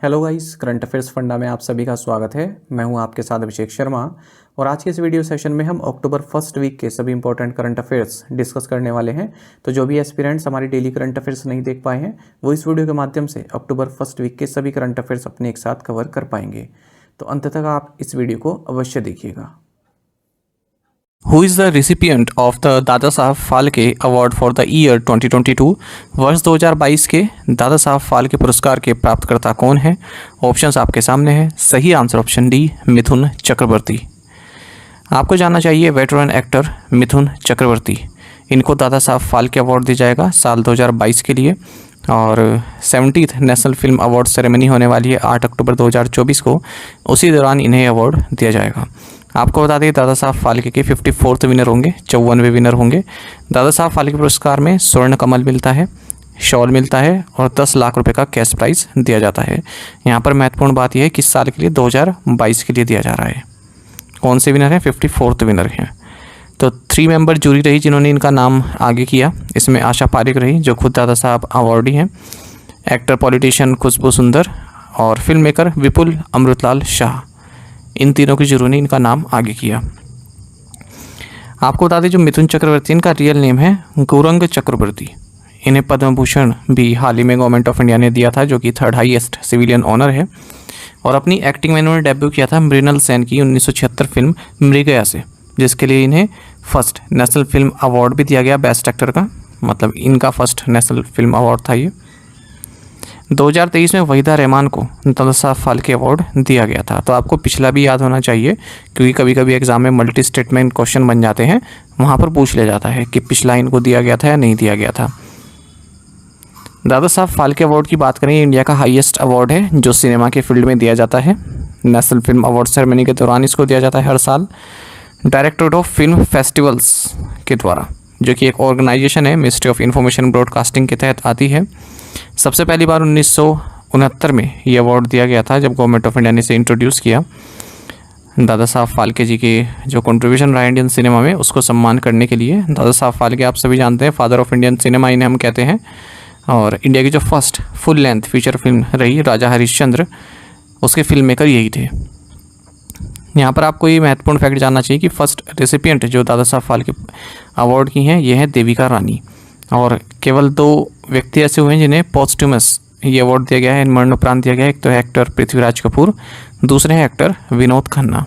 Hello guys, current affairs funda में आप सभी का स्वागत है। मैं हूं आपके साथ अभिषेक शर्मा और आज के इस वीडियो सेशन में हम अक्टूबर फर्स्ट वीक के सभी इंपॉर्टेंट करंट अफेयर्स डिस्कस करने वाले हैं। तो जो भी एस्पिरेंट्स हमारी डेली करंट अफेयर्स नहीं देख पाए हैं वो इस वीडियो के माध्यम से अक्टूबर फर्स्ट वीक के सभी करंट अफेयर्स अपने एक साथ कवर कर पाएंगे। तो अंत तक आप इस वीडियो को अवश्य देखिएगा। Who is the recipient of the Dada Saheb Phalke award for the year 2022? वर्ष 2022 के दादा साहब फाल्के पुरस्कार के प्राप्तकर्ता कौन है? ऑप्शंस आपके सामने हैं। सही answer option D, Mithun Chakraborty. आपको जानना चाहिए वेटरन एक्टर मिथुन चक्रवर्ती, इनको दादा साहब फाल्के अवार्ड दिया जाएगा साल 2022 के लिए और 70th national film award ceremony होने वाली है 8 अक्टूबर 2024 को। उसी दौरान इन्हें अवार्ड दिया जाएगा। आपको बता दें दादा साहब फाल्के के 54th विनर होंगे, 54वें विनर होंगे। दादा साहब फाल्के पुरस्कार में स्वर्ण कमल मिलता है, शॉल मिलता है और 10 लाख रुपए का कैश प्राइज़ दिया जाता है। यहाँ पर महत्वपूर्ण बात यह है किस साल के लिए, 2022 के लिए दिया जा रहा है। कौन से विनर हैं? 54th विनर हैं। तो 3 मेंबर जूरी रही जिन्होंने इनका नाम आगे किया। इसमें आशा पारिक रही जो खुद दादा साहब अवार्डी हैं, एक्टर पॉलिटिशियन खुशबू सुंदर और फिल्म मेकर विपुल अमृतलाल शाह। इन तीनों की जूरी ने इनका नाम आगे किया। आपको बता दें जो मिथुन चक्रवर्ती इनका रियल नेम है गौरंग चक्रवर्ती। इन्हें पद्म भूषण भी हाल ही में गवर्नमेंट ऑफ इंडिया ने दिया था जो कि 3rd हाईएस्ट सिविलियन ऑनर है। और अपनी एक्टिंग में इन्होंने डेब्यू किया था मृणाल सेन की 1976 फिल्म मृगया से, जिसके लिए इन्हें फर्स्ट नेशनल फिल्म अवार्ड भी दिया गया बेस्ट एक्टर का, मतलब इनका फर्स्ट नेशनल फिल्म अवार्ड था ये। 2023 में वहीदा रहमान को दादा साहब फाल्के अवार्ड दिया गया था। तो आपको पिछला भी याद होना चाहिए क्योंकि कभी कभी एग्जाम में मल्टी स्टेटमेंट क्वेश्चन बन जाते हैं, वहाँ पर पूछ लिया जाता है कि पिछला इनको दिया गया था या नहीं दिया गया था। दादा साहब फाल्के अवार्ड की बात करें, इंडिया का हाईएस्ट अवार्ड है जो सिनेमा के फील्ड में दिया जाता है। नेशनल फिल्म अवार्ड सेरेमनी के दौरान इसको दिया जाता है हर साल। डायरेक्टरेट ऑफ फिल्म फेस्टिवल्स के द्वारा, जो कि एक ऑर्गेनाइजेशन है मिनिस्ट्री ऑफ इंफॉर्मेशन ब्रॉडकास्टिंग के तहत आती है। सबसे पहली बार 1969 में ये अवार्ड दिया गया था जब गवर्नमेंट ऑफ इंडिया ने इसे इंट्रोड्यूस किया। दादा साहब फाल्के जी के जो कंट्रीब्यूशन रहा इंडियन सिनेमा में उसको सम्मान करने के लिए। दादा साहब फाल्के आप सभी जानते हैं फादर ऑफ इंडियन सिनेमा इन्हें हम कहते हैं। और इंडिया की जो first full length feature film रही राजा हरिश्चंद्र, उसके फिल्म मेकर यही थे। यहाँ पर आपको ये महत्वपूर्ण फैक्ट जानना चाहिए कि फर्स्ट रेसिपिएंट जो दादा साहब फाल्के अवार्ड की हैं ये है देविका रानी। और केवल 2 व्यक्ति ऐसे हुए हैं जिन्हें पोस्ट्यूमस ये अवार्ड दिया गया है, मरणोपरांत दिया गया है। एक तो है एक्टर पृथ्वीराज कपूर, दूसरे हैं एक्टर विनोद खन्ना।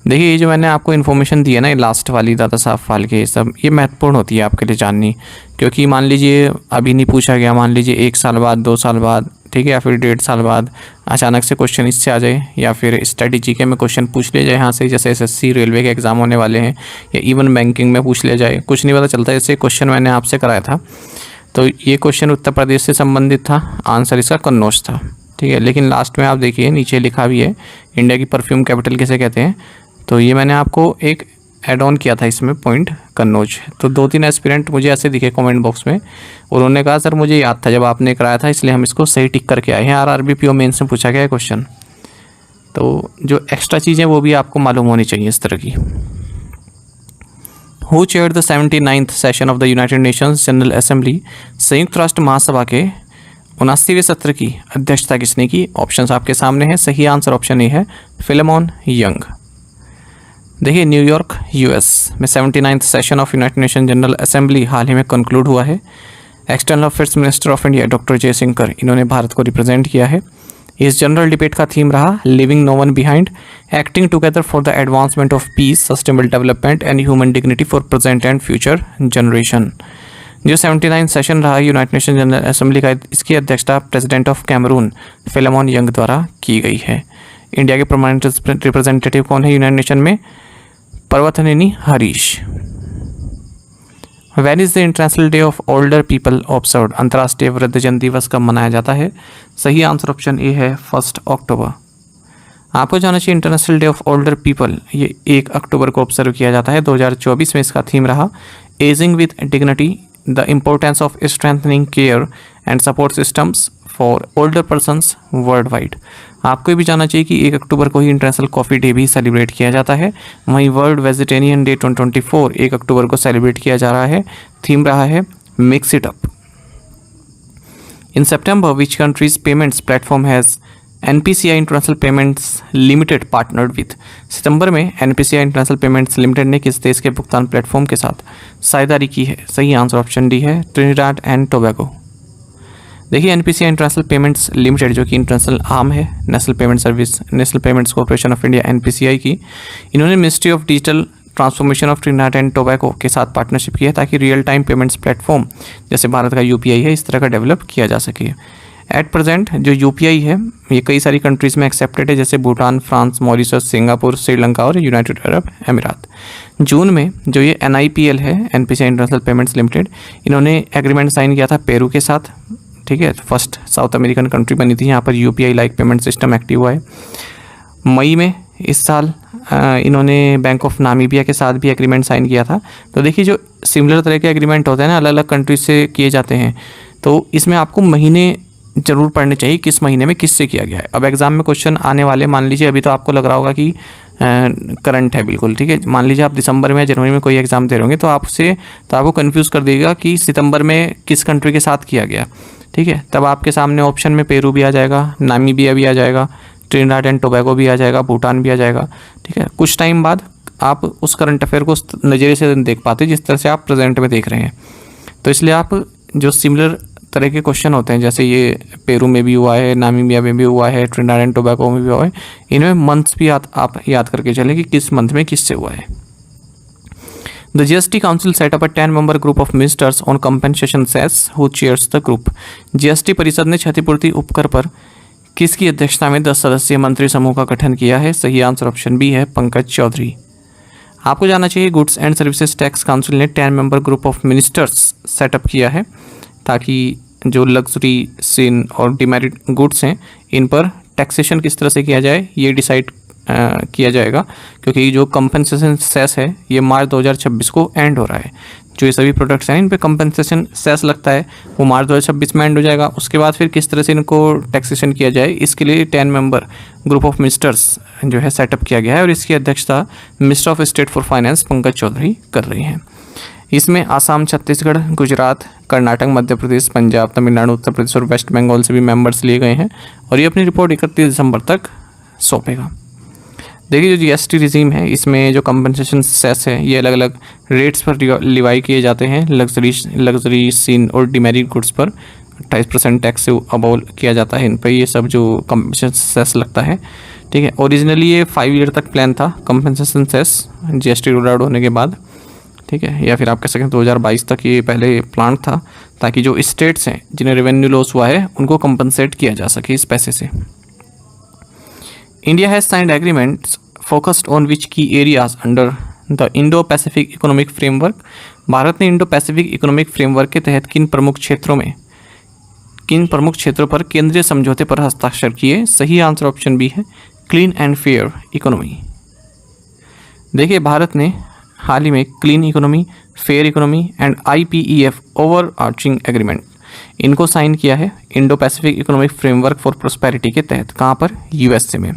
देखिए ये जो मैंने आपको इन्फॉर्मेशन दी है ना, ये लास्ट वाली दादा साहब फाल्के सब ये महत्वपूर्ण होती है आपके लिए जाननी, क्योंकि मान लीजिए अभी नहीं पूछा गया, मान लीजिए 1 साल बाद, 2 साल बाद, ठीक है, या फिर 1.5 साल बाद अचानक से क्वेश्चन इससे आ जाए, या फिर स्टडी जीके में क्वेश्चन पूछ लिया जाए यहाँ से, जैसे एसएससी रेलवे के एग्ज़ाम होने वाले हैं, या इवन बैंकिंग में पूछ लिया जाए, कुछ नहीं पता चलता। जैसे क्वेश्चन मैंने आपसे कराया था तो ये क्वेश्चन उत्तर प्रदेश से संबंधित था, आंसर इसका कन्नौज था, ठीक है। लेकिन लास्ट में आप देखिए नीचे लिखा भी है इंडिया की परफ्यूम कैपिटल किसे कहते हैं, तो ये मैंने आपको एक ऐड ऑन किया था इसमें पॉइंट कन्नौज। तो 2-3 एस्पिरेंट मुझे ऐसे दिखे कमेंट बॉक्स में, उन्होंने कहा सर मुझे याद था जब आपने कराया था इसलिए हम इसको सही टिक करके आए हैं। आरआरबी मेंस में पूछा गया है क्वेश्चन, तो जो एक्स्ट्रा चीज़ें वो भी आपको मालूम होनी चाहिए इस तरह की। Who chaired the 79th session of the United Nations general assembly? संयुक्त राष्ट्र महासभा के 79वें सत्र की अध्यक्षता किसने की? ऑप्शंस आपके सामने हैं। सही आंसर ऑप्शन ए है फिलेमॉन यंग। देखिए न्यूयॉर्क यूएस में 79th session of United Nation General Assembly हाल ही में कंक्लूड हुआ है। External affairs minister of India doctor Jaishankar इन्होंने भारत को रिप्रेजेंट किया है। इस जनरल डिबेट का थीम रहा leaving no one behind, acting together for the advancement of peace, sustainable development and human dignity for present and future generation. जो 79th session रहा United Nation General assembly का, इसकी अध्यक्षता प्रेसिडेंट ऑफ कैमरून फिलेमॉन यंग द्वारा की गई है। India के परमानेंट रिप्रेजेंटेटिव कौन है यूनाइटेड नेशन में? Parvathaneni Harish. When is the international day of older people observed? अंतर्राष्ट्रीय वृद्धजन दिवस कब मनाया जाता है? सही आंसर ऑप्शन ए है 1 अक्टूबर। आपको जानना चाहिए international day of older people ये 1 अक्टूबर को ऑब्जर्व किया जाता है। 2024 में इसका थीम रहा ageing with dignity, the importance of strengthening care and support systems for older persons world wide. आपको भी जानना चाहिए कि 1 अक्टूबर को ही इंटरनेशनल कॉफ़ी डे भी सेलिब्रेट किया जाता है। वहीं वर्ल्ड वेजिटेरियन डे 2024 1 अक्टूबर को सेलिब्रेट किया जा रहा है। थीम रहा है mix it up. In September which countries payments platform has NPCI international payments limited partnered with. सितंबर में NPCI इंटरनेशनल पेमेंट्स लिमिटेड ने किस देश के भुगतान प्लेटफॉर्म के साथ साझेदारी की है? सही आंसर ऑप्शन डी है, ट्रिनिडाड एंड टोबैगो। देखिए NPCI इंटरनेशनल पेमेंट्स लिमिटेड जो कि इंटरनेशनल आर्म है national payments corporation of India NPCI की, इन्होंने ministry of digital transformation of Trinidad and Tobago के साथ पार्टनरशिप की है ताकि रियल टाइम पेमेंट्स प्लेटफॉर्म जैसे भारत का UPI है इस तरह का डेवलप किया जा सके। एट प्रेजेंट जो UPI है ये कई सारी कंट्रीज़ में एक्सेप्टेड है जैसे Bhutan, France, Mauritius, Singapore, Sri Lanka और यूनाइटेड अरब अमीरात। जून में जो ये NIPL है NPCI इंटरनेशनल पेमेंट्स लिमिटेड, इन्होंने एग्रीमेंट साइन किया था पेरू के साथ। ठीक है, फर्स्ट साउथ अमेरिकन कंट्री बनी थी यहाँ पर UPI like payment system active हुआ है। मई में इस साल इन्होंने बैंक ऑफ नामीबिया के साथ भी एग्रीमेंट साइन किया था। तो देखिए जो सिमिलर तरह के एग्रीमेंट होते हैं ना अलग अलग कंट्रीज से किए जाते हैं, तो इसमें आपको महीने ज़रूर पढ़ने चाहिए किस महीने में किससे किया गया है। अब एग्ज़ाम में क्वेश्चन आने वाले, मान लीजिए अभी तो आपको लग रहा होगा कि करंट है बिल्कुल, ठीक है, मान लीजिए आप दिसंबर में या जनवरी में कोई एग्ज़ाम दे रहे होंगे तो आपको कन्फ्यूज़ कर देगा कि सितंबर में किस कंट्री के साथ किया गया। ठीक है, तब आपके सामने ऑप्शन में पेरू भी आ जाएगा, नामीबिया भी आ जाएगा, ट्रिनिडाड एंड टोबैगो भी आ जाएगा, भूटान भी आ जाएगा। ठीक है, कुछ टाइम बाद आप उस करंट अफेयर को उस नज़रिए से देख पाते जिस तरह से आप प्रेजेंट में देख रहे हैं। तो इसलिए आप जो सिमिलर तरह के क्वेश्चन होते हैं जैसे ये पेरू में भी हुआ है, नामीबिया में भी हुआ है, ट्रिनिडाड एंड टोबैगो में भी हुआ है, इनमें मंथ्स भी आप याद करके चलें कि किस मंथ में किससे हुआ है। The GST Council set up a 10-member group of ministers on compensation cess who chairs the group। GST परिषद ने क्षतिपूर्ति उपकर पर किसकी अध्यक्षता में 10 सदस्यीय मंत्री समूह का गठन किया है? सही आंसर ऑप्शन बी है, पंकज चौधरी। आपको जानना चाहिए goods and services tax council ने 10-member group of ministers setup किया है ताकि जो लग्जरी सिन और डिमेरिट गुड्स हैं इन पर टैक्सेशन किस तरह से किया जाए ये डिसाइड किया जाएगा, क्योंकि जो कंपनसेशन सेस है ये मार्च 2026 को एंड हो रहा है। जो ये सभी प्रोडक्ट्स हैं इन पे कंपनसेशन सेस लगता है वो मार्च 2026 में एंड हो जाएगा। उसके बाद फिर किस तरह से इनको टैक्सेशन किया जाए इसके लिए 10-member ग्रुप ऑफ मिनिस्टर्स जो है सेटअप किया गया है और इसकी अध्यक्षता minister of state for finance Pankaj Chaudhary कर रही हैं। इसमें आसाम, छत्तीसगढ़, गुजरात, कर्नाटक, मध्य प्रदेश, पंजाब, तमिलनाडु, उत्तर प्रदेश और वेस्ट बंगाल से भी मेंबर्स लिए गए हैं और ये अपनी रिपोर्ट 31 दिसंबर तक सौंपेगा। देखिए जो GST रिजीम है इसमें जो कंपनसेशन सेस है ये अलग अलग रेट्स पर लिवाई किए जाते हैं। लग्जरी सीन और डिमेरिट गुड्स पर 28% टैक्स से अबोव किया जाता है इन पर ये सब जो कंपनसेशन सेस लगता है। ठीक है, ओरिजिनली ये 5 ईयर तक प्लान था compensation cess GST roll out होने के बाद। ठीक है, या फिर आप कह सकें 2022 तक ये पहले प्लान था ताकि जो स्टेट्स हैं जिन्हें रेवेन्यू लॉस हुआ है उनको कंपनसेट किया जा सके इस पैसे से। India has signed agreements focused on which key areas under the Indo-Pacific Economic Framework। Bharat ने इंडो पैसिफिक इकोनॉमिक फ्रेमवर्क के तहत किन प्रमुख क्षेत्रों पर केंद्रीय समझौते पर हस्ताक्षर किए? सही आंसर ऑप्शन बी है, क्लीन एंड फेयर इकोनॉमी। देखिए भारत ने हाल ही में clean economy, fair economy and IPEF over arching agreement इनको साइन किया है Indo Pacific economic framework for prosperity के तहत। कहाँ पर? USA में।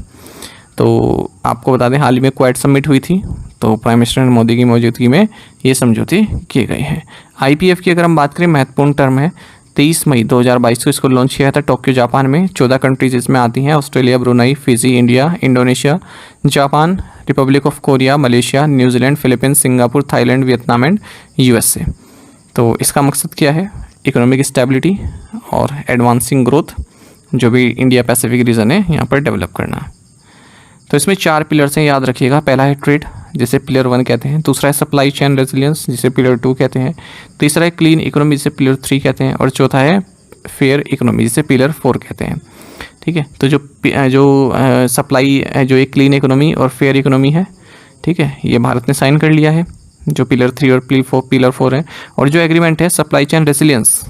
तो आपको बता दें हाल ही में क्वाड समिट हुई थी तो प्राइम मिनिस्टर मोदी की मौजूदगी में ये समझौते किए गए हैं। IPEF की अगर हम बात करें महत्वपूर्ण टर्म है 23 मई 2022 को इसको लॉन्च किया था टोक्यो जापान में। 14 कंट्रीज इसमें आती हैं, Australia, Brunei, Fiji, India, Indonesia, Japan, Republic of Korea, Malaysia, New Zealand, Philippines, Singapore, Thailand, Vietnam and USA। तो इसका मकसद क्या है? इकोनॉमिक स्टेबिलिटी और एडवांसिंग ग्रोथ जो भी इंडिया पैसिफिक रीजन है यहाँ पर डेवलप करना। तो इसमें 4 पिलर्स हैं, याद रखिएगा। पहला है ट्रेड जिसे पिलर 1 कहते हैं, दूसरा है सप्लाई चेन रेजिलियंस जिसे पिलर 2 कहते हैं, तीसरा है क्लीन इकोनॉमी जिसे पिलर 3 कहते हैं और चौथा है फेयर इकोनॉमी जिसे पिलर 4 कहते हैं। ठीक है, तो जो सप्लाई जो एक क्लीन इकोनॉमी और फेयर इकोनॉमी है, ठीक है, ये भारत ने साइन कर लिया है जो पिलर 3 और पिलर 4 है। और जो एग्रीमेंट है सप्लाई चेन रेजिलियंस,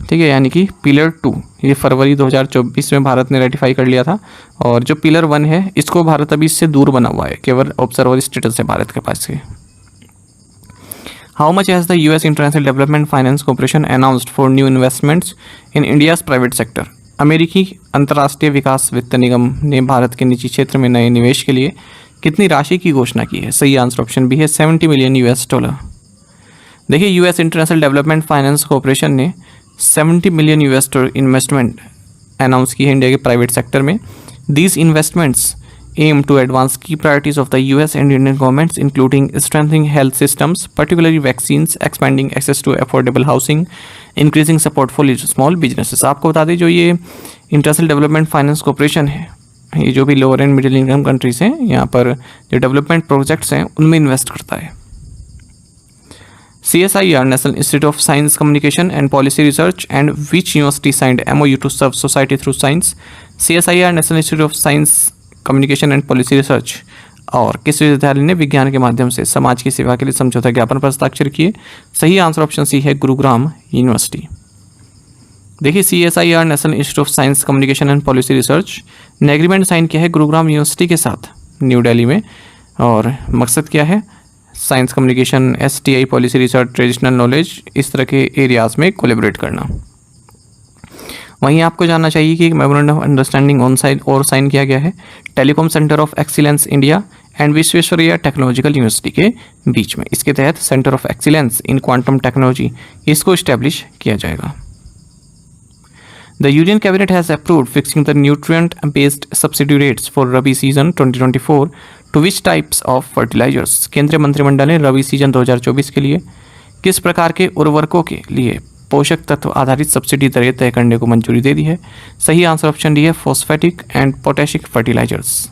ठीक है, यानी कि पिलर 2 ये फरवरी 2024 में भारत ने रेटिफाई कर लिया था। और जो पिलर 1 है इसको भारत अभी इससे दूर बना हुआ है, केवल ऑब्जर्वर स्टेटस है भारत के पास से। How much has the US international development finance corporation announced for new investments in India's private sector. अमेरिकी अंतर्राष्ट्रीय विकास वित्त निगम ने भारत के निजी क्षेत्र में नए निवेश के लिए कितनी राशि की घोषणा की है? सही आंसर ऑप्शन बी है, $70 मिलियन। देखिए US international development finance corporation ने $70 मिलियन इन्वेस्टमेंट अनाउंस की है इंडिया के प्राइवेट सेक्टर में। These investments aim to advance key priorities of the US and Indian governments, including strengthening health systems, particularly vaccines, expanding access to affordable housing, increasing support for small businesses। आपको बता दें जो ये international development finance corporation है, ये जो भी lower and middle income countries हैं, यहाँ पर जो डेवलपमेंट प्रोजेक्ट्स हैं उनमें इन्वेस्ट करता है। CSIR National Institute of Science Communication and Policy Research and which university signed MOU to serve society through science? CSIR National Institute of Science communication and policy research और किस विश्वविद्यालय ने विज्ञान के माध्यम से समाज की सेवा के लिए समझौता ज्ञापन पर हस्ताक्षर किए? सही आंसर ऑप्शन सी है, गुरुग्राम यूनिवर्सिटी। देखिए CSIR national institute of science communication and policy research ने एग्रीमेंट साइन किया है गुरुग्राम यूनिवर्सिटी के साथ न्यू दिल्ली में, और मकसद क्या है? Science communication, STI policy research, traditional knowledge, इस तरह के एरियाज़ में कोलेबरेट करना। वहीं आपको जानना चाहिए कि memorandum of understanding on sign और साइन किया गया है telecom centre of excellence India and Visvesvaraya technological university के बीच में। इसके तहत centre of excellence in quantum technology इसको इस्टेब्लिश किया जाएगा। The union cabinet has approved fixing the nutrient based subsidy rates for rabi season 2024 to which types of fertilisers. केंद्रीय मंत्रिमंडल ने रबी सीजन 2024 के लिए किस प्रकार के उर्वरकों के लिए पोषक तत्व आधारित सब्सिडी दरें तय करने को मंजूरी दे दी है? सही आंसर ऑप्शन डी है, फॉस्फेटिक एंड पोटेशिक फर्टिलाइजर्स।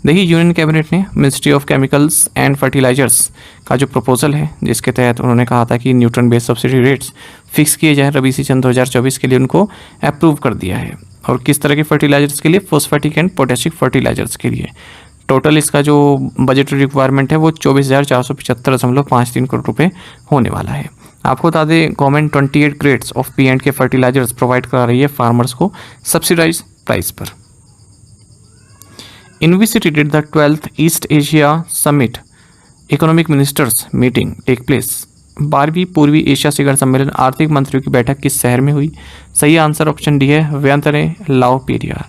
देखिए यूनियन कैबिनेट ने ministry of chemicals and fertilisers का जो प्रपोजल है, जिसके तहत उन्होंने कहा था कि nutrient based subsidy rates fix किए जाए रबी सीजन 2024 के लिए, उनको अप्रूव कर दिया है। और किस तरह के फर्टिलाइजर्स के लिए? फॉस्फेटिक एंड पोटेशिक फर्टिलाइजर्स के लिए। टोटल इसका जो बजटरी रिक्वायरमेंट है वो 24,475.53 करोड़ रुपये होने वाला है। आपको बता दें गवर्नमेंट 28 ग्रेड्स ऑफ P&K के फर्टिलाइजर्स प्रोवाइड करा रही है फार्मर्स को सब्सिडाइज प्राइस पर। इन which city did the 12th east Asia summit economic ministers meeting take place? 12वीं पूर्वी एशिया शिखर सम्मेलन आर्थिक मंत्रियों की बैठक किस शहर में हुई? सही आंसर ऑप्शन डी है, वियंतने लाओ पेरियार।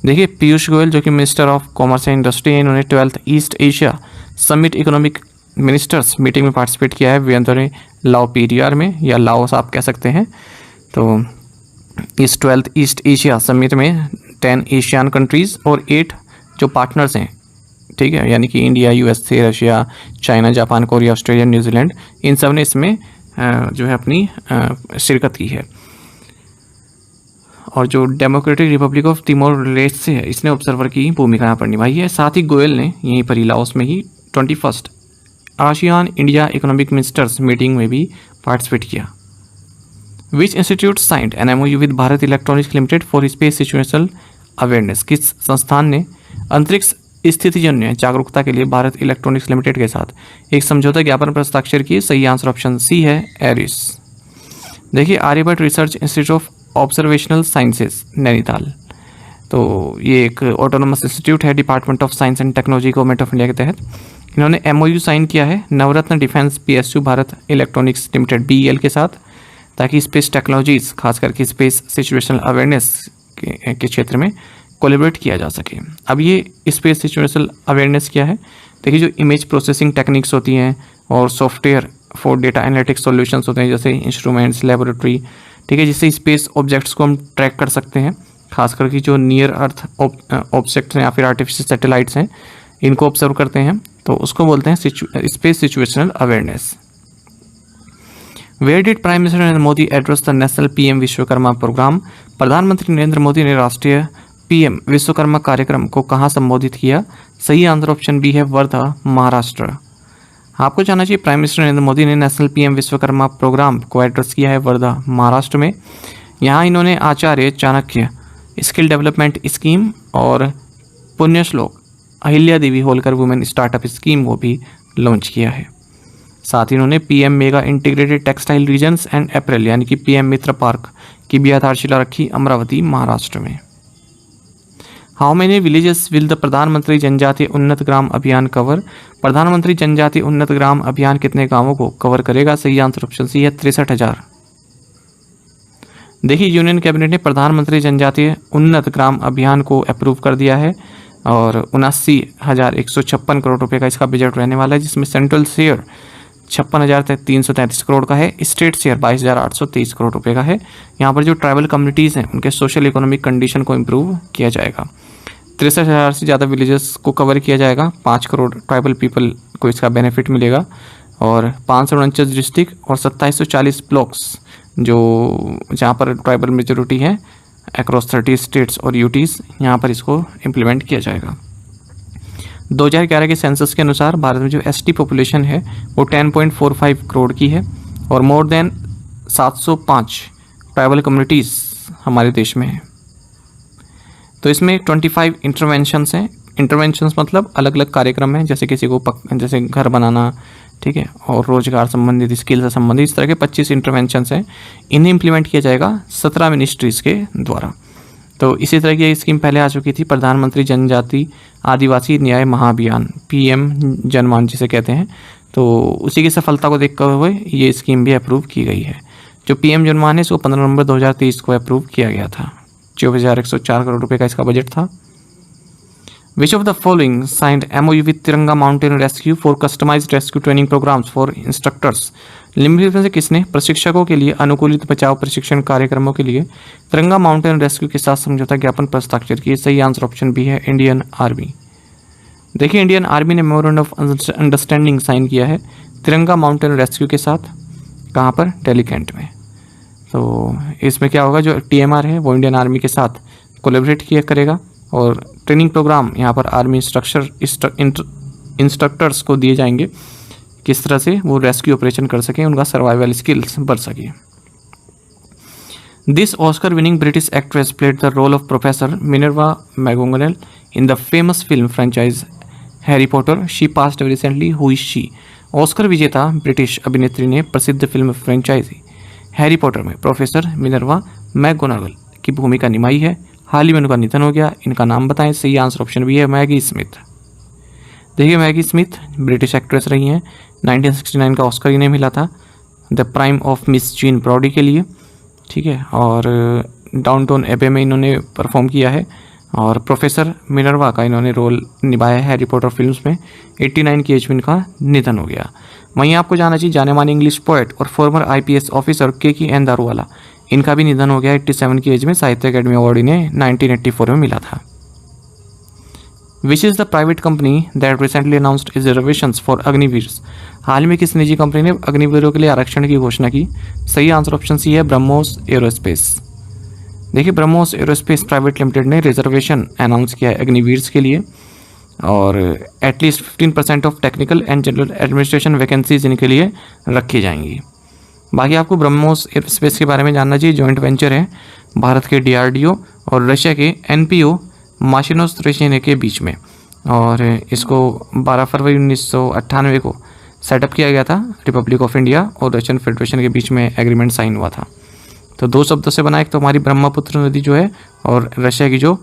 देखिए पीयूष गोयल जो कि minister of commerce and industry हैं, इन्होंने 12th east Asia summit economic ministers meeting में पार्टिसिपेट किया है वियंतने लाओ पेरियार में, या लाओस आप कह सकते हैं। तो इस 12th ईस्ट एशिया समिट में 10 एशियन कंट्रीज़ और 8 जो पार्टनर्स हैं, ठीक है, यानी कि India, USA, Russia, China, Japan, Korea, Australia, New Zealand, इन सब ने इसमें जो है अपनी शिरकत की है। और जो democratic Republic of Timor Leste है, इसने ऑब्जर्वर की भूमिका यहाँ पर निभाई है। साथ ही गोयल ने यहीं पर ही लाओस में ही 21st ASEAN India economic ministers meeting में भी पार्टिसिपेट किया। Which institute signed an MOU with Bharat electronics limited for space situational awareness? किस संस्थान ने अंतरिक्ष स्थितिजन्य जागरूकता के लिए भारत इलेक्ट्रॉनिक्स लिमिटेड के साथ एक समझौता ज्ञापन पर हस्ताक्षर किए? सही आंसर ऑप्शन सी है, एरिस। देखिए Aryabhata research institute of observational sciences Nainital, तो ये एक ऑटोनोमस इंस्टीट्यूट है department of science and technology government of India के तहत। इन्होंने MOU साइन किया है नवरत्न defence PSU Bharat electronics limited BEL के साथ, ताकि स्पेस टेक्नोलॉजीज खास करके स्पेस सिचुएशनल अवेयरनेस के क्षेत्र में कोलैबोरेट किया जा सके। अब ये स्पेस सिचुएशनल अवेयरनेस क्या है? देखिए जो इमेज प्रोसेसिंग टेक्निक्स होती हैं और software for data analytics solutions होते हैं, जैसे इंस्ट्रूमेंट्स, लेबोरेटरी, ठीक है, जिससे स्पेस ऑब्जेक्ट्स को हम ट्रैक कर सकते हैं, खास करके जो नियर अर्थ ऑब्जेक्ट्स हैं या फिर आर्टिफिशियल सैटेलाइट्स हैं, इनको ऑब्जर्व करते हैं, तो उसको बोलते हैं space situational awareness. Where did prime minister Narendra Modi address the national PM Vishwakarma programme? प्रधानमंत्री नरेंद्र मोदी ने राष्ट्रीय PM विश्वकर्मा कार्यक्रम को कहाँ संबोधित किया? सही आंसर ऑप्शन बी है, वर्धा, महाराष्ट्र। आपको जानना चाहिए प्राइम मिनिस्टर नरेंद्र मोदी ने नेशनल PM विश्वकर्मा प्रोग्राम को एड्रेस किया है वर्धा, महाराष्ट्र में। यहाँ इन्होंने Acharya Chanakya skill development scheme और Punyashlok Ahilya Devi Holkar women startup scheme को भी लॉन्च किया है। साथ ही इन्होंने PM mega integrated textile regions and apparel यानी कि PM मित्र पार्क की भी आधारशिला रखी अमरावती, महाराष्ट्र में। How many villages will the प्रधानमंत्री जनजातीय उन्नत ग्राम अभियान कवर? प्रधानमंत्री जनजातीय उन्नत ग्राम अभियान कितने गांवों को कवर करेगा? सही आंसर ऑप्शन सी है, 63,000। देखिए यूनियन कैबिनेट ने प्रधानमंत्री जनजातीय उन्नत ग्राम अभियान को अप्रूव कर दिया है और 79,156 करोड़ रुपए का इसका बजट रहने वाला है, जिसमें सेंट्रल शेयर 56,333 करोड़ का है। स्टेट शेयर 22,823 करोड़ रुपए का है। यहाँ पर जो ट्राइबल कम्युनिटीज़ हैं उनके सोशल इकोनॉमिक कंडीशन को इम्प्रूव किया जाएगा। 63,000 से ज़्यादा विलेजेस को कवर किया जाएगा। 5 करोड़ ट्राइबल पीपल को इसका बेनिफिट मिलेगा। और 549 डिस्ट्रिक्ट और 2740 ब्लॉक्स जो जहाँ पर ट्राइबल मेजोरिटी है अक्रॉस 30 स्टेट्स और यूटीज़, यहाँ पर इसको इम्प्लीमेंट किया जाएगा। 2011 के सेंसस के अनुसार भारत में जो एसटी पॉपुलेशन है वो 10.45 करोड़ की है और मोर देन 705 ट्राइबल कम्युनिटीज़ हमारे देश में है। तो इसमें 25 इंटरवेंशंस हैं। इंटरवेंशंस मतलब अलग अलग कार्यक्रम हैं, जैसे किसी को जैसे घर बनाना, ठीक है, और रोजगार संबंधित, स्किल से संबंधित, इस तरह के 25 इंटरवेंशंस हैं। इन्हें इम्प्लीमेंट किया जाएगा 17 मिनिस्ट्रीज़ के द्वारा। तो इसी तरह की स्कीम पहले आ चुकी थी, प्रधानमंत्री जनजाति आदिवासी न्याय महाअभियान, PM जनमान जिसे कहते हैं। तो उसी की सफलता को देखते हुए ये स्कीम भी अप्रूव की गई है। जो PM जनमान है इसको 15 नवंबर 2023 को अप्रूव किया गया था। 24,104 करोड़ रुपए का इसका बजट था। Which of the following signed MOU with Tiranga mountain rescue for customised rescue training programmes for instructors? निम्नलिखित में से किसने प्रशिक्षकों के लिए अनुकूलित बचाव प्रशिक्षण कार्यक्रमों के लिए तिरंगा माउंटेन रेस्क्यू के साथ समझौता ज्ञापन पर हस्ताक्षर किए? सही आंसर ऑप्शन बी है, इंडियन आर्मी। देखिए, इंडियन आर्मी ने मेमोरेंडम ऑफ अंडरस्टैंडिंग साइन किया है तिरंगा माउंटेन रेस्क्यू के साथ। कहाँ पर? दिल्ली कैंट में। तो इसमें क्या होगा, जो TMR है वो इंडियन आर्मी के साथ कोलेबरेट किया करेगा और ट्रेनिंग प्रोग्राम यहाँ पर आर्मी इंस्ट्रक्टर्स को दिए जाएंगे, किस तरह से वो रेस्क्यू ऑपरेशन कर सकें, उनका सर्वाइवल स्किल्स बढ़ सके। This Oscar winning British actress played the role of professor Minerva मैगोंगल in the famous film franchise Harry Potter. She passed recently, who is she? Oscar विजेता ब्रिटिश अभिनेत्री ने प्रसिद्ध फिल्म फ्रेंचाइज हैरी पॉटर में professor Minerva मैगोंगल की भूमिका निभाई है। हाल ही में उनका निधन हो गया। इनका नाम बताएं। सही आंसर ऑप्शन भी है, मैगी स्मिथ। देखिए, मैगी स्मिथ ब्रिटिश एक्ट्रेस रही हैं। 1969 का ऑस्कर इन्हें मिला था the prime of Miss Jean Brodie के लिए, ठीक है, और डाउनटाउन एबे में इन्होंने परफॉर्म किया है और प्रोफेसर मिनर्वा का इन्होंने रोल निभाया है हैरी पॉटर फिल्म्स में। 89 की एज में इनका निधन हो गया। वहीं आपको जाना चाहिए जाने माने इंग्लिश पोएट और farmer IPS officer KK Daruwalla, इनका भी निधन हो गया 87 की एज में। साहित्य अकेडमी अवार्ड इन्हें 1984 में मिला था। विच is the private company that recently announced reservations for अग्निवीर्स? हाल में किस निजी कंपनी ने अग्निवीरों के लिए आरक्षण की घोषणा की? सही आंसर ऑप्शन सी है, ब्रह्मोस एरोस्पेस। देखिए, ब्रह्मोस एरोस्पेस प्राइवेट लिमिटेड ने रिजर्वेशन अनाउंस किया है अग्निवीर्स के लिए और at least 15% of technical and general administration vacancies इनके लिए रखी जाएंगी। बाकी आपको ब्रह्मोस एरोस्पेस के बारे में जानना चाहिए। जॉइंट वेंचर है भारत के DRDO और रशिया के NPO माशिनोस्ट्रेशियन के बीच में, और इसको 12 फरवरी 1998 को सेटअप किया गया था। रिपब्लिक ऑफ इंडिया और रशियन फेडरेशन के बीच में एग्रीमेंट साइन हुआ था। तो दो शब्दों से बना, एक तो हमारी ब्रह्मपुत्र नदी जो है और रशिया की जो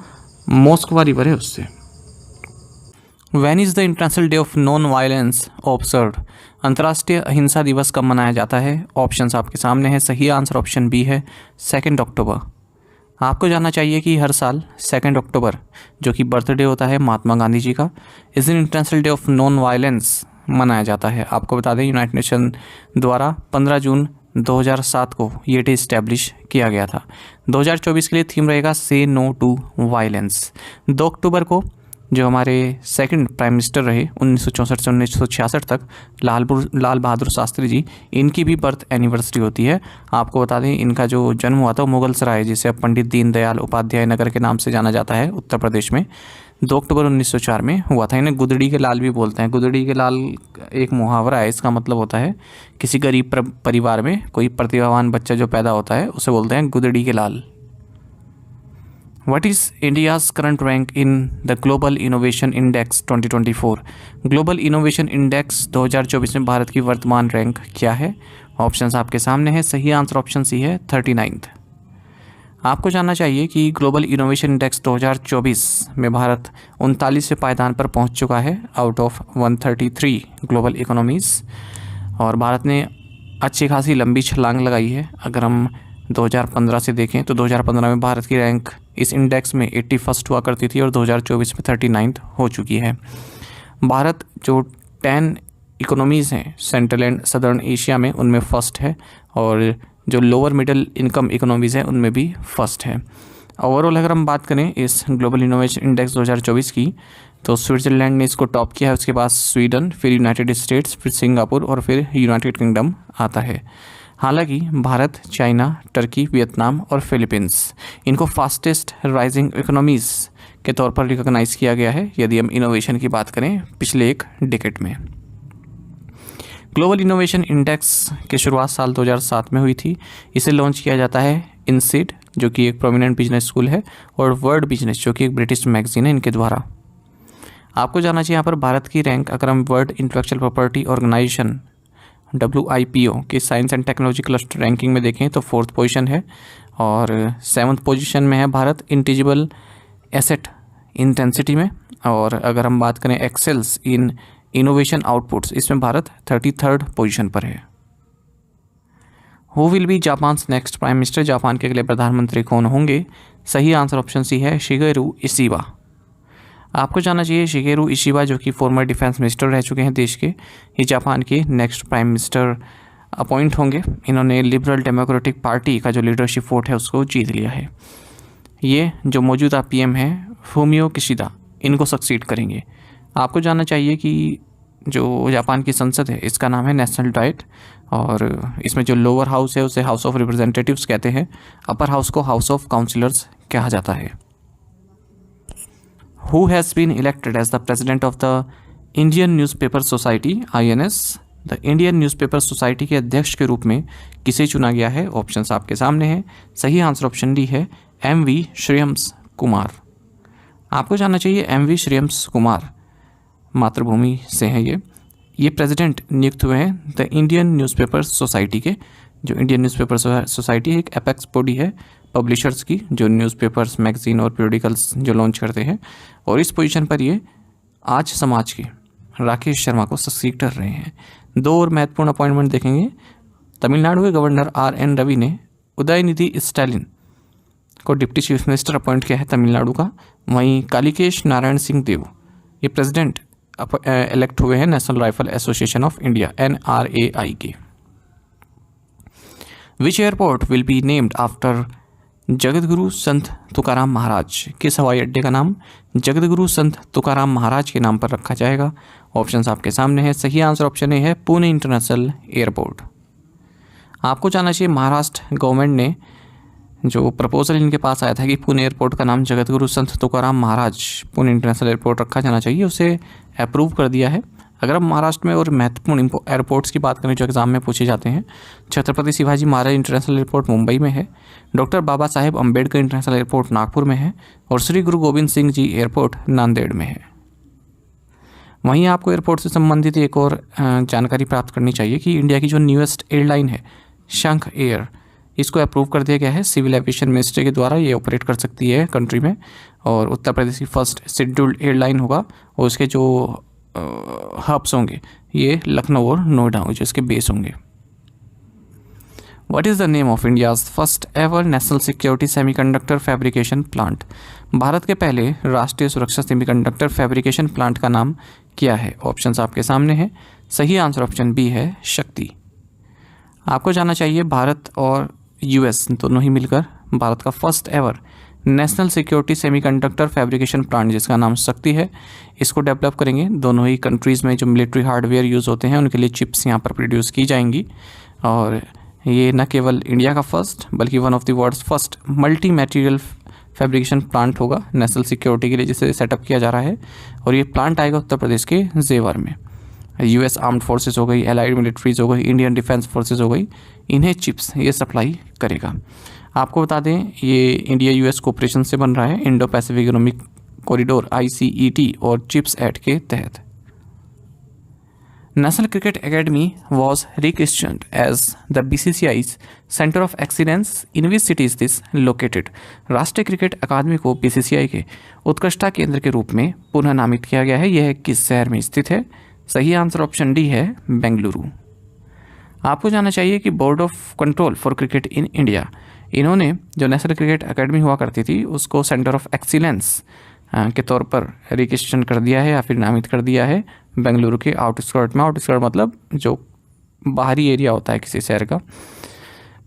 मोस्कवा रिवर है उससे। When is the international day of non violence observed? अंतर्राष्ट्रीय अहिंसा दिवस कब मनाया जाता है? ऑप्शंस आपके सामने हैं। सही आंसर ऑप्शन बी है, 2 अक्टूबर। आपको जानना चाहिए कि हर साल 2 अक्टूबर जो कि बर्थडे होता है महात्मा गांधी जी का, इस दिन international day of non violence मनाया जाता है। आपको बता दें यूनाइटेड नेशन द्वारा 15 जून 2007 को ये डे इस्टेब्लिश किया गया था। 2024 के लिए थीम रहेगा से नो टू वायलेंस। 2 अक्टूबर को जो हमारे सेकंड प्राइम मिनिस्टर रहे 1964 से 1966 तक, लाल बहादुर शास्त्री जी, इनकी भी बर्थ एनिवर्सरी होती है। आपको बता दें इनका जो जन्म हुआ था मुगल सराय, जिसे अब पंडित दीनदयाल उपाध्याय नगर के नाम से जाना जाता है, उत्तर प्रदेश में, 2 अक्टूबर 1904 में हुआ था। इन्हें गुदड़ी के लाल भी बोलते हैं। गुदड़ी के लाल एक मुहावरा है, इसका मतलब होता है किसी गरीब परिवार में कोई प्रतिभावान बच्चा जो पैदा होता है उसे बोलते हैं गुदड़ी के लाल। What is India's current rank in the Global Innovation Index 2024? Global innovation index 2024 में भारत की वर्तमान रैंक क्या है? ऑप्शंस आपके सामने है। सही आंसर ऑप्शन सी है, 39th। आपको जानना चाहिए कि ग्लोबल इनोवेशन इंडेक्स 2024 में भारत 39वें पायदान पर पहुंच चुका है आउट ऑफ 133 ग्लोबल इकोनॉमीज़, और भारत ने अच्छी खासी लंबी छलांग लगाई है। अगर हम 2015 से देखें तो 2015 में भारत की रैंक इस इंडेक्स में 81st हुआ करती थी और 2024 में 39th हो चुकी है। भारत जो 10 इकोनॉमीज़ हैं सेंट्रल एंड सदर्न एशिया में, उनमें फर्स्ट है, और जो लोअर मिडिल इनकम इकोनॉमीज़ हैं उनमें भी फर्स्ट है। ओवरऑल अगर हम बात करें इस ग्लोबल इनोवेशन इंडेक्स 2024 की, तो स्विट्ज़रलैंड ने इसको टॉप किया है, उसके बाद स्वीडन, फिर यूनाइटेड स्टेट्स, फिर सिंगापुर और फिर यूनाइटेड किंगडम आता है। हालांकि भारत, चाइना, टर्की, वियतनाम और फिलीपींस इनको फास्टेस्ट राइजिंग इकोनॉमीज़ के तौर पर रिकॉग्नाइज़ किया गया है यदि हम इनोवेशन की बात करें पिछले एक डिकेड में। ग्लोबल इनोवेशन इंडेक्स की शुरुआत साल 2007 में हुई थी। इसे लॉन्च किया जाता है इनसीड, जो कि एक प्रोमिनेंट बिजनेस स्कूल है, और वर्ल्ड बिजनेस, जो कि एक ब्रिटिश मैगजीन है, इनके द्वारा। आपको जानना चाहिए यहाँ पर भारत की रैंक अगर हम world intellectual property organisation WIPO की science and technology cluster ranking में देखें तो 4th पोजीशन है, और 7th पोजीशन में है भारत इंटेजिबल एसेट इंटेंसिटी में। और अगर हम बात करें एक्सेल्स इन इनोवेशन आउटपुट्स, इसमें भारत 33rd पोजीशन पर है। Who will be Japan's next prime minister, Japan के अगले प्रधानमंत्री कौन होंगे? सही आंसर ऑप्शन सी है, शिगेरू इशिबा। आपको जानना चाहिए शिगेरू इशिबा, जो कि फॉर्मर डिफेंस मिनिस्टर रह चुके हैं देश के, ये जापान के नेक्स्ट प्राइम मिनिस्टर अपॉइंट होंगे। इन्होंने लिबरल डेमोक्रेटिक पार्टी का जो लीडरशिप वोट है उसको जीत लिया है। ये जो मौजूदा PM हैं फूमियो किशिदा, इनको सक्सीड करेंगे। आपको जानना चाहिए कि जो जापान की संसद है इसका नाम है नेशनल डाइट, और इसमें जो लोअर हाउस है उसे हाउस ऑफ रिप्रेजेंटेटिव्स कहते हैं, अपर हाउस को हाउस ऑफ काउंसिलर्स कहा जाता है। Who has been elected as the president of the Indian newspaper society INS, the Indian newspaper society के अध्यक्ष के रूप में किसे चुना गया है? ऑप्शंस आपके सामने हैं। सही आंसर ऑप्शन डी है, MV श्रेयम्स कुमार। आपको जानना चाहिए MV श्रेयम्स कुमार मातृभूमि से हैं ये प्रेसिडेंट नियुक्त हुए हैं द इंडियन न्यूज़पेपर सोसाइटी के। जो इंडियन न्यूज़पेपर सोसाइटी है एक एपेक्स बॉडी है पब्लिशर्स की, जो न्यूज़पेपर्स, मैगजीन और पीरियडिकल्स जो लॉन्च करते हैं, और इस पोजीशन पर ये आज समाज के राकेश शर्मा को सक्सीड कर रहे हैं। 2 और महत्वपूर्ण अपॉइंटमेंट देखेंगे। तमिलनाडु के गवर्नर RN रवि ने उदयनिधि स्टालिन को डिप्टी चीफ मिनिस्टर अपॉइंट किया है तमिलनाडु का। वहीं कालिकेश नारायण सिंह देव ये प्रेसिडेंट इलेक्ट हुए हैं national rifle association of India NRAI के। विच airport will be named after जगतगुरु संत तुकाराम महाराज? किस हवाई अड्डे का नाम जगतगुरु संत तुकाराम महाराज के नाम पर रखा जाएगा? ऑप्शंस आपके सामने है। सही आंसर ऑप्शन ए है, पुणे इंटरनेशनल एयरपोर्ट। आपको जानना चाहिए महाराष्ट्र गवर्नमेंट ने जो प्रपोजल इनके पास आया था कि पुणे एयरपोर्ट का नाम जगतगुरु संत तुकाराम महाराज पुणे इंटरनेशनल एयरपोर्ट रखा जाना चाहिए, उसे अप्रूव कर दिया है। अगर हम महाराष्ट्र में और महत्वपूर्ण एयरपोर्ट्स की बात करें जो एग्जाम में पूछे जाते हैं, छत्रपति शिवाजी महाराज इंटरनेशनल एयरपोर्ट मुंबई में है, doctor Baba Saheb Ambedkar international airport Nagpur में है, और श्री गुरु गोविंद सिंह जी एयरपोर्ट नांदेड़ में है। वहीं आपको एयरपोर्ट से संबंधित एक और जानकारी प्राप्त करनी चाहिए कि इंडिया की जो न्यूएस्ट एयरलाइन है शंख एयर, इसको अप्रूव कर दिया गया है सिविल एविएशन मिनिस्ट्री के द्वारा। ये ऑपरेट कर सकती है कंट्री में, और उत्तर प्रदेश की फर्स्ट शेड्यूल्ड एयरलाइन होगा, और उसके जो हब्स होंगे ये लखनऊ और नोएडा जो इसके बेस होंगे। What is the name of India's first ever national security semiconductor fabrication plant? Bharat के पहले राष्ट्रीय सुरक्षा सेमीकंडक्टर फैब्रिकेशन प्लांट का नाम क्या है? ऑप्शंस आपके सामने हैं। सही आंसर ऑप्शन बी है, शक्ति। आपको जानना चाहिए भारत और US दोनों ही मिलकर भारत का first ever national security semiconductor fabrication plant जिसका नाम शक्ति है, इसको डेवलप करेंगे। दोनों ही कंट्रीज़ में जो मिलिट्री हार्डवेयर यूज़ होते हैं उनके लिए चिप्स यहाँ पर प्रोड्यूस की जाएंगी, और ये न केवल इंडिया का फर्स्ट बल्कि one of the world's first multi material fabrication plant होगा नेशनल सिक्योरिटी के लिए, जिसे सेटअप किया जा रहा है। और ये प्लांट आएगा उत्तर प्रदेश के जेवर में। US आर्म्ड फोर्सेस हो गई, एलाइड मिलिट्रीज हो गई, इंडियन डिफेंस फोर्सेस हो गई, इन्हें चिप्स ये सप्लाई करेगा। आपको बता दें ये इंडिया US कोऑपरेशन से बन रहा है, Indo Pacific economic corridor ICET और चिप्स एक्ट के तहत। National cricket academy was रिक्रिश्चन्ड as the BCCI's centre of excellence in which city is this located? राष्ट्रीय क्रिकेट अकादमी को BCCI के उत्कृष्टता केंद्र के रूप में पुनः नामित किया गया है। यह किस शहर में स्थित है? सही आंसर ऑप्शन डी है, बेंगलुरु। आपको जानना चाहिए कि board of control for cricket in India, इन्होंने जो नेशनल क्रिकेट एकेडमी हुआ करती थी उसको सेंटर ऑफ एक्सीलेंस के तौर पर रजिस्ट्रेशन कर दिया है या फिर नामित कर दिया है बेंगलुरु के आउटस्कर्ट में। आउटस्कर्ट मतलब जो बाहरी एरिया होता है किसी शहर का।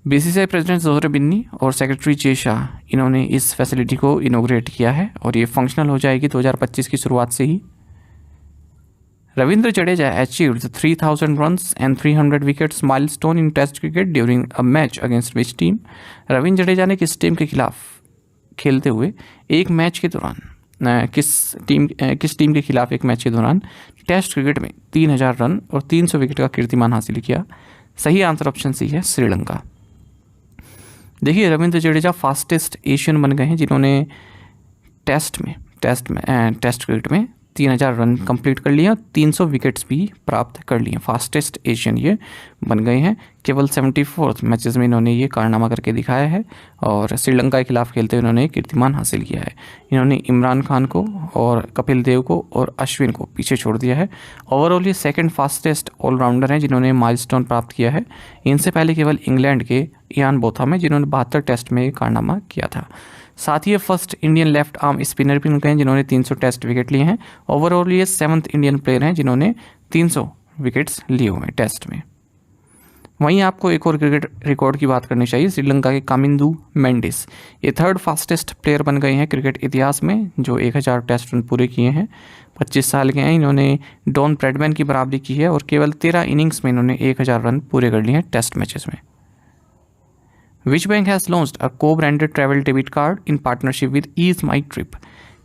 बीसीसीआई प्रेसिडेंट जोहर बिन्नी और सेक्रेटरी जे शाह, इन्होंने इस फैसिलिटी को इनोग्रेट किया है और ये फंक्शनल हो जाएगी 2025 की शुरुआत से ही। Ravindra Jadeja achieved 3000 runs and 300 wickets milestone in Test cricket during a match against which team? Ravindra Jadeja ने किस टीम के खिलाफ खेलते हुए एक मैच के दौरान किस टीम के खिलाफ एक मैच के दौरान टेस्ट क्रिकेट में 3000 रन और 300 विकेट का कीर्तिमान हासिल किया? सही आंसर ऑप्शन सी है, श्रीलंका। देखिए, रविंद्र जडेजा फास्टेस्ट एशियन बन गए हैं जिन्होंने टेस्ट क्रिकेट में 3000 रन कंप्लीट कर लिए और 300 विकेट्स भी प्राप्त कर लिए। फास्टेस्ट एशियन ये बन गए हैं। केवल 74 मैचेस में इन्होंने ये कारनामा करके दिखाया है और श्रीलंका के खिलाफ खेलते हुए इन्होंने कीर्तिमान हासिल किया है। इन्होंने इमरान खान को और कपिल देव को और अश्विन को पीछे छोड़ दिया है। ओवरऑल ये सेकंड फास्टेस्ट ऑलराउंडर हैं जिन्होंने माइलस्टोन प्राप्त किया है। इनसे पहले केवल इंग्लैंड के इयान बोथम हैं जिन्होंने 72 टेस्ट में कारनामा किया था। साथ ही ये first Indian left arm spinner भी उनके हैं जिन्होंने 300 टेस्ट विकेट लिए हैं। ओवरऑल ये 7th इंडियन प्लेयर हैं जिन्होंने 300 विकेट्स लिए हुए हैं टेस्ट में। वहीं आपको एक और क्रिकेट रिकॉर्ड की बात करनी चाहिए। श्रीलंका के कामिंदू मेंडिस ये 3rd फास्टेस्ट प्लेयर बन गए हैं क्रिकेट इतिहास में जो 1000 टेस्ट रन पूरे किए हैं। 25 साल के हैं। इन्होंने डॉन ब्रैडमैन की बराबरी की है और केवल 13 इनिंग्स में इन्होंने 1000 रन पूरे कर लिए हैं टेस्ट मैचेस में। Which bank has launched a co-branded travel debit card in partnership with Ease My Trip?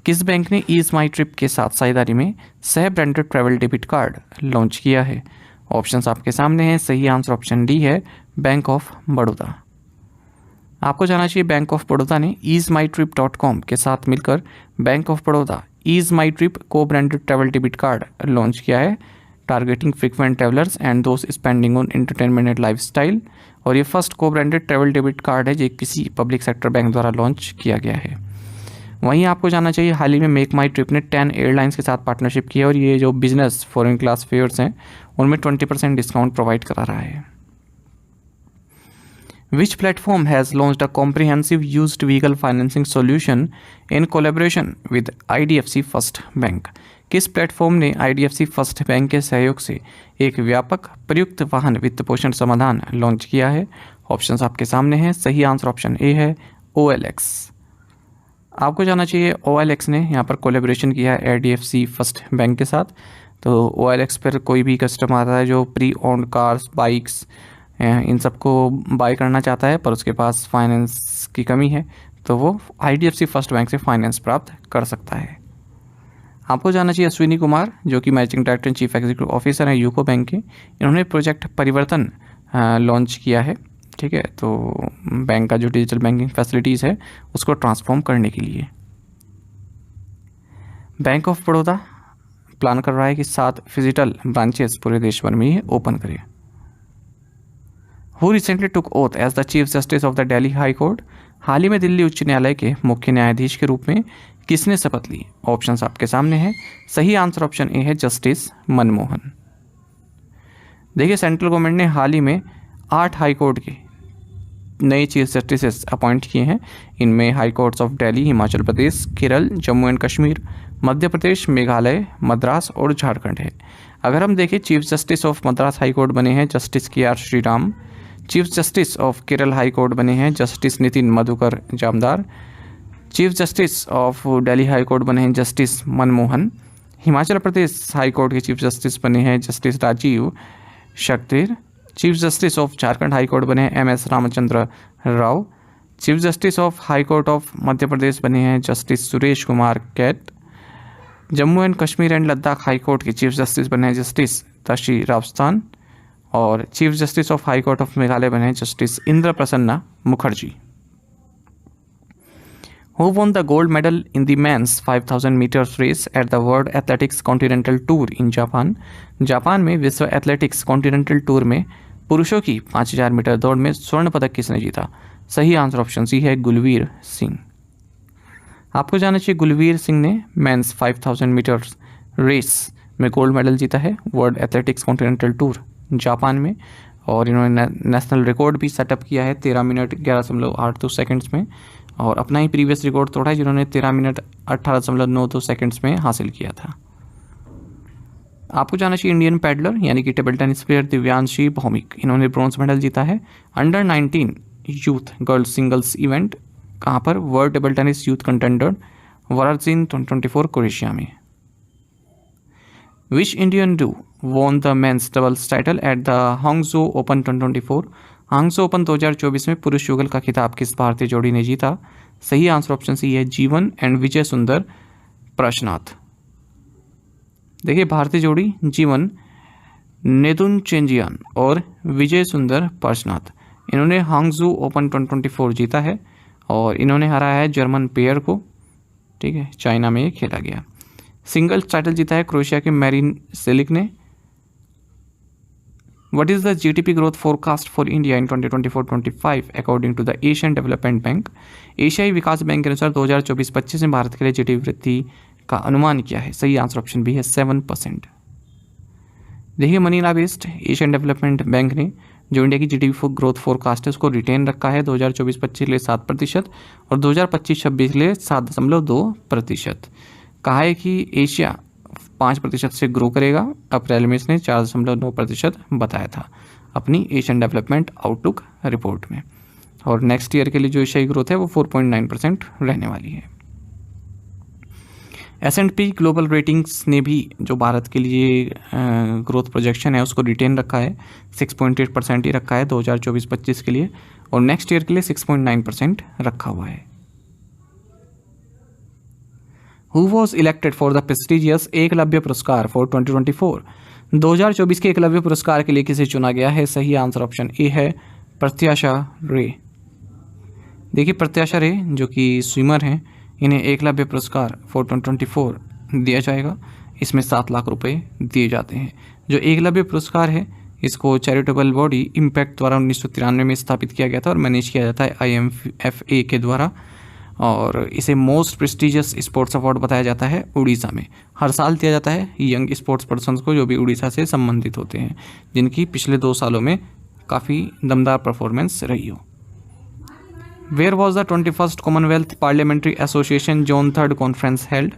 किस बैंक ने Ease My Trip के साथ साझेदारी में सह branded travel debit card launch किया है? ऑप्शंस आपके सामने हैं। सही आंसर ऑप्शन डी है, बैंक ऑफ बड़ौदा। आपको जाना चाहिए बैंक ऑफ बड़ौदा ने easemytrip.com के साथ मिलकर bank of Baroda Ease My Trip को branded travel debit card launch किया है, टारगेटिंग फ्रीक्वेंट ट्रैवलर्स एंड दोस्त spending on entertainment and lifestyle. और ये फर्स्ट को ब्रांडेड ट्रैवल डेबिट कार्ड है जो किसी पब्लिक सेक्टर बैंक द्वारा लॉन्च किया गया है। वहीं आपको जानना चाहिए हाल ही में मेक माई ट्रिप ने 10 एयरलाइंस के साथ पार्टनरशिप की है और ये जो बिजनेस फॉरेन क्लास फेयर्स हैं उनमें 20% डिस्काउंट प्रोवाइड करा रहा है। Which platform has launched a comprehensive used vehicle financing solution in collaboration with IDFC First Bank? किस प्लेटफॉर्म ने IDFC फर्स्ट बैंक के सहयोग से एक व्यापक प्रयुक्त वाहन वित्त पोषण समाधान लॉन्च किया है? ऑप्शंस आपके सामने हैं। सही आंसर ऑप्शन ए है, OLX। आपको जाना चाहिए OLX ने यहाँ पर कोलेबोरेशन किया है IDFC फर्स्ट बैंक के साथ। तो OLX पर कोई भी कस्टमर आता है जो प्री ओन्ड कार्स, बाइक्स, इन सबको बाय करना चाहता है पर उसके पास फाइनेंस की कमी है तो वो IDFC फर्स्ट बैंक से फाइनेंस प्राप्त कर सकता है। आपको जानना चाहिए अश्विनी कुमार जो कि managing director and chief executive officer हैं यूको बैंक के, इन्होंने प्रोजेक्ट परिवर्तन लॉन्च किया है। ठीक है, तो बैंक का जो डिजिटल बैंकिंग फैसिलिटीज़ है उसको ट्रांसफॉर्म करने के लिए बैंक ऑफ बड़ौदा प्लान कर रहा है कि 7 फिजिकल ब्रांचेस पूरे देश भर में ही ओपन करे। Who recently took oath as the chief justice of the Delhi high court? हाल ही में दिल्ली उच्च न्यायालय के मुख्य न्यायाधीश के रूप में किसने शपथ ली? ऑप्शंस आपके सामने हैं। सही आंसर ऑप्शन ए है, जस्टिस मनमोहन। देखिए, सेंट्रल गवर्नमेंट ने हाल ही में 8 हाई कोर्ट के नए चीफ जस्टिस अपॉइंट किए हैं। इनमें high courts of Delhi, Himachal Pradesh, Kerala, Jammu and Kashmir, Madhya Pradesh, Meghalaya, Madras और झारखंड है। अगर हम देखें, chief justice of Madras high court बने हैं justice KR Shriram. Chief justice of Kerala high court बने हैं justice Nitin Madhukar Jamdar. Chief justice of Delhi high court बने हैं justice Manmohan. Himachal Pradesh high court के चीफ जस्टिस बने हैं justice Rajiv शक्तिर। Chief justice of Jharkhand high court बने हैं MS Ramchandra Rao. Chief justice of high court of Madhya Pradesh बने हैं justice Suresh Kumar cat. Jammu and Kashmir and Ladakh high court के चीफ जस्टिस बने हैं जस्टिस तशी रावस्तान। और chief justice of high court of Meghalaya बने हैं justice Indra Prasanna Mukherjee. Who won the gold medal in the men's 5000 meters race at the World Athletics Continental Tour in Japan? Japan में विश्व athletics continental tour में पुरुषों की 5000 मीटर दौड़ में स्वर्ण पदक किसने जीता? सही आंसर ऑप्शन सी है, गुलवीर सिंह। आपको जानना चाहिए गुलवीर सिंह ने मेंस 5000 मीटर्स रेस में गोल्ड मेडल जीता है world athletics continental tour Japan में। और इन्होंने नेशनल रिकॉर्ड भी सेटअप किया है 13 मिनट 11.82 सेकंड्स में। और अपना ही प्रीवियस रिकॉर्ड तोड़ा है, जिन्होंने 13 मिनट 18.92 सेकंड्स में हासिल किया था। आपको जाना चाहिए इंडियन पैडलर यानी कि table tennis player Divyanshi Bhowmik, इन्होंने ब्रॉन्ज मेडल जीता है under 19 youth girls singles event. कहाँ पर? World table tennis youth contender वराजिन 2024 Croatia में। Which Indian do won the men's doubles title at the हांगझो open 2024? हांगझो open 2024 में पुरुष युगल का खिताब किस भारतीय जोड़ी ने जीता? सही आंसर ऑप्शन सी है जीवन एंड विजय सुंदर प्रशनाथ। देखिए भारतीय जोड़ी जीवन नेदुन चेंजियान और विजय सुंदर प्रशनाथ, इन्होंने हांगझो ओपन 2024 जीता है और इन्होंने हराया है जर्मन पेयर को। ठीक है, चाइना में ये खेला गया। सिंगल्स टाइटल जीता है क्रोएशिया के मैरिन सेलिक ने। What is the GDP growth forecast for India in 2024-25 according to the Asian development bank? एशियाई विकास बैंक के अनुसार 2024-25 में भारत के लिए जीडीपी वृद्धि का अनुमान क्या है? सही आंसर ऑप्शन बी है 7%। देखिए Manila based Asian development bank ने जो इंडिया की जीडीपी ग्रोथ फोरकास्ट है उसको रिटेन रखा है 2024-25 के लिए 7% और 2025-26 के लिए 7.2%। कहा है कि एशिया 5% से ग्रो करेगा। अप्रैल में इसने 4.9% बताया था अपनी एशियन डेवलपमेंट आउटलुक रिपोर्ट में। और नेक्स्ट ईयर के लिए जो एशियाई ग्रोथ है वो 4.9% रहने वाली है। S&P ग्लोबल रेटिंग्स ने भी जो भारत के लिए ग्रोथ प्रोजेक्शन है उसको रिटेन रखा है, 6.8% ही रखा है 2024-25 के लिए और नेक्स्ट ईयर के लिए 6.9% रखा हुआ है। Who was elected for the prestigious Eklavya पुरस्कार फॉर 2024? 2024 के एकलव्य पुरस्कार के लिए किसे चुना गया है? सही आंसर ऑप्शन ए है प्रत्याशा रे। देखिए प्रत्याशा रे जो कि स्विमर हैं, इन्हें एकलव्य पुरस्कार फॉर 2024 दिया जाएगा। इसमें 7 लाख रुपए दिए जाते हैं। जो एकलव्य पुरस्कार है इसको चैरिटेबल बॉडी इम्पैक्ट द्वारा 1993 में स्थापित किया गया था और मैनेज किया जाता है IMFA के द्वारा और इसे मोस्ट प्रेस्टिजियस स्पोर्ट्स अवार्ड बताया जाता है उड़ीसा में। हर साल दिया जाता है यंग स्पोर्ट्स पर्सन्स को जो भी उड़ीसा से संबंधित होते हैं, जिनकी पिछले 2 सालों में काफ़ी दमदार परफॉर्मेंस रही हो। Where was the 21st Commonwealth parliamentary association zone 3 conference held?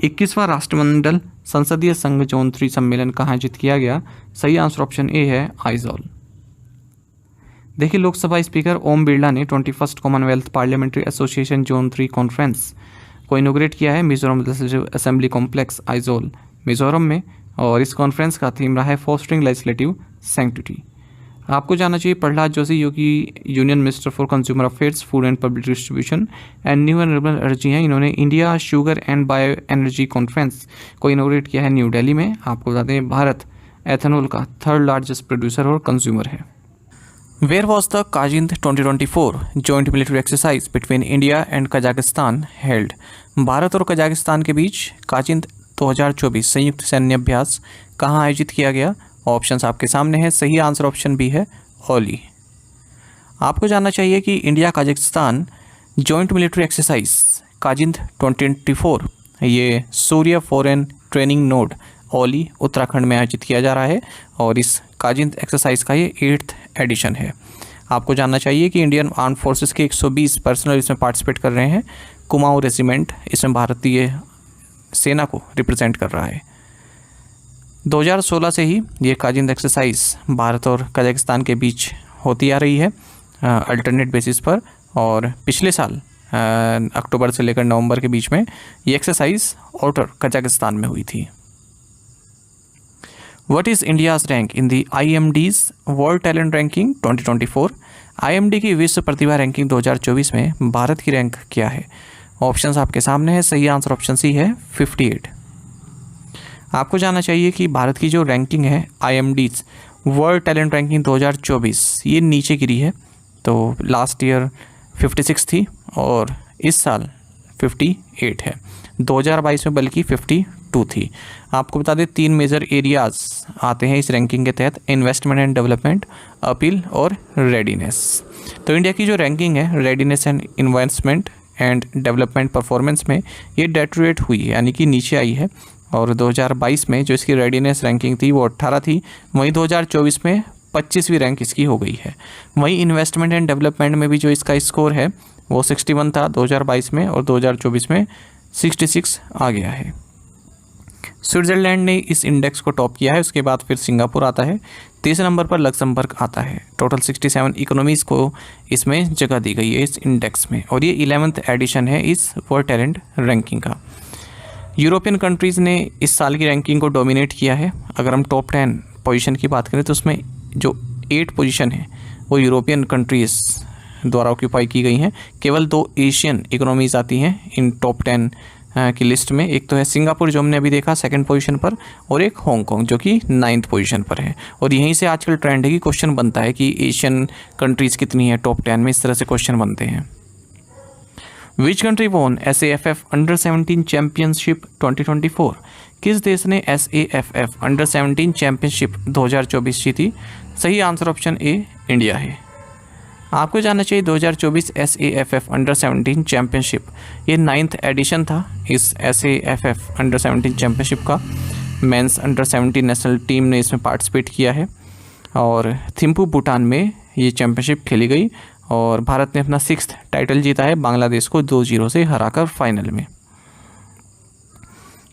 21वां राष्ट्रमंडल संसदीय संघ जोन 3 सम्मेलन कहाँ आयोजित किया गया? सही आंसर ऑप्शन ए है आइजॉल। देखिए लोकसभा स्पीकर ओम बिरला ने 21st Commonwealth parliamentary association zone 3 conference को इनोग्रेट किया है मिजोरम असेंबली कॉम्प्लेक्स आइजोल मिजोरम में और इस कॉन्फ्रेंस का थीम रहा है फॉस्टरिंग लेजिस्लेटिव सैंक्टिटी। आपको जानना चाहिए प्रहलाद जोशी जो कि union minister for consumer affairs, food and public distribution and new and renewable energy हैं, इन्होंने India sugar and bio energy conference को इनोग्रेट किया है न्यू दिल्ली में। आपको बता दें भारत एथेनॉल का 3rd लार्जेस्ट प्रोड्यूसर और कंज्यूमर है। Where was the Kazind 2024 joint military exercise between India and Kazakhstan held? Bharat और कजाकिस्तान के बीच काजिंद 2024 संयुक्त सैन्य अभ्यास कहाँ आयोजित किया गया? ऑप्शंस आपके सामने हैं। सही आंसर ऑप्शन बी है ओली। आपको जानना चाहिए कि India Kazakhstan joint military exercise Kazind 2024 ये सूर्य फॉरेन ट्रेनिंग नोड ओली उत्तराखंड में आयोजित किया जा रहा है और इस काजिंद एक्सरसाइज का ये 8th एडिशन है। आपको जानना चाहिए कि इंडियन आर्म फोर्सेस के 120 पर्सनल इसमें पार्टिसिपेट कर रहे हैं। कुमाऊं रेजिमेंट इसमें भारतीय सेना को रिप्रेजेंट कर रहा है। 2016 से ही ये काजिंद एक्सरसाइज भारत और कजाकिस्तान के बीच होती आ रही है अल्टरनेट बेसिस पर और पिछले साल अक्टूबर से लेकर नवंबर के बीच में ये एक्सरसाइज आउटर कजाकिस्तान में हुई थी। What is India's rank in the IMD's World Talent Ranking 2024? IMD की विश्व प्रतिभा रैंकिंग 2024 में भारत की रैंक क्या है? ऑप्शंस आपके सामने है। सही आंसर ऑप्शन सी है 58। आपको जानना चाहिए कि भारत की जो रैंकिंग है IMD's वर्ल्ड टैलेंट रैंकिंग 2024 ये नीचे गिरी है। तो लास्ट ईयर 56 थी और इस साल 58 है। 2022 में बल्कि 52 थी। आपको बता दें 3 मेजर एरियाज आते हैं इस रैंकिंग के तहत, इन्वेस्टमेंट एंड डेवलपमेंट, अपील और रेडीनेस। तो इंडिया की जो रैंकिंग है readiness and investment and development performance में ये डेटरेट हुई है यानी कि नीचे आई है और 2022 में जो इसकी रेडीनेस रैंकिंग थी वो 18 थी, वहीं 2024 में 25वीं रैंक इसकी हो गई है। वहीं इन्वेस्टमेंट एंड डेवलपमेंट में भी जो इसका स्कोर है वो 61 था 2022 में, और 2024 में 66 आ गया है। स्विट्ज़रलैंड ने इस इंडेक्स को टॉप किया है, उसके बाद फिर सिंगापुर आता है, तीसरे नंबर पर लक्समबर्ग आता है। टोटल 67 इकोनॉमीज़ को इसमें जगह दी गई है इस इंडेक्स में, और ये 11th एडिशन है इस वर्ल्ड टैलेंट रैंकिंग का। यूरोपियन कंट्रीज़ ने इस साल की रैंकिंग को डोमिनेट किया है। अगर हम टॉप 10 पोजीशन की बात करें तो उसमें जो 8 पोजीशन है वो यूरोपियन कंट्रीज़ द्वारा ऑक्यूपाई की गई हैं। केवल 2 एशियन इकोनॉमीज़ आती हैं इन टॉप 10 की लिस्ट में। एक तो है सिंगापुर जो हमने अभी देखा 2nd पोजीशन पर, और एक हांगकांग जो कि 9th पोजीशन पर है। और यहीं से आजकल ट्रेंड है कि क्वेश्चन बनता है कि एशियन कंट्रीज़ कितनी है टॉप 10 में, इस तरह से क्वेश्चन बनते हैं। Which country won SAFF under 17 championship 2024? किस देश ने SAFF अंडर 17 चैम्पियनशिप 2024 जीती? सही आंसर ऑप्शन ए इंडिया है। आपको जानना चाहिए 2024 SAFF अंडर 17 चैम्पियनशिप ये 9th एडिशन था इस SAFF अंडर 17 चैम्पियनशिप का। मेंस अंडर 17 नेशनल टीम ने इसमें पार्टिसिपेट किया है, और थिम्पू भूटान में ये चैम्पियनशिप खेली गई, और भारत ने अपना 6th टाइटल जीता है बांग्लादेश को 2-0 से हराकर फाइनल में।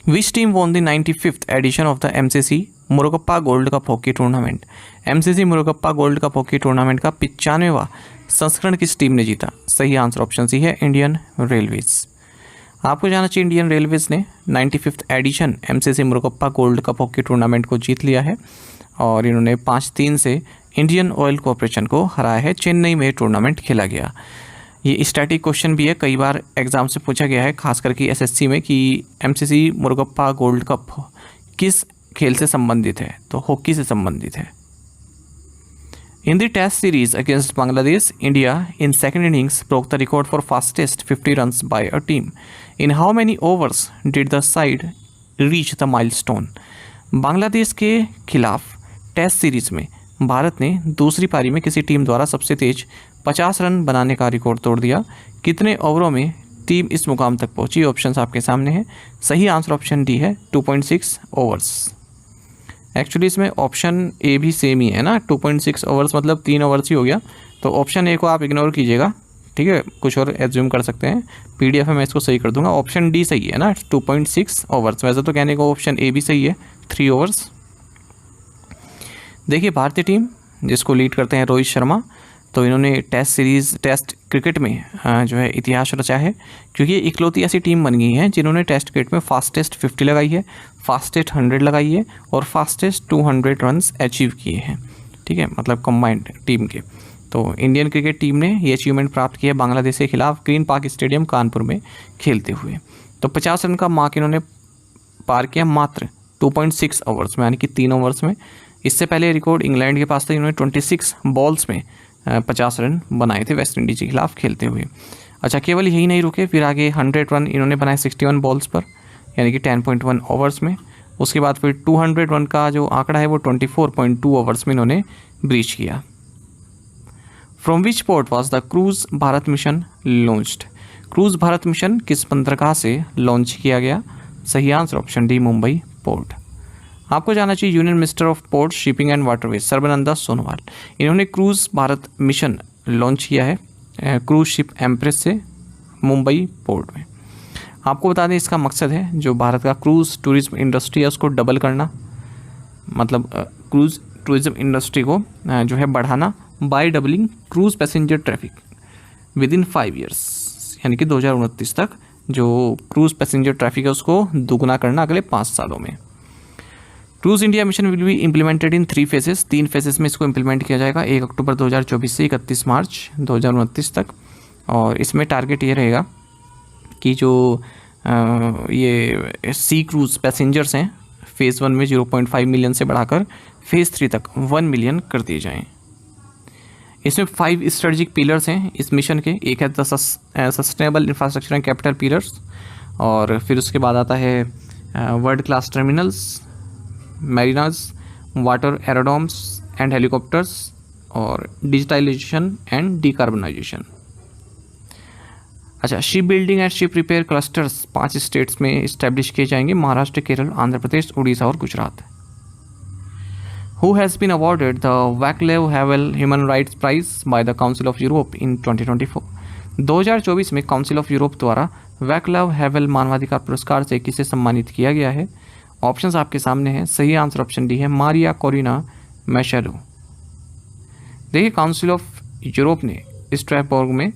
Which team won the 95th edition of the MCC Murugappa gold cup hockey tournament? MCC Murugappa gold cup hockey tournament का 95वां संस्करण किस टीम ने जीता? सही आंसर ऑप्शन सी है इंडियन रेलवेज। आपको जानना चाहिए इंडियन रेलवेज ने 95th edition MCC Murugappa gold cup hockey tournament को जीत लिया है, और इन्होंने 5-3 से इंडियन ऑयल कॉरपोरेशन को हराया है। चेन्नई में टूर्नामेंट खेला गया। ये स्टैटिक क्वेश्चन भी है, कई बार एग्जाम से पूछा गया है, खास करके SSC में, कि MCC मुरुगप्पा गोल्ड कप किस खेल से संबंधित है, तो हॉकी से संबंधित है। In the test series against Bangladesh, India in second innings broke the record for fastest 50 runs by a team. In how many overs did the side reach the milestone? Bangladesh के खिलाफ टेस्ट सीरीज में भारत ने दूसरी पारी में किसी टीम द्वारा सबसे तेज 50 रन बनाने का रिकॉर्ड तोड़ दिया। कितने ओवरों में टीम इस मुकाम तक पहुंची? ऑप्शंस आपके सामने हैं। सही आंसर ऑप्शन डी है 2.6 ओवर्स। एक्चुअली इसमें ऑप्शन ए भी सेम ही है ना, 2.6 ओवर्स मतलब 3 ओवर्स ही हो गया, तो ऑप्शन ए को आप इग्नोर कीजिएगा, ठीक है, कुछ और एज्यूम कर सकते हैं। PDF में मैं इसको सही कर दूंगा, ऑप्शन डी सही है ना, 2.6 ओवर्स। वैसे तो कहने को ऑप्शन ए भी सही है, 3 ओवर्स। देखिए भारतीय टीम जिसको लीड करते हैं रोहित शर्मा, तो इन्होंने टेस्ट क्रिकेट में जो है इतिहास रचा है, क्योंकि ये इकलौती ऐसी टीम बन गई है जिन्होंने टेस्ट क्रिकेट में फास्टेस्ट 50 लगाई है, फास्टेस्ट 100 लगाई है, और फास्टेस्ट 200 रन्स अचीव किए हैं, ठीक है, मतलब कंबाइंड टीम के। तो इंडियन क्रिकेट टीम ने ये अचीवमेंट प्राप्त किया बांग्लादेश के खिलाफ ग्रीन पार्क स्टेडियम कानपुर में खेलते हुए। तो 50 रन का मार्क इन्होंने पार किया मात्र 2.6 ओवर्स में, यानी कि 3 ओवर्स में। इससे पहले रिकॉर्ड इंग्लैंड के पास था, इन्होंने 26 बॉल्स में 50 रन बनाए थे वेस्ट इंडीज़ के खिलाफ खेलते हुए। अच्छा, केवल यही नहीं रुके, फिर आगे 100 रन इन्होंने बनाए 61 बॉल्स पर, यानी कि 10.1 ओवर्स में। उसके बाद फिर 200 रन का जो आंकड़ा है वो 24.2 ओवर्स में इन्होंने ब्रीच किया। From which port was the cruise Bharat mission launched? Cruise Bharat mission किस बंदरगाह से लॉन्च किया गया? सही answer option D Mumbai port. आपको जानना चाहिए union minister of port shipping and waterways Sarbananda Sonowal, इन्होंने क्रूज भारत मिशन लॉन्च किया है क्रूज शिप एम्प्रेस से मुंबई पोर्ट में। आपको बता दें इसका मकसद है जो भारत का क्रूज टूरिज्म इंडस्ट्री है उसको डबल करना, मतलब क्रूज टूरिज्म इंडस्ट्री को जो है बढ़ाना by doubling cruise passenger traffic within 5 years, यानी कि 2029 तक जो क्रूज पैसेंजर ट्रैफिक है उसको दोगुना करना अगले 5 सालों में। Cruise India mission will be implemented in 3 phases, 3 phases में इसको इम्प्लीमेंट किया जाएगा, 1 अक्टूबर 2024 से 31 मार्च 2029 तक। और इसमें टारगेट ये रहेगा कि जो ये सी क्रूज पैसेंजर्स हैं फेज़ 1 में 0.5 मिलियन से बढ़ाकर फेज़ 3 तक 1 मिलियन कर दिए जाएँ। इसमें 5 स्ट्रेटजिक पिलर्स हैं इस मिशन के, एक है the sustainable infrastructure and capital pillars, और फिर उसके बाद आता है world class terminals, मैरिनाज, water aerodromes and helicopters, और डिजिटलाइजेशन एंड डिकार्बनाइजेशन। अच्छा, ship building and ship repair clusters 5 states में इस्टेब्लिश किए जाएंगे, महाराष्ट्र, केरल, आंध्र प्रदेश, उड़ीसा और Gujarat. Who has been awarded the Václav Havel Human Rights Prize by the Council of Europe in 2024? 2024 में council of Europe द्वारा वैक्लाव हैवेल मानवाधिकार पुरस्कार से किसे सम्मानित किया गया है? ऑप्शंस आपके सामने हैं। सही आंसर ऑप्शन डी है मारिया कोरिना मैशेडो। देखिए, काउंसिल ऑफ यूरोप ने स्ट्रैसबर्ग में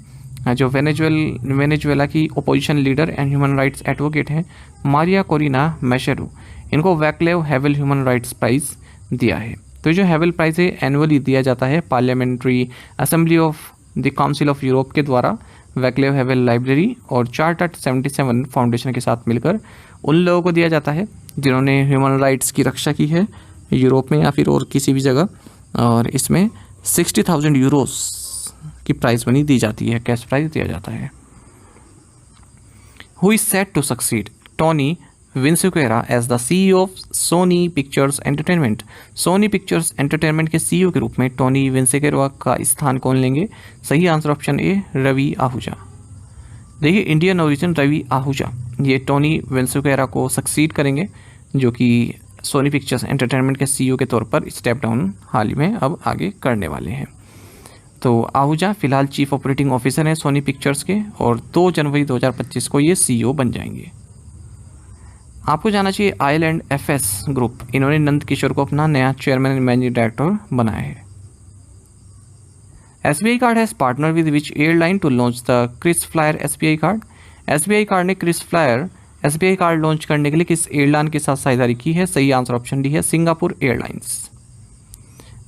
जो वेनेजुएला की opposition leader and human rights advocate हैं मारिया कोरिना मैशेडो, इनको वैक्लाव हैवेल ह्यूमन राइट्स प्राइज़ दिया है। तो जो हैवेल प्राइज़ है एनुअली दिया जाता है parliamentary assembly of the council of Europe के द्वारा वैक्लाव हैवेल लाइब्रेरी और चार्टर 77 फाउंडेशन के साथ मिलकर उन लोगों को दिया जाता है जिन्होंने ह्यूमन राइट्स की रक्षा की है यूरोप में या फिर और किसी भी जगह, और इसमें 60,000 यूरोस की प्राइज मनी दी जाती है, कैश प्राइज दिया जाता है। Who is set to succeed Tony विंसेक्वेरा as the CEO of Soni pictures entertainment? Soni pictures entertainment के सीईओ के रूप में टोनी विंसेक्वेरा का स्थान कौन लेंगे? सही answer option A Ravi Ahuja. देखिए, इंडियन ओरिजिन रवि आहूजा ये टोनी विंसेक्वेरा को सक्सीड करेंगे, जो कि सोनी पिक्चर्स एंटरटेनमेंट के सीईओ के तौर पर स्टेप डाउन हाल ही में अब आगे करने वाले हैं। तो आहूजा फिलहाल चीफ ऑपरेटिंग ऑफिसर हैं सोनी पिक्चर्स के और 2 जनवरी 2025 को ये सीईओ बन जाएंगे। आपको जाना चाहिए आइलैंड एफएस ग्रुप, इन्होंने नंद किशोर को अपना नया चेयरमैन एंड मैनेजिंग डायरेक्टर बनाया है। SBI card has partner with which airline to launch the Chris Flyer SBI card? SBI card ने Chris Flyer SBI card launch करने के लिए किस एयरलाइन के साथ साझेदारी की है? सही आंसर ऑप्शन डी है सिंगापुर एयरलाइंस।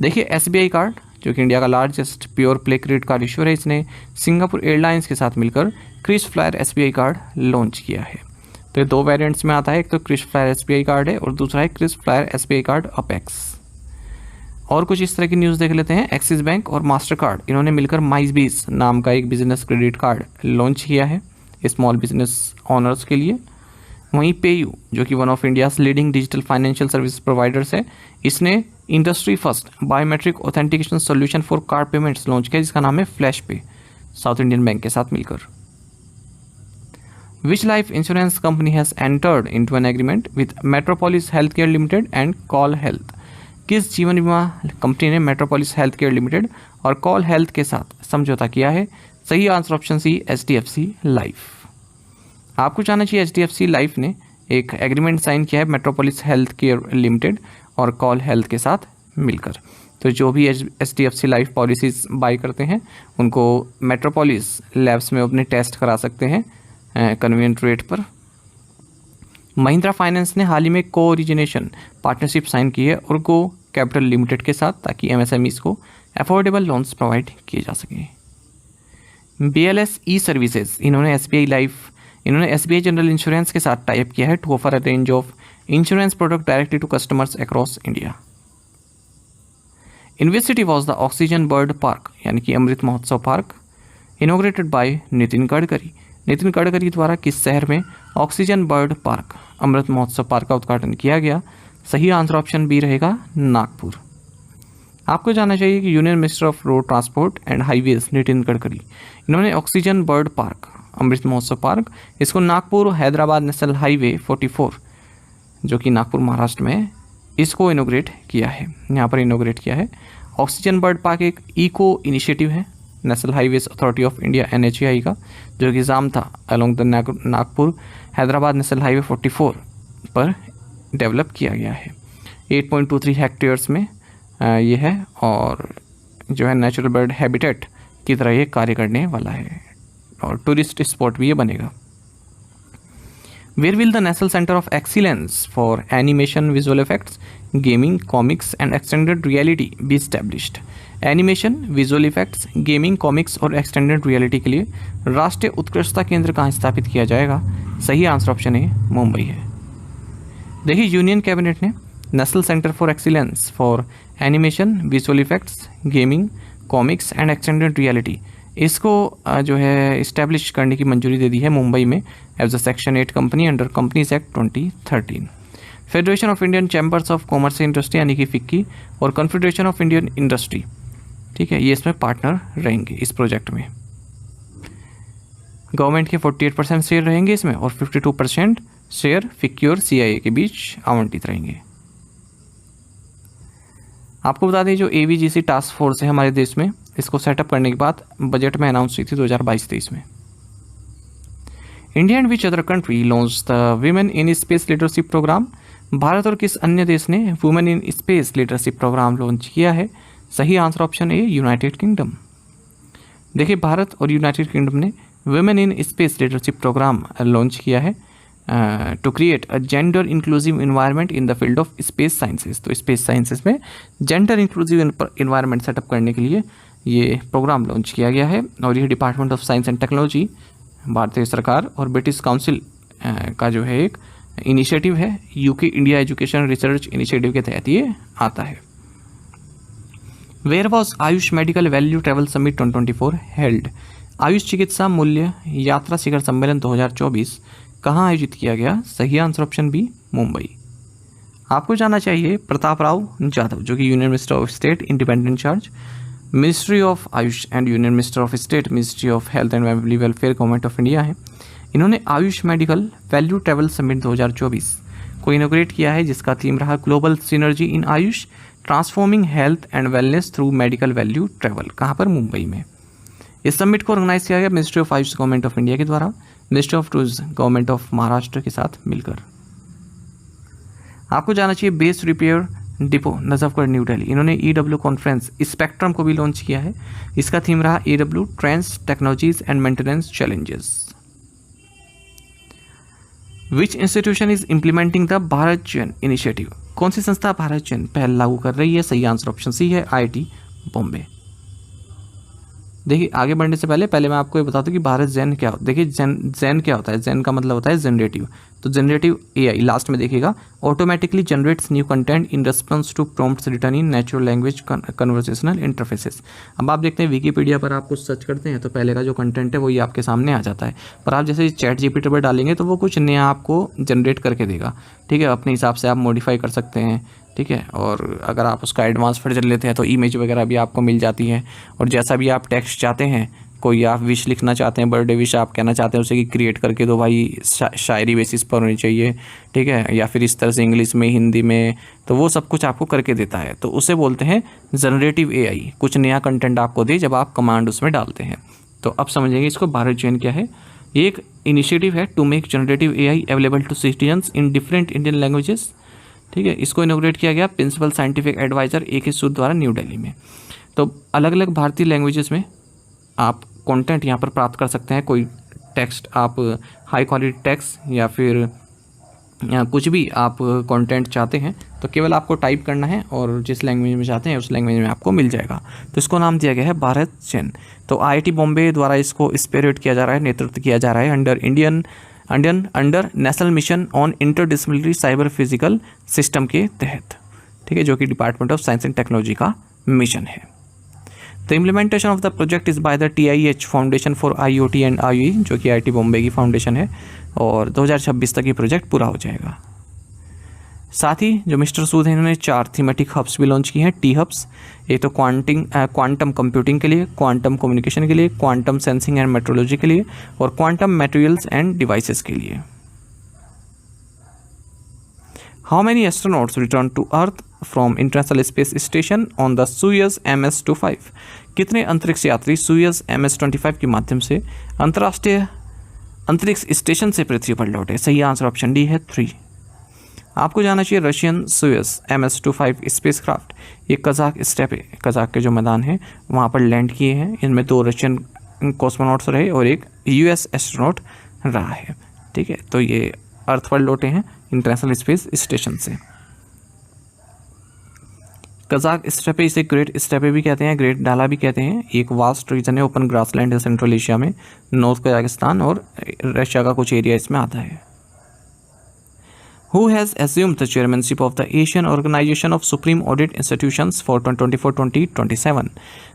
देखिए, एसबीआई कार्ड जो कि इंडिया का largest pure play credit card issuer है, इसने सिंगापुर एयरलाइंस के साथ मिलकर Kris Flyer SBI card launch किया है। तो ये 2 वेरिएंट्स में आता है, एक तो क्रिस फ्लायर एसबीआई कार्ड है और दूसरा है Kris Flyer SBI card apex. और कुछ इस तरह की न्यूज़ देख लेते हैं। एक्सिस बैंक और मास्टर कार्ड इन्होंने मिलकर माइजबीज नाम का एक बिजनेस क्रेडिट कार्ड लॉन्च किया है स्मॉल बिजनेस ऑनर्स के लिए। वहीं पेयू जो कि one of India's leading digital financial service providers है, इसने industry first biometric authentication solution for card payments launch किया जिसका नाम है फ्लैश पे, साउथ इंडियन बैंक के साथ मिलकर। Which life insurance company has entered into an agreement with Metropolis health care limited and call health? किस जीवन बीमा कंपनी ने मेट्रोपोलिस हेल्थ केयर लिमिटेड और कॉल हेल्थ के साथ समझौता किया है? सही answer option C HDFC life. आपको जानना चाहिए HDFC लाइफ ने एक एग्रीमेंट साइन किया है मेट्रोपोलिस हेल्थ केयर लिमिटेड और कॉल हेल्थ के साथ मिलकर। तो जो भी HDFC लाइफ पॉलिसीज़ बाई करते हैं उनको मेट्रोपोलिस लैब्स में अपने टेस्ट करा सकते हैं कन्वीनियंट रेट पर। महिंद्रा फाइनेंस ने हाल ही में को ओरिजिनेशन पार्टनरशिप साइन की है और गो कैपिटल लिमिटेड के साथ, ताकि MSMEs को अफोर्डेबल लोन्स प्रोवाइड किए जा सकें। BLS ई सर्विसेज इन्होंने SBI जनरल इंश्योरेंस के साथ टाइप किया है to offer a range of insurance product directly to customers across India. In which city was the oxygen bird park यानी कि Amrit Mahotsav park inaugurated by Nitin Gadkari? Nitin Gadkari द्वारा किस शहर में ऑक्सीजन बर्ड पार्क अमृत महोत्सव पार्क का उद्घाटन किया गया? सही आंसर ऑप्शन बी रहेगा नागपुर। आपको जानना चाहिए कि union minister of road transport and highways Nitin Gadkari इन्होंने ऑक्सीजन बर्ड पार्क अमृत महोत्सव पार्क इसको नागपुर हैदराबाद नेशनल हाईवे 44 जो कि नागपुर महाराष्ट्र में है, इसको इनोग्रेट किया है, यहाँ पर इनोग्रेट किया है। ऑक्सीजन बर्ड पार्क एक इको इनिशिएटिव है national highways authority of India NHAI का, जो कि जाम था along the Nagpur Hyderabad national highway 44 पर डेवलप किया गया है। 8.23 हेक्टेयर्स में ये है और जो है नेचुरल बर्ड हैबिटेट की तरह ये कार्य करने वाला है और टूरिस्ट स्पॉट भी ये बनेगा। Where will the national centre of excellence for animation visual effects gaming comics and extended reality be established? Animation visual effects gaming comics और एक्सटेंडेड रियलिटी के लिए राष्ट्रीय उत्कृष्टता केंद्र कहाँ स्थापित किया जाएगा? सही आंसर ऑप्शन ए मुंबई है। देखिए, यूनियन कैबिनेट ने national centre for excellence for animation visual effects gaming comics and extended reality इसको जो है इस्टेब्लिश करने की मंजूरी दे दी है मुंबई में as a section 8 company under companies act 2013। Federation of Indian chambers of commerce industry यानी कि फिक्की और कन्फेडरेशन ऑफ इंडियन इंडस्ट्री, ठीक है, ये इसमें पार्टनर रहेंगे इस प्रोजेक्ट में। गवर्नमेंट के 48% शेयर रहेंगे इसमें और 52% शेयर फिक्की और CIA के बीच आवंटित रहेंगे। आपको बता दें जो AVGC टास्क फोर्स है हमारे देश में, इसको सेटअप करने के बाद बजट में अनाउंस हुई थी 2022-23 में। India and which other country launch the women in space leadership programme? Bharat और किस अन्य देश ने women in space leadership programme launch किया है? सही आंसर ऑप्शन ए, यूनाइटेड किंगडम। देखिए, भारत और यूनाइटेड किंगडम ने women in space leadership programme launch किया है to create a gender inclusive environment in the field of space sciences. तो स्पेस साइंसेस में जेंडर इंक्लूसिव इन्वायरमेंट सेटअप करने के लिए ये प्रोग्राम लॉन्च किया गया है और ये department of science and technology, भारतीय सरकार और ब्रिटिश काउंसिल का जो है एक इनिशिएटिव है। UK India education research initiative के तहत ये आता है। Where was AYUSH medical value travel summit 2024 held? AYUSH चिकित्सा मूल्य यात्रा शिखर सम्मेलन 2024 कहाँ आयोजित किया गया? सही आंसर ऑप्शन बी, मुंबई। आपको जानना चाहिए प्रताप राव जाधव जो कि union minister of state independent charge, ministry of Ayush and union minister of state ministry of health and family welfare government of India है। इन्होंने Ayush medical value travel summit 2024 को इनोग्रेट किया है जिसका थीम रहा global synergy in Ayush transforming health and wellness through medical value travel. कहाँ पर? मुंबई में। इस समिट को ऑर्गेनाइज किया गया ministry of Ayush government of India के द्वारा, ministry of tourism government of Maharashtra के साथ मिलकर। आपको जानना चाहिए base repair depot Najafgarh new Delhi, इन्होंने EW कॉन्फ्रेंस स्पेक्ट्रम को भी लॉन्च किया है। इसका थीम रहा EW trends technologies and maintenance challenges. Which institution is implementing the Bharat जन इनिशिएटिव? कौन सी संस्था भारत जन पहल लागू कर रही है? सही आंसर ऑप्शन सी है, IIT बॉम्बे। देखिए, आगे बढ़ने से पहले मैं आपको ये बता दूं कि भारत जैन क्या होता है। देखिए, जैन क्या होता है? जैन का मतलब होता है जनरेटिव। तो जनरेटिव AI लास्ट में देखिएगा, automatically generates new content in response to prompts written in natural language conversational interfaces. अब आप देखते हैं विकीपीडिया पर आप कुछ सर्च करते हैं तो पहले का जो कंटेंट है वो ये आपके सामने आ जाता है, पर आप जैसे ChatGPT पर डालेंगे तो वो कुछ नया आपको जनरेट करके देगा। ठीक है, अपने हिसाब से आप मॉडिफाई कर सकते हैं। ठीक है, और अगर आप उसका एडवांस वर्जन लेते हैं तो इमेज वगैरह भी आपको मिल जाती है, और जैसा भी आप टेक्स्ट चाहते हैं, कोई आप विश लिखना चाहते हैं, बर्थडे विश आप कहना चाहते हैं, उसे कि क्रिएट करके दो भाई, शायरी बेसिस पर होनी चाहिए। ठीक है, या फिर इस तरह से इंग्लिश में, हिंदी में, तो वो सब कुछ आपको करके देता है। तो उसे बोलते हैं जनरेटिव AI। कुछ नया कंटेंट आपको दे जब आप कमांड उसमें डालते हैं। तो अब समझेंगे इसको भारत जैन क्या है। ये एक इनिशिएटिव है to make generative AI available to citizens in different Indian languages. ठीक है, इसको इनोग्रेट किया गया principal scientific adviser AK Sood द्वारा न्यू दिल्ली में। तो अलग अलग भारतीय लैंग्वेजेस में आप कंटेंट यहाँ पर प्राप्त कर सकते हैं। कोई टेक्स्ट आप हाई क्वालिटी टेक्स्ट या फिर कुछ भी आप कंटेंट चाहते हैं तो केवल आपको टाइप करना है और जिस लैंग्वेज में चाहते हैं उस लैंग्वेज में आपको मिल जाएगा। तो इसको नाम दिया गया है भारत जैन। तो IIT बॉम्बे द्वारा इसको स्पीयरहेड किया जा रहा है, नेतृत्व किया जा रहा है under national mission on interdisciplinary cyber physical system के तहत। ठीक है, जो कि department of science and technology का मिशन है। The implementation of the project is by the TIH foundation for IoT and IoE, जो कि IIT बॉम्बे की फाउंडेशन है, और 2026 तक ये प्रोजेक्ट पूरा हो जाएगा। साथ ही जो मिस्टर सूद हैं इन्होंने 4 थीमेटिक हब्स भी लॉन्च किए हैं, T हब्स। एक तो क्वांटम कंप्यूटिंग के लिए, क्वांटम कम्युनिकेशन के लिए, क्वांटम सेंसिंग एंड मेट्रोलॉजी के लिए, और क्वांटम मटेरियल्स एंड डिवाइसेस के लिए। How many astronauts return to earth from international space station on the Soyuz MS-25? कितने अंतरिक्ष यात्री सोयूज MS-25 के माध्यम से अंतर्राष्ट्रीय अंतरिक्ष स्टेशन से पृथ्वी पर लौटे? सही आंसर ऑप्शन डी है, 3। आपको जानना चाहिए रशियन सोयूज MS-25 स्पेसक्राफ्ट ये कजाक स्टेपे, कजाक के जो मैदान है वहाँ पर लैंड किए हैं। इनमें 2 रशियन कॉस्मोनॉट्स रहे और एक US एस्ट्रोनॉट रहा है। ठीक है, तो ये अर्थ पर लौटे हैं इंटरनेशनल स्पेस स्टेशन से। कजाक स्टेपे इसे ग्रेट स्टेपे भी कहते हैं, ग्रेट डाला भी कहते हैं। एक वास्ट रीजन है, ओपन ग्रासलैंड है सेंट्रल एशिया में, नॉर्थ कजाकिस्तान और रशिया का कुछ एरिया इसमें आता है। Who has assumed the chairmanship of the Asian Organization of Supreme Audit Institutions for 2024-2027?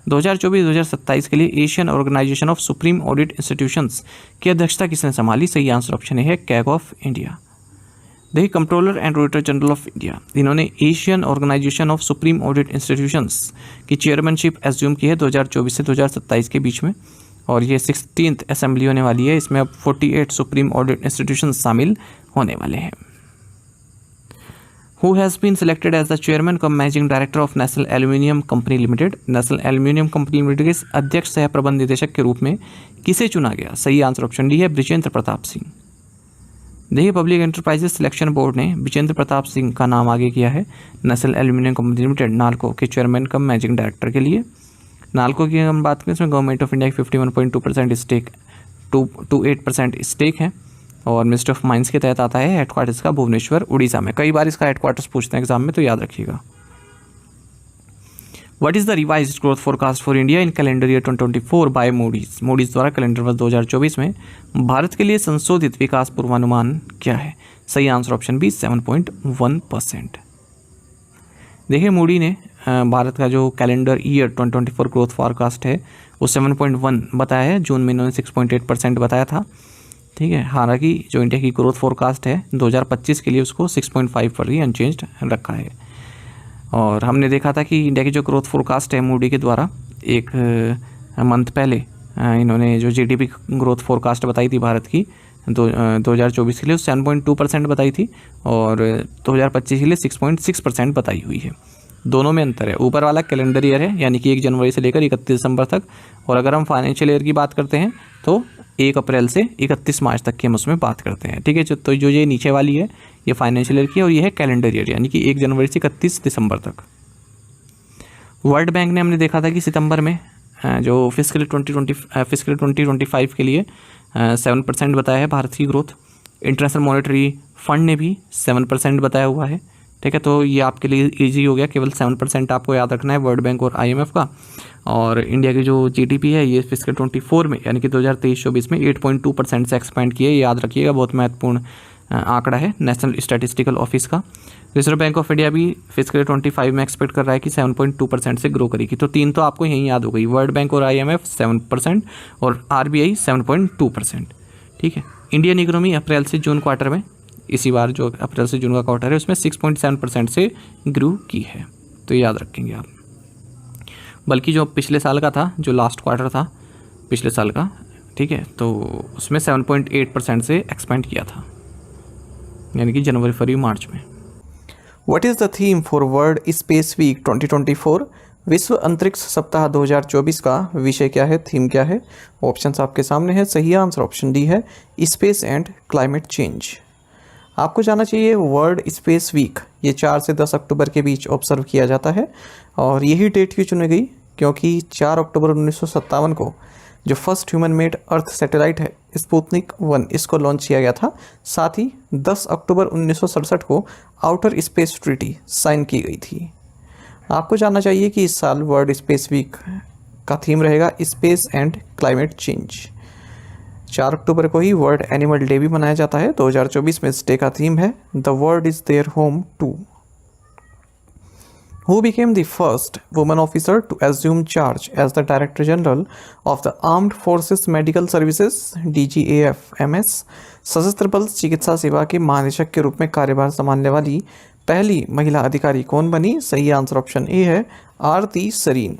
2024-2027 के लिए Asian organisation of supreme audit institutions की अध्यक्षता किसने संभाली? सही आंसर ऑप्शन है, कैग ऑफ इंडिया। देखिए, controller and auditor general of India इन्होंने Asian organisation of supreme audit institutions की चेयरमैनशिप एज्यूम की है 2024 से 2027 के बीच में, और ये 16th असेंबली होने वाली है। इसमें अब 48 सुप्रीम ऑडिट इंस्टीट्यूशंस शामिल होने वाले हैं। Who has been selected as the chairman cum managing director of national aluminium company limited. National aluminium company limited के अध्यक्ष सह प्रबंध निदेशक के रूप में किसे चुना गया? सही आंसर ऑप्शन डी है बृजेंद्र प्रताप सिंह। देखिए, पब्लिक एंटरप्राइजेस सिलेक्शन बोर्ड ने विजेंद्र प्रताप सिंह का नाम आगे किया है national aluminium company limited NALCO के चेयरमैन कम मैनेजिंग डायरेक्टर के लिए। नालको की हम बात करें, इसमें गवर्नमेंट ऑफ इंडिया की 51.2% स्टेक 2.8% स्टेक है और मिनिस्ट्री ऑफ माइंस के तहत आता है। हेडक्वार्टर्स का भुवनेश्वर उड़ीसा में। कई बार इसका हेडक्वार्टर्स पूछते हैं एग्जाम में, तो याद रखिएगा। What is the revised growth forecast for India in calendar year 2024 by Moody's? Moody's द्वारा कैलेंडर वर्ष 2024 में भारत के लिए संशोधित विकास पूर्वानुमान क्या है? सही आंसर ऑप्शन बी 7.1%। देखिए, मूडी ने भारत का जो कैलेंडर ईयर 2024 ग्रोथ फोरकास्ट है वो 7.1 बताया है। जून में इन्होंने 6.8% बताया था। ठीक है, हालांकि जो इंडिया की ग्रोथ फोरकास्ट है 2025 के लिए उसको 6.5 पर ही अनचेंज्ड रखा है। और हमने देखा था कि इंडिया की जो ग्रोथ फोरकास्ट है मूडी के द्वारा एक मंथ पहले इन्होंने जो जीडीपी ग्रोथ फोरकास्ट बताई थी भारत की 2024 के लिए 7.2% बताई थी और 2025 के लिए 6.6% बताई हुई है। दोनों में अंतर है। ऊपर वाला कैलेंडर ईयर है, यानी कि 1 जनवरी से लेकर 31 दिसंबर तक, और अगर हम फाइनेंशियल ईयर की बात करते हैं तो 1 अप्रैल से 31 मार्च तक की हम उसमें बात करते हैं। ठीक है, तो जो ये नीचे वाली है ये फाइनेंशियल ईयर की और ये है कैलेंडर ईयर, यानी कि 1 जनवरी से 31 दिसंबर तक। वर्ल्ड बैंक ने हमने देखा था कि सितंबर में जो फिस्कल 2025 के लिए 7% बताया है भारत की ग्रोथ। इंटरनेशनल मॉनेटरी फंड ने भी 7% बताया हुआ है। ठीक है, तो ये आपके लिए इजी हो गया, केवल 7% आपको याद रखना है वर्ल्ड बैंक और आईएमएफ का। और इंडिया की जो जीडीपी है ये फिस्कल 24 में यानी कि 2023-24 में 8.2% से एक्सपेंड किए। याद रखिएगा, बहुत महत्वपूर्ण आंकड़ा है नेशनल स्टैटिस्टिकल ऑफिस का। रिजर्व बैंक ऑफ इंडिया भी फिस्कल 25 में एक्सपेक्ट कर रहा है कि 7.2% से ग्रो करेगी। तो तीन तो आपको यहीं याद हो गई, वर्ल्ड बैंक और आईएमएफ 7% और आरबीआई 7.2%। ठीक है, इंडियन इकोनॉमी अप्रैल से जून क्वार्टर में, इसी बार जो अप्रैल से जून का क्वार्टर है उसमें 6.7% से ग्रो की है। तो याद रखेंगे आप। बल्कि जो पिछले साल का था, जो लास्ट क्वार्टर था पिछले साल का, ठीक है, तो उसमें 7.8% से एक्सपेंड किया था, यानी कि जनवरी, फरवरी, मार्च में। What is the theme for world space week 2024? विश्व अंतरिक्ष सप्ताह 2024 का विषय क्या है, थीम क्या है? ऑप्शंस आपके सामने है। सही आंसर ऑप्शन डी है स्पेस एंड क्लाइमेट चेंज। आपको जानना चाहिए वर्ल्ड स्पेस वीक ये 4 से 10 अक्टूबर के बीच ऑब्जर्व किया जाता है। और यही डेट क्यों चुनी गई? क्योंकि 4 अक्टूबर 1957 को जो first human made earth satellite है स्पुतनिक 1 इसको लॉन्च किया गया था। साथ ही 10 अक्टूबर 1967 को आउटर स्पेस ट्रीटी साइन की गई थी। आपको जानना चाहिए कि इस साल वर्ल्ड स्पेस वीक का थीम रहेगा स्पेस एंड क्लाइमेट चेंज। 4 अक्टूबर को ही वर्ल्ड एनिमल डे भी मनाया जाता है। 2024 में इस डे का थीम है the world is their home too. Who became the first woman officer to assume charge as the Director General of the Armed Forces Medical Services DGAF-MS? सशस्त्र बल चिकित्सा सेवा के महानिदेशक के रूप में कार्यभार संभालने वाली पहली महिला अधिकारी कौन बनी? सही आंसर ऑप्शन ए है आरती सरीन।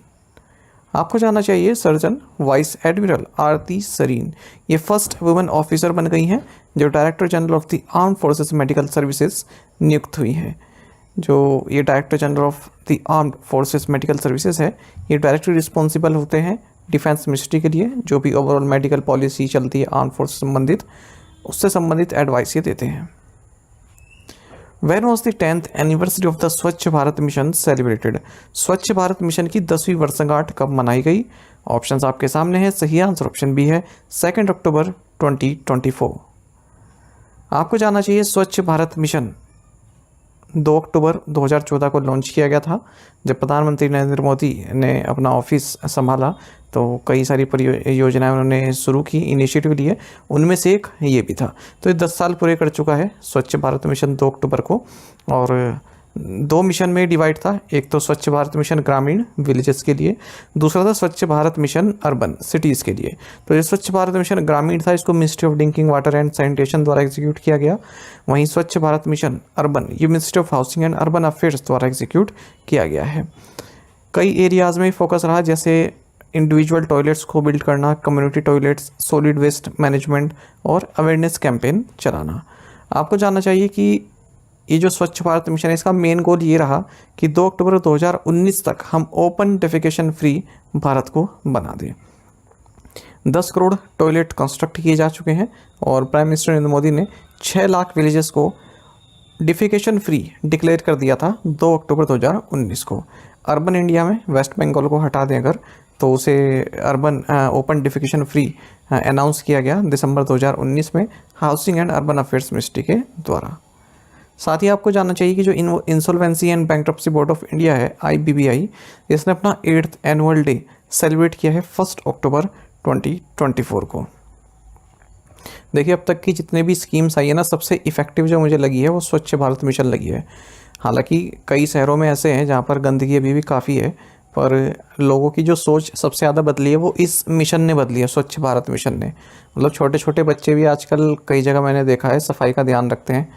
आपको जानना चाहिए सर्जन वाइस एडमिरल आरती सरीन ये फर्स्ट वुमेन ऑफिसर बन गई हैं जो director general of the arm forces medical services नियुक्त हुई हैं। जो ये director general of the armed forces medical services है, ये डायरेक्टली रिस्पॉन्सिबल होते हैं डिफेंस मिनिस्ट्री के लिए। जो भी ओवरऑल मेडिकल पॉलिसी चलती है आर्म फोर्स संबंधित, उससे संबंधित एडवाइस ये देते हैं। When was the 10th anniversary of the स्वच्छ भारत मिशन सेलिब्रेटेड? स्वच्छ भारत मिशन की 10वीं वर्षगांठ कब मनाई गई? ऑप्शंस आपके सामने हैं। सही आंसर ऑप्शन बी है 2 अक्टूबर 2024। आपको जानना चाहिए स्वच्छ भारत मिशन 2 अक्टूबर 2014 को लॉन्च किया गया था। जब प्रधानमंत्री नरेंद्र मोदी ने अपना ऑफिस संभाला तो कई सारी परियोजनाएं उन्होंने शुरू की, इनिशिएटिव लिए, उनमें से एक ये भी था। तो ये 10 साल पूरे कर चुका है स्वच्छ भारत मिशन 2 अक्टूबर को। और 2 मिशन में डिवाइड था, एक तो स्वच्छ भारत मिशन ग्रामीण विलेजेस के लिए, दूसरा था स्वच्छ भारत मिशन अर्बन सिटीज़ के लिए। तो ये स्वच्छ भारत मिशन ग्रामीण था, इसको ministry of drinking water and sanitation द्वारा एग्जीक्यूट किया गया। वहीं स्वच्छ भारत मिशन अर्बन ये ministry of housing and urban affairs द्वारा एग्जीक्यूट किया गया है। कई एरियाज़ में फोकस रहा, जैसे इंडिविजुअल टॉयलेट्स को बिल्ड करना, community toilets, solid waste management और अवेयरनेस कैंपेन चलाना। आपको जानना चाहिए कि ये जो स्वच्छ भारत मिशन है इसका मेन गोल ये रहा कि 2 अक्टूबर 2019 तक हम ओपन डेफिकेशन फ्री भारत को बना दें। 10 करोड़ टॉयलेट कंस्ट्रक्ट किए जा चुके हैं और प्राइम मिनिस्टर नरेंद्र मोदी ने 6 लाख विलेजेस को डिफिकेशन फ्री डिक्लेयर कर दिया था 2 अक्टूबर 2019 को। अर्बन इंडिया में वेस्ट बंगाल को हटा दें अगर, तो उसे urban open defecation free announce किया गया दिसंबर 2019 में housing and urban affairs ministry के द्वारा। साथ ही आपको जानना चाहिए कि जो insolvency and bankruptcy board of India है IBBI, इसने अपना 8th एनुअल डे सेलिब्रेट किया है 1 अक्टूबर 2024 को। देखिए अब तक की जितने भी स्कीम्स आई है ना, सबसे इफ़ेक्टिव जो मुझे लगी है वो स्वच्छ भारत मिशन लगी है। हालांकि कई शहरों में ऐसे हैं जहाँ पर गंदगी अभी भी काफ़ी है, पर लोगों की जो सोच सबसे ज़्यादा बदली है वो इस मिशन ने बदली है, स्वच्छ भारत मिशन ने। मतलब छोटे छोटे बच्चे भी आजकल कई जगह मैंने देखा है सफाई का ध्यान रखते हैं।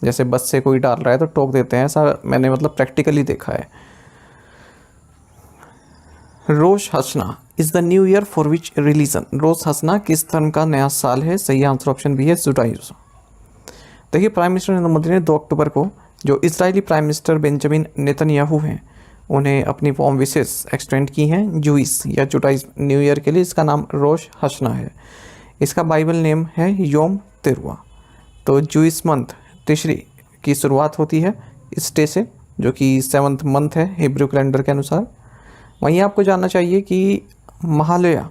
जैसे बस से कोई डाल रहा है तो टोक देते हैं, ऐसा मैंने मतलब प्रैक्टिकली देखा है। रोज़ हंसना is the new year for which religion. रोज़ हंसना किस धर्म का नया साल है? सही आंसर ऑप्शन बी है जुडाइज़म। देखिए प्राइम मिनिस्टर नरेंद्र मोदी ने 2 अक्टूबर को जो Israeli prime minister Benjamin Netanyahu हैं उन्हें अपनी वार्म विशेस एक्सटेंड की हैं जूइस या जुडाइज्म न्यू ईयर के लिए। इसका नाम रोश हसना है। इसका बाइबल नेम है योम तेरुआ। तो जूइस मंथ तिशरी की शुरुआत होती है इस डे से, जो कि 7th मंथ है हिब्रू कैलेंडर के अनुसार। वहीं आपको जानना चाहिए कि महालया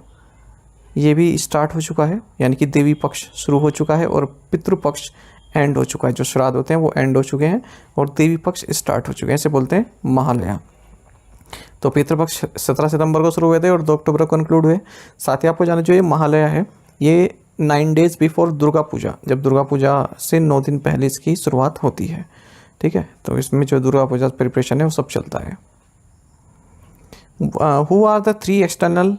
ये भी स्टार्ट हो चुका है, यानी कि देवी पक्ष शुरू हो चुका है और पितृपक्ष एंड हो चुका है। जो श्राद्ध होते हैं वो एंड हो चुके हैं और देवी पक्ष स्टार्ट हो चुके हैं, इसे बोलते हैं महालया। तो पितृपक्ष 17 सितंबर को शुरू हुए थे और 2 अक्टूबर को कंक्लूड हुए। साथ ही आपको जानना चाहिए महालया है ये 9 डेज बिफोर दुर्गा पूजा, जब दुर्गा पूजा से 9 दिन पहले इसकी शुरुआत होती है। ठीक है, तो इसमें जो दुर्गा पूजा प्रिपरेशन है वो सब चलता है। Who are the 3 external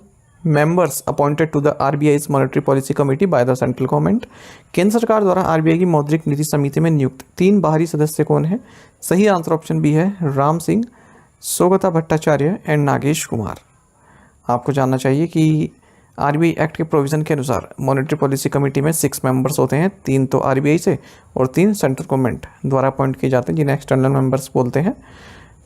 members appointed to the RBI's Monetary Policy Committee by the Central Government? केंद्र सरकार द्वारा RBI की मौद्रिक नीति समिति में नियुक्त 3 बाहरी सदस्य कौन है? सही आंसर ऑप्शन बी है राम सिंह, सौगता भट्टाचार्य एंड नागेश कुमार। आपको जानना चाहिए कि RBI एक्ट के प्रोविज़न के अनुसार मॉनेटरी पॉलिसी कमेटी में 6 मेंबर्स होते हैं, 3 तो RBI से और 3 सेंट्रल गवर्नमेंट द्वारा अपॉइंट किए जाते हैं, जिन्हें एक्सटर्नल मेंबर्स बोलते हैं।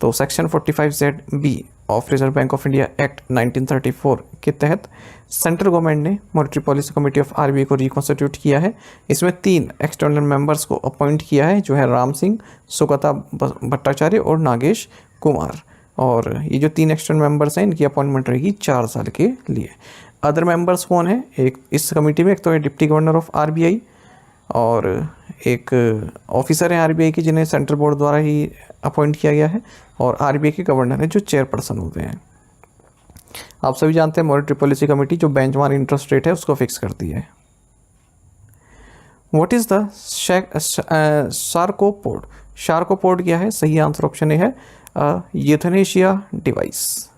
तो section 45ZB of reserve Bank of India act 1934 के तहत सेंट्रल गवर्नमेंट ने monetary policy committee of RBI को रिकॉन्स्टिट्यूट किया है। इसमें 3 एक्सटर्नल मेंबर्स को अपॉइंट किया है, जो है राम सिंह, सुगता भट्टाचार्य और नागेश कुमार। और ये जो 3 एक्सटर्नल मेंबर्स हैं इनकी अपॉइंटमेंट रहेगी 4 साल के लिए। अदर मेंबर्स कौन है एक इस कमेटी में? एक तो है डिप्टी गवर्नर ऑफ RBI और एक ऑफिसर हैं RBI के जिन्हें सेंट्रल बोर्ड द्वारा ही अपॉइंट किया गया है, और RBI के गवर्नर हैं जो चेयरपर्सन होते हैं। आप सभी जानते हैं मॉनेटरी पॉलिसी कमेटी जो बेंचमार्क इंटरेस्ट रेट है उसको फिक्स करती है। What is the सार्कोपोड? सार्कोपोड क्या है? सही आंसर ऑप्शन ए है यूथेनेशिया डिवाइस।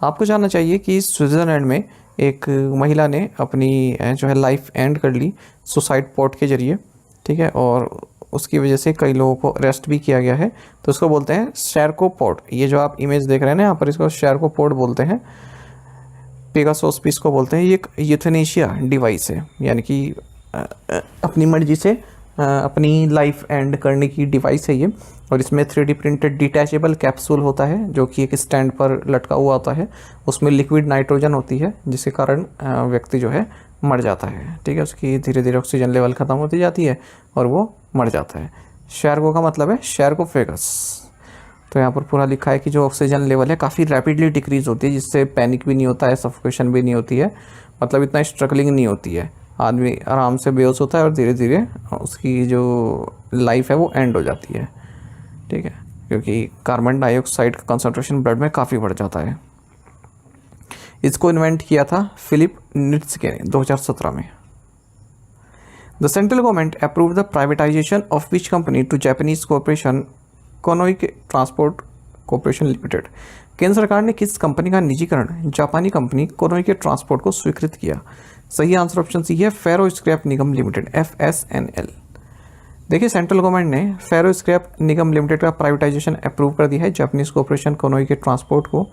आपको जानना चाहिए कि स्विट्ज़रलैंड में एक महिला ने अपनी जो है लाइफ एंड कर ली सुसाइड पॉट के जरिए। ठीक है, और उसकी वजह से कई लोगों को अरेस्ट भी किया गया है। तो उसको बोलते हैं शैरकोपोड। ये जो आप इमेज देख रहे हैं ना यहाँ पर, इसको शैरकोपोड बोलते हैं। पेगासस भी इसको बोलते हैं। ये एक यूथेनेशिया डिवाइस है, यानी कि अपनी मर्जी से अपनी लाइफ एंड करने की डिवाइस है ये। और इसमें 3D प्रिंटेड डिटैचेबल कैप्सूल होता है जो कि एक स्टैंड पर लटका हुआ होता है। उसमें लिक्विड नाइट्रोजन होती है जिसके कारण व्यक्ति जो है मर जाता है। ठीक है, उसकी धीरे धीरे ऑक्सीजन लेवल ख़त्म होती जाती है और वो मर जाता है। शैरको का मतलब है शैरकोफेगस। तो यहाँ पर पूरा लिखा है कि जो ऑक्सीजन लेवल है काफ़ी रैपिडली डिक्रीज़ होती है, जिससे पैनिक भी नहीं होता है, सफोकेशन भी नहीं होती है, मतलब इतना स्ट्रगलिंग नहीं होती है। आदमी आराम से बेहोश होता है और धीरे धीरे उसकी जो लाइफ है वो एंड हो जाती है। ठीक है, क्योंकि कार्बन डाइऑक्साइड का कंसंट्रेशन ब्लड में काफ़ी बढ़ जाता है। इसको इन्वेंट किया था फिलिप निट्स्के ने 2017 में। The central government approved the privatisation of which company to Japanese corporation कोनोई transport corporation limited. केंद्र सरकार ने किस कंपनी का निजीकरण जापानी कंपनी कोनोई के ट्रांसपोर्ट को स्वीकृत किया? सही आंसर ऑप्शन सी है फेरो स्क्रैप निगम लिमिटेड, FSNL। देखिए सेंट्रल गवर्नमेंट ने फेरो स्क्रैप निगम लिमिटेड का प्राइवेटाइजेशन अप्रूव कर दिया है जापानीज कॉर्पोरेशन कोनोई के ट्रांसपोर्ट को।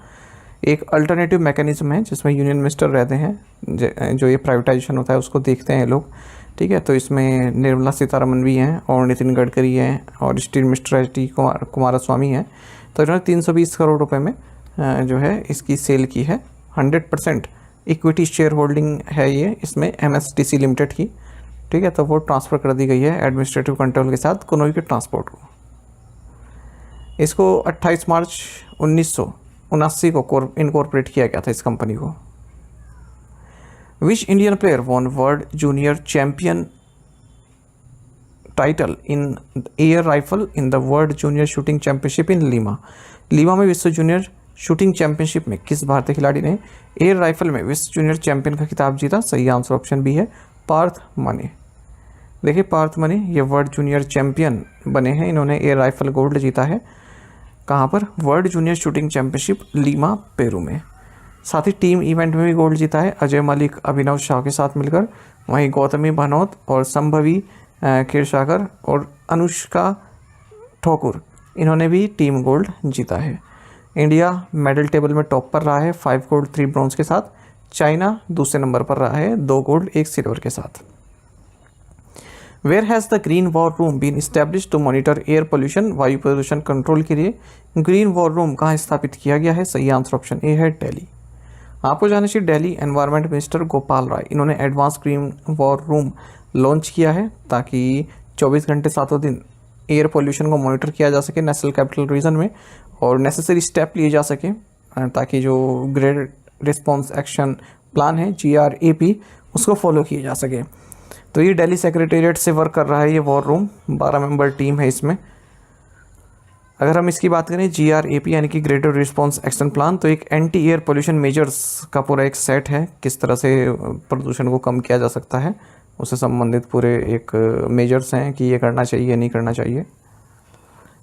एक अल्टरनेटिव मैकेनिज्म है जिसमें यूनियन मिनिस्टर रहते हैं, जो ये प्राइवेटाइजेशन होता है उसको देखते हैं लोग। ठीक है। तो इसमें निर्मला सीतारमन भी हैं और नितिन गडकरी हैं और steel mister H D Kumaraswamy हैं। तो इन्होंने 320 करोड़ रुपए में जो है इसकी सेल की है। 100% इक्विटी शेयर होल्डिंग है ये इसमें MSTC लिमिटेड की, ठीक है। तो वो ट्रांसफ़र कर दी गई है एडमिनिस्ट्रेटिव कंट्रोल के साथ कनॉय के ट्रांसपोर्ट को। इसको 28 मार्च 1979 को इनकॉर्पोरेट किया गया था इस कंपनी को। Which Indian player won world junior champion title in air rifle in the world junior shooting championship in Lima. Lima में विश्व जूनियर शूटिंग चैंपियनशिप में किस भारतीय खिलाड़ी ने एयर राइफल में विश्व जूनियर चैंपियन का खिताब जीता? सही आंसर ऑप्शन बी है पार्थ मने। देखिए पार्थ मने ये वर्ल्ड जूनियर चैंपियन बने हैं, इन्होंने एयर राइफल गोल्ड जीता है। कहाँ पर? World junior shooting championship Lima Peru में। साथ ही टीम इवेंट में भी गोल्ड जीता है अजय मलिक अभिनव शाह के साथ मिलकर। वहीं गौतमी भनोत और संभवी क्षीरसागर और अनुष्का ठाकुर इन्होंने भी टीम गोल्ड जीता है। इंडिया मेडल टेबल में टॉप पर रहा है 5 गोल्ड 3 ब्रॉन्ज के साथ। चाइना दूसरे नंबर पर रहा है 2 गोल्ड 1 सिल्वर के साथ। Where has the green war room been establish to monitor air pollution? वायु प्रदूषण कंट्रोल के लिए ग्रीन वॉर रूम कहाँ स्थापित किया गया है? सही आंसर ऑप्शन ए है दिल्ली। आपको जानना चाहिए दिल्ली एनवायरनमेंट मिनिस्टर गोपाल राय इन्होंने advance green war room launch किया है ताकि 24 घंटे 7 दिन एयर पोल्यूशन को मॉनिटर किया जा सके नेशनल कैपिटल रीजन में और नेसेसरी स्टेप लिए जा सके ताकि जो ग्रेड रिस्पॉन्स एक्शन प्लान है GRAP उसको फॉलो किया जा सके। तो ये दिल्ली सेक्रेटेरिएट से वर्क कर रहा है ये वॉर रूम। 12 मेंबर टीम है इसमें। अगर हम इसकी बात करें GRAP यानी कि ग्रेटर रिस्पॉन्स एक्शन प्लान, तो एक एंटी एयर पोल्यूशन मेजर्स का पूरा एक सेट है, किस तरह से प्रदूषण को कम किया जा सकता है उससे संबंधित पूरे एक मेजर्स हैं कि ये करना चाहिए नहीं करना चाहिए।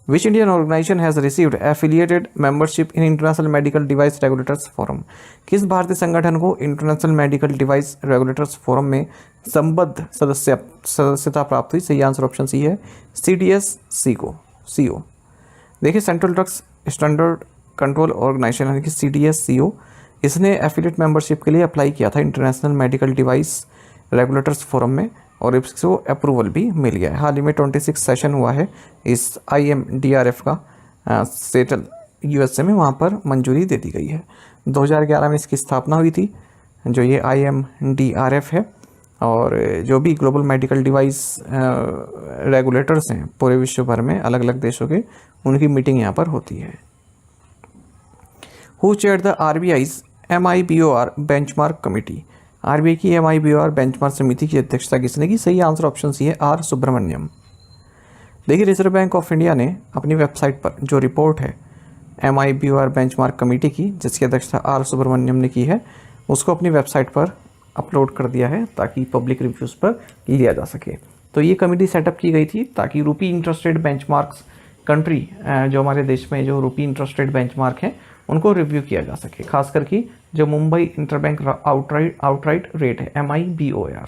Which Indian organisation has received affiliated membership in international medical device regulators forum? किस भारतीय संगठन को international medical device regulators forum में संबद्ध सदस्यता प्राप्त हुई? सही आंसर ऑप्शन सी है CDSCO। देखिए central drugs standard control organisation यानी कि CDSCO इसने एफिलिएट मेंबरशिप के लिए अप्लाई किया था international medical device regulators forum में और इसको अप्रूवल भी मिल गया है। हाल ही में 26 सेशन हुआ है इस IMDRF का सेटल USA में, वहाँ पर मंजूरी दे दी गई है। 2011 में इसकी स्थापना हुई थी जो ये IMDRF है और जो भी ग्लोबल मेडिकल डिवाइस रेगुलेटर्स हैं पूरे विश्व भर में अलग अलग देशों के, उनकी मीटिंग यहाँ पर होती है। Who chaired the RBI's MIBOR benchmark committee? RBI की MIBOR बेंचमार्क समिति की अध्यक्षता किसने की? सही आंसर ऑप्शन सी है R सुब्रमण्यम। देखिए रिजर्व बैंक ऑफ इंडिया ने अपनी वेबसाइट पर जो रिपोर्ट है MIBOR बेंचमार्क कमेटी की जिसकी अध्यक्षता R सुब्रमण्यम ने की है उसको अपनी वेबसाइट पर अपलोड कर दिया है ताकि पब्लिक रिव्यूज़ पर लिया जा सके। तो ये कमेटी सेटअप की गई थी ताकि रुपी इंटरेस्ट रेट बेंचमार्क्स कंट्री जो हमारे देश में जो रुपी इंटरेस्ट रेट बेंचमार्क हैं उनको रिव्यू किया जा सके, खास करके जो मुंबई इंटरबैंक आउटराइट रेट है MIBOR।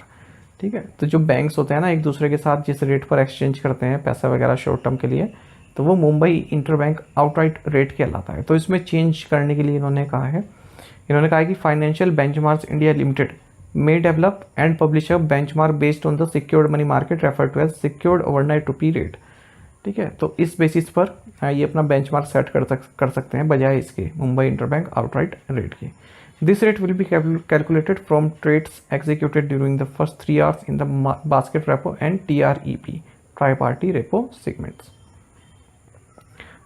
ठीक है, तो जो बैंक्स होते हैं ना एक दूसरे के साथ जिस रेट पर एक्सचेंज करते हैं पैसा वगैरह शॉर्ट टर्म के लिए, तो वो मुंबई इंटरबैंक आउटराइट रेट कहलाता है। तो इसमें चेंज करने के लिए इन्होंने कहा कि financial benchmarks India limited may develop and publish a benchmark based on the secured money market referred to as secured overnight rupee rate। ठीक है, तो इस बेसिस पर ये अपना बेंचमार्क सेट कर सकते हैं बजाय इसके मुंबई इंटरबैंक आउटराइट रेट के। This rate will be calculated from trades executed during the first 3 hours in the basket repo and TREP tri party repo segments.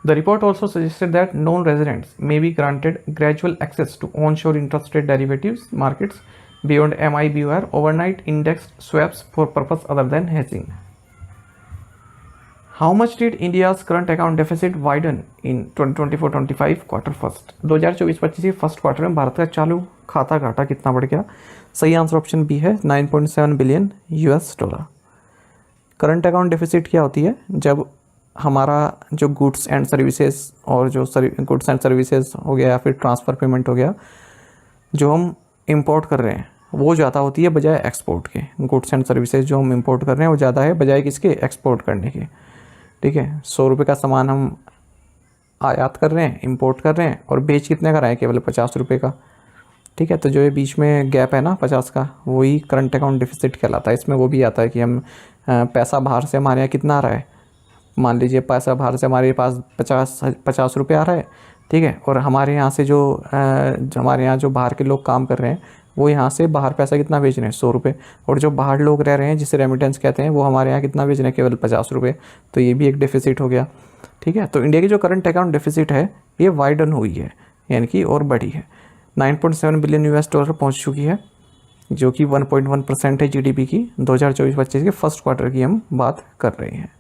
The report also suggested that non-residents may be granted gradual access to onshore interest rate derivatives markets beyond MIBOR overnight indexed swaps for purpose other than hedging. How much did India's current account deficit widen in 2024-25 quarter first? 2024-25 के first quarter में भारत का चालू खाता घाटा कितना बढ़ गया? सही आंसर ऑप्शन बी है 9.7 बिलियन $। करंट अकाउंट डेफिसिट क्या होती है? जब हमारा जो गुड्स एंड सर्विसेज और जो गुड्स एंड सर्विसेज हो गया या फिर ट्रांसफ़र पेमेंट हो गया जो हम इंपोर्ट कर रहे हैं वो ज़्यादा होती है बजाय एक्सपोर्ट के। गुड्स एंड सर्विसेज जो हम इंपोर्ट कर रहे हैं वो ज़्यादा है बजाय किसके? एक्सपोर्ट करने के। ठीक है, 100 रुपये का सामान हम आयात कर रहे हैं, इंपोर्ट कर रहे हैं और बेच कितने का रहे हैं? केवल 50 रुपये का। ठीक है। तो जो ये बीच में गैप है ना 50 का, वही करंट अकाउंट डिफिसिट कहलाता है। इसमें वो भी आता है कि हम पैसा बाहर से हमारे यहाँ कितना आ रहा है, मान लीजिए पैसा बाहर से हमारे पास 50 रुपये आ रहा है, ठीक है, और हमारे यहाँ से जो हमारे यहाँ जो बाहर के लोग काम कर रहे हैं वो यहाँ से बाहर पैसा कितना भेज रहे हैं, 100 रुपये, और जो बाहर लोग रह रहे हैं जिसे रेमिटेंस कहते हैं वो हमारे यहाँ कितना भेज रहे हैं, केवल 50 रुपये। तो ये भी एक डिफिसिट हो गया, ठीक है। तो इंडिया की जो करंट अकाउंट डिफिसिट है ये वाइडन हुई है, यानी कि और बढ़ी है, 9.7 बिलियन US डॉलर पहुँच चुकी है, जो कि 1.1% है GDP की। 2024-25 के फर्स्ट क्वार्टर की हम बात कर रहे हैं।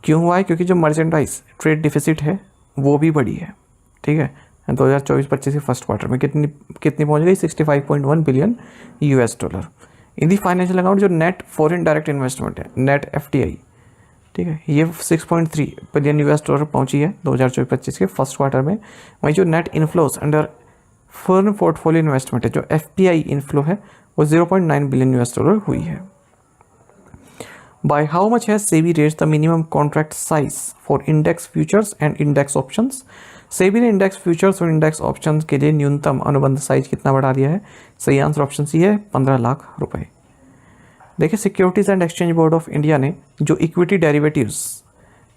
क्यों हुआ है? क्योंकि जो मर्चेंडाइज ट्रेड डिफिसिट है वो भी बढ़ी है, ठीक है। 2024-25 के फर्स्ट क्वार्टर में कितनी पहुंच गई, 65.1 billion US dollar. In the financial account जो नेट फॉरेन डायरेक्ट इन्वेस्टमेंट है, नेट FDI, ठीक है, ये 6.3 बिलियन US डॉलर पहुंची है 2024-25 के फर्स्ट क्वार्टर में। वहीं जो net inflows under foreign portfolio investment है, जो FPI इन्फ्लो है, वो 0.9 बिलियन US डॉलर हुई है। By how much has SEBI raised the minimum contract size for index futures and index options? SEBI ने इंडेक्स फ्यूचर्स और इंडेक्स ऑप्शंस के लिए न्यूनतम अनुबंध साइज कितना बढ़ा दिया है? सही आंसर ऑप्शन सी है, 15 लाख रुपए। देखिए, securities and exchange board of India ने जो इक्विटी डेरिवेटिव्स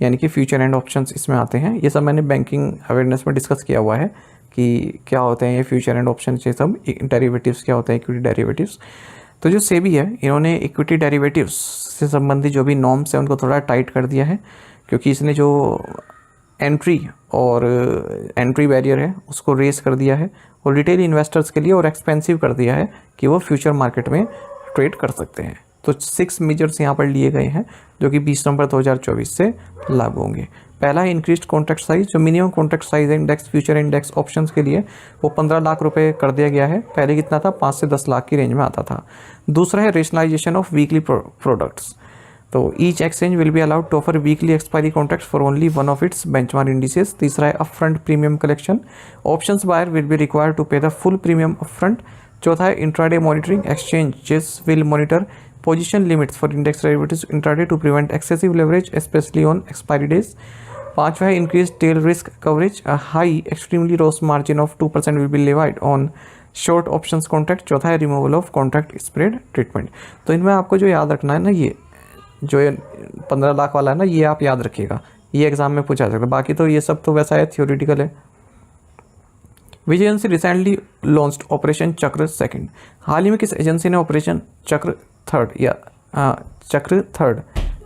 यानी कि फ्यूचर एंड ऑप्शंस इसमें आते हैं, ये सब मैंने बैंकिंग अवेयरनेस में डिस्कस किया हुआ है कि क्या होते हैं ये फ्यूचर एंड ऑप्शन, ये सब डेरिवेटिव्स क्या होते हैं, इक्विटी डेरिवेटिव्स। तो जो सेबी है इन्होंने इक्विटी डेरिवेटिव्स से संबंधित जो भी नॉर्म्स है उनको थोड़ा टाइट कर दिया है, क्योंकि इसने जो एंट्री बैरियर है उसको रेस कर दिया है और रिटेल इन्वेस्टर्स के लिए और एक्सपेंसिव कर दिया है कि वो फ्यूचर मार्केट में ट्रेड कर सकते हैं। तो 6 मेजर्स यहाँ पर लिए गए हैं जो कि 20 नवंबर 2024 से लागू होंगे। पहला है इंक्रीज्ड कॉन्ट्रैक्ट साइज, जो मिनिमम कॉन्ट्रैक्ट साइज है इंडेक्स फ्यूचर इंडेक्स ऑप्शंस के लिए वो 15 लाख रुपए कर दिया गया है। पहले कितना था, 5 से 10 लाख की रेंज में आता था। दूसरा है रेशनलाइजेशन ऑफ वीकली प्रोडक्ट्स, तो each exchange will be allowed to offer weekly expiry contracts for only one of its benchmark indices. तीसरा है upfront premium collection, options buyer will be required to pay the full premium upfront. चौथा है intraday monitoring, exchanges will monitor position limits for index derivatives intraday to prevent excessive leverage especially on expiry days। पांचवा है increased tail risk coverage, a high extremely loss margin of 2% will be levied on short options contract। चौथा है removal of contract spread treatment। तो इनमें आपको जो याद रखना है ना, ये जो 15 लाख वाला है ना, ये आप याद रखिएगा, ये एग्जाम में पूछा सकता है। बाकी तो ये सब तो वैसा है, थियोरिटिकल है। विच एजेंसी रिसेंटली लॉन्च्ड ऑपरेशन चक्र सेकंड, हाल ही में किस एजेंसी ने ऑपरेशन चक्र थर्ड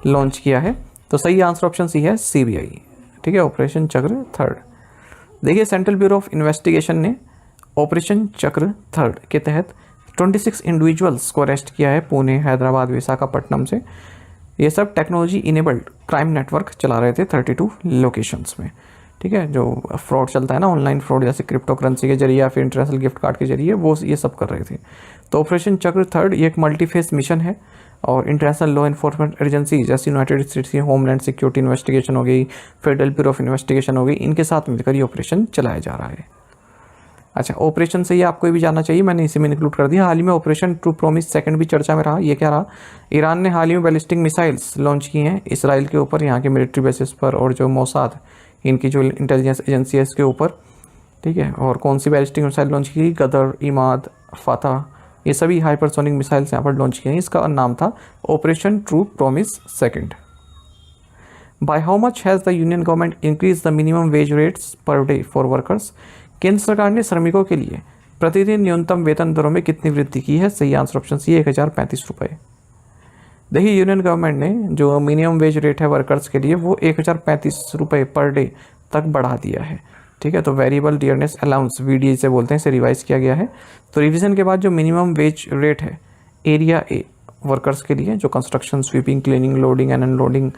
लॉन्च किया है? तो सही आंसर ऑप्शन सी है, CBI, ठीक है, ऑपरेशन चक्र थर्ड। देखिए, सेंट्रल ब्यूरो ऑफ इन्वेस्टिगेशन ने ऑपरेशन चक्र थर्ड के तहत 26 इंडिविजुअल्स को अरेस्ट किया है पुणे, हैदराबाद, विशाखापट्टनम से। ये सब टेक्नोलॉजी इनेबल्ड क्राइम नेटवर्क चला रहे थे 32 लोकेशंस में, ठीक है। जो फ्रॉड चलता है ना, ऑनलाइन फ्रॉड, जैसे क्रिप्टो करेंसी के जरिए या फिर इंटरनेशनल गिफ्ट कार्ड के जरिए, वो ये सब कर रहे थे। तो ऑपरेशन चक्र थर्ड ये एक मल्टीफेस मिशन है और इंटरनेशनल लॉ एनफोर्समेंट एजेंसी जैसे यूनाइटेड स्टेट्स की होमलैंड सिक्योरिटी इन्वेस्टिगेशन हो गई, फेडरल ब्यूरो ऑफ इन्वेस्टिगेशन हो गई, इनके साथ मिलकर ये ऑपरेशन चलाया जा रहा है। अच्छा, ऑपरेशन से ये आपको भी जानना चाहिए, मैंने इसी में इंक्लूड कर दिया। हाल ही में ऑपरेशन ट्रू प्रॉमिस सेकंड भी चर्चा में रहा। ये क्या रहा? ईरान ने हाल ही में बैलिस्टिक मिसाइल्स लॉन्च की हैं इसराइल के ऊपर, यहाँ के मिलिट्री बेसिस पर, और जो मोसाद इनकी जो इंटेलिजेंस एजेंसी है इसके ऊपर, ठीक है। और कौन सी बैलिस्टिक मिसाइल लॉन्च की? गदर, इमाद, फतह, ये सभी हाइपरसोनिक मिसाइल्स यहाँ पर लॉन्च किए हैं। इसका नाम था operation true promise second. By how much has the union government increase the minimum wage rates per day for workers, केंद्र सरकार ने श्रमिकों के लिए प्रतिदिन न्यूनतम वेतन दरों में कितनी वृद्धि की है? सही आंसर ऑप्शन सी, 1035 रुपये। देखिए, यूनियन गवर्नमेंट ने जो मिनिमम वेज रेट है वर्कर्स के लिए वो 1035 रुपये पर डे तक बढ़ा दिया है, ठीक है। तो वेरिएबल डियरनेस अलाउंस, VDA से बोलते हैं, इसे रिवाइज किया गया है। तो रिवीजन के बाद जो मिनिमम वेज रेट है एरिया ए वर्कर्स के लिए, जो construction, sweeping, cleaning, loading and unloading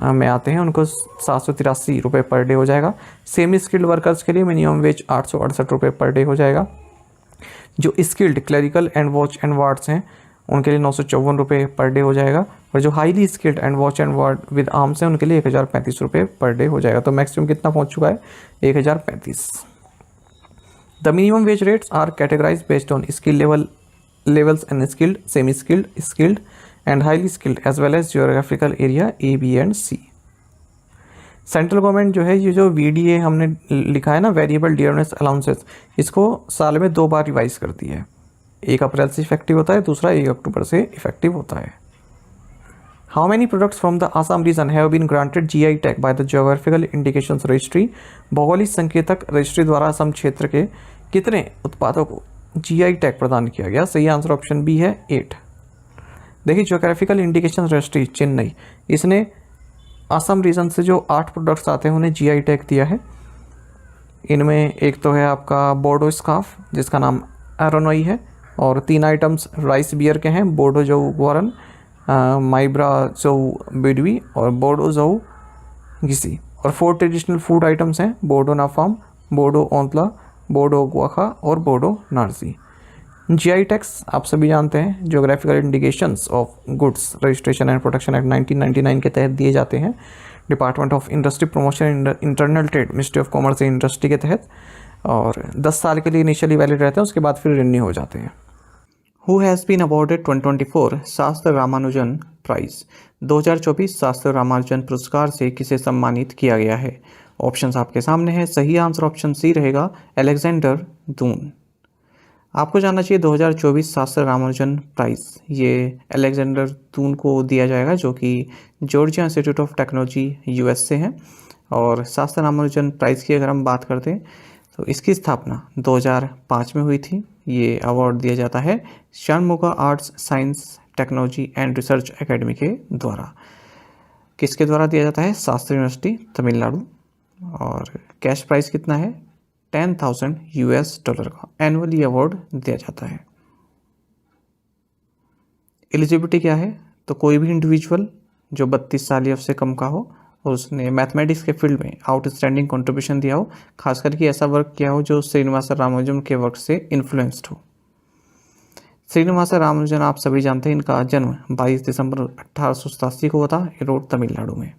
में आते हैं, उनको 783 रुपये पर डे हो जाएगा। सेमी स्किल्ड वर्कर्स के लिए मिनिमम वेज 868 रुपये पर डे हो जाएगा। जो skilled clerical and watch and wards हैं उनके लिए 954 रुपये पर डे हो जाएगा। और जो highly skilled and watch and ward with arms हैं उनके लिए 1035 रुपये पर डे हो जाएगा। तो मैक्सिमम कितना पहुंच चुका है? 1035। The minimum wage rates are categorise based on skill levels unskilled, semi skilled, skilled and highly skilled as well as geographical area A, B and C। Central government जो है ये जो VDA हमने लिखा है ना, वेरिएबल डियरनेस अलाउंसेस, इसको साल में 2 बार रिवाइज करती है। 1 अप्रैल से इफेक्टिव होता है, दूसरा 1 अक्टूबर से इफेक्टिव होता है। How many products from the Assam region have been granted GI tag by the geographical indications registry? भौगोलिक संकेतक रजिस्ट्री द्वारा असम क्षेत्र के कितने उत्पादों को GI टैग प्रदान किया गया? सही आंसर ऑप्शन बी है 8। देखिए, ज्योग्राफिकल इंडिकेशंस रजिस्ट्री चेन्नई, इसने असम रीजन से जो 8 प्रोडक्ट्स आते हैं उन्हें GI टैग दिया है। इनमें एक तो है आपका बोडो स्काफ जिसका नाम एरोनोई है, और 3 आइटम्स राइस बियर के हैं, बोडो जो ग्वारन, माइब्रा जो बिडवी और बोडो जो घिसी। और 4 ट्रेडिशनल फूड आइटम्स हैं, बोडो नाफाम, बोडो ओंतला, बोडो गुआखा और बोडो नार्जी। GI टैग्स आप सभी जानते हैं, geographical indications of goods registration and protection act 1999 के तहत दिए जाते हैं, department of industry promotion internal trade, ministry of commerce and industry के तहत, और 10 साल के लिए इनिशियली वैलिड रहते हैं, उसके बाद फिर रिन्यू हो जाते हैं। Who has been awarded 2024 शास्त्र रामानुजन प्राइज? 2024 शास्त्र रामानुजन पुरस्कार से किसे सम्मानित किया गया है? ऑप्शंस आपके सामने है। सही आंसर ऑप्शन सी रहेगा, अलेक्जेंडर दून। आपको जानना चाहिए 2024 शास्त्र रामानुजन प्राइज ये अलेक्जेंडर दून को दिया जाएगा, जो कि Georgia institute of technology US से है। और शास्त्र रामानुजन प्राइज की अगर हम बात करते हैं तो इसकी स्थापना 2005 में हुई थी। ये अवार्ड दिया जाता है Shanmuga arts science technology and research academy के द्वारा। किसके द्वारा दिया जाता है? शास्त्री यूनिवर्सिटी तमिलनाडु। और कैश प्राइस कितना है? $10,000 का एनुअली अवार्ड दिया जाता है। एलिजिबिलिटी क्या है? तो कोई भी इंडिविजुअल जो 32 साल या उससे कम का हो और उसने मैथमेटिक्स के फील्ड में आउटस्टैंडिंग कंट्रीब्यूशन दिया हो, खास करके ऐसा वर्क किया हो जो श्रीनिवास रामानुजन के वर्क से इन्फ्लुएंस्ड हो। श्रीनिवास रामानुजन आप सभी जानते हैं, इनका जन्म 22 दिसंबर 1887 को हुआ था एरोड तमिलनाडु में।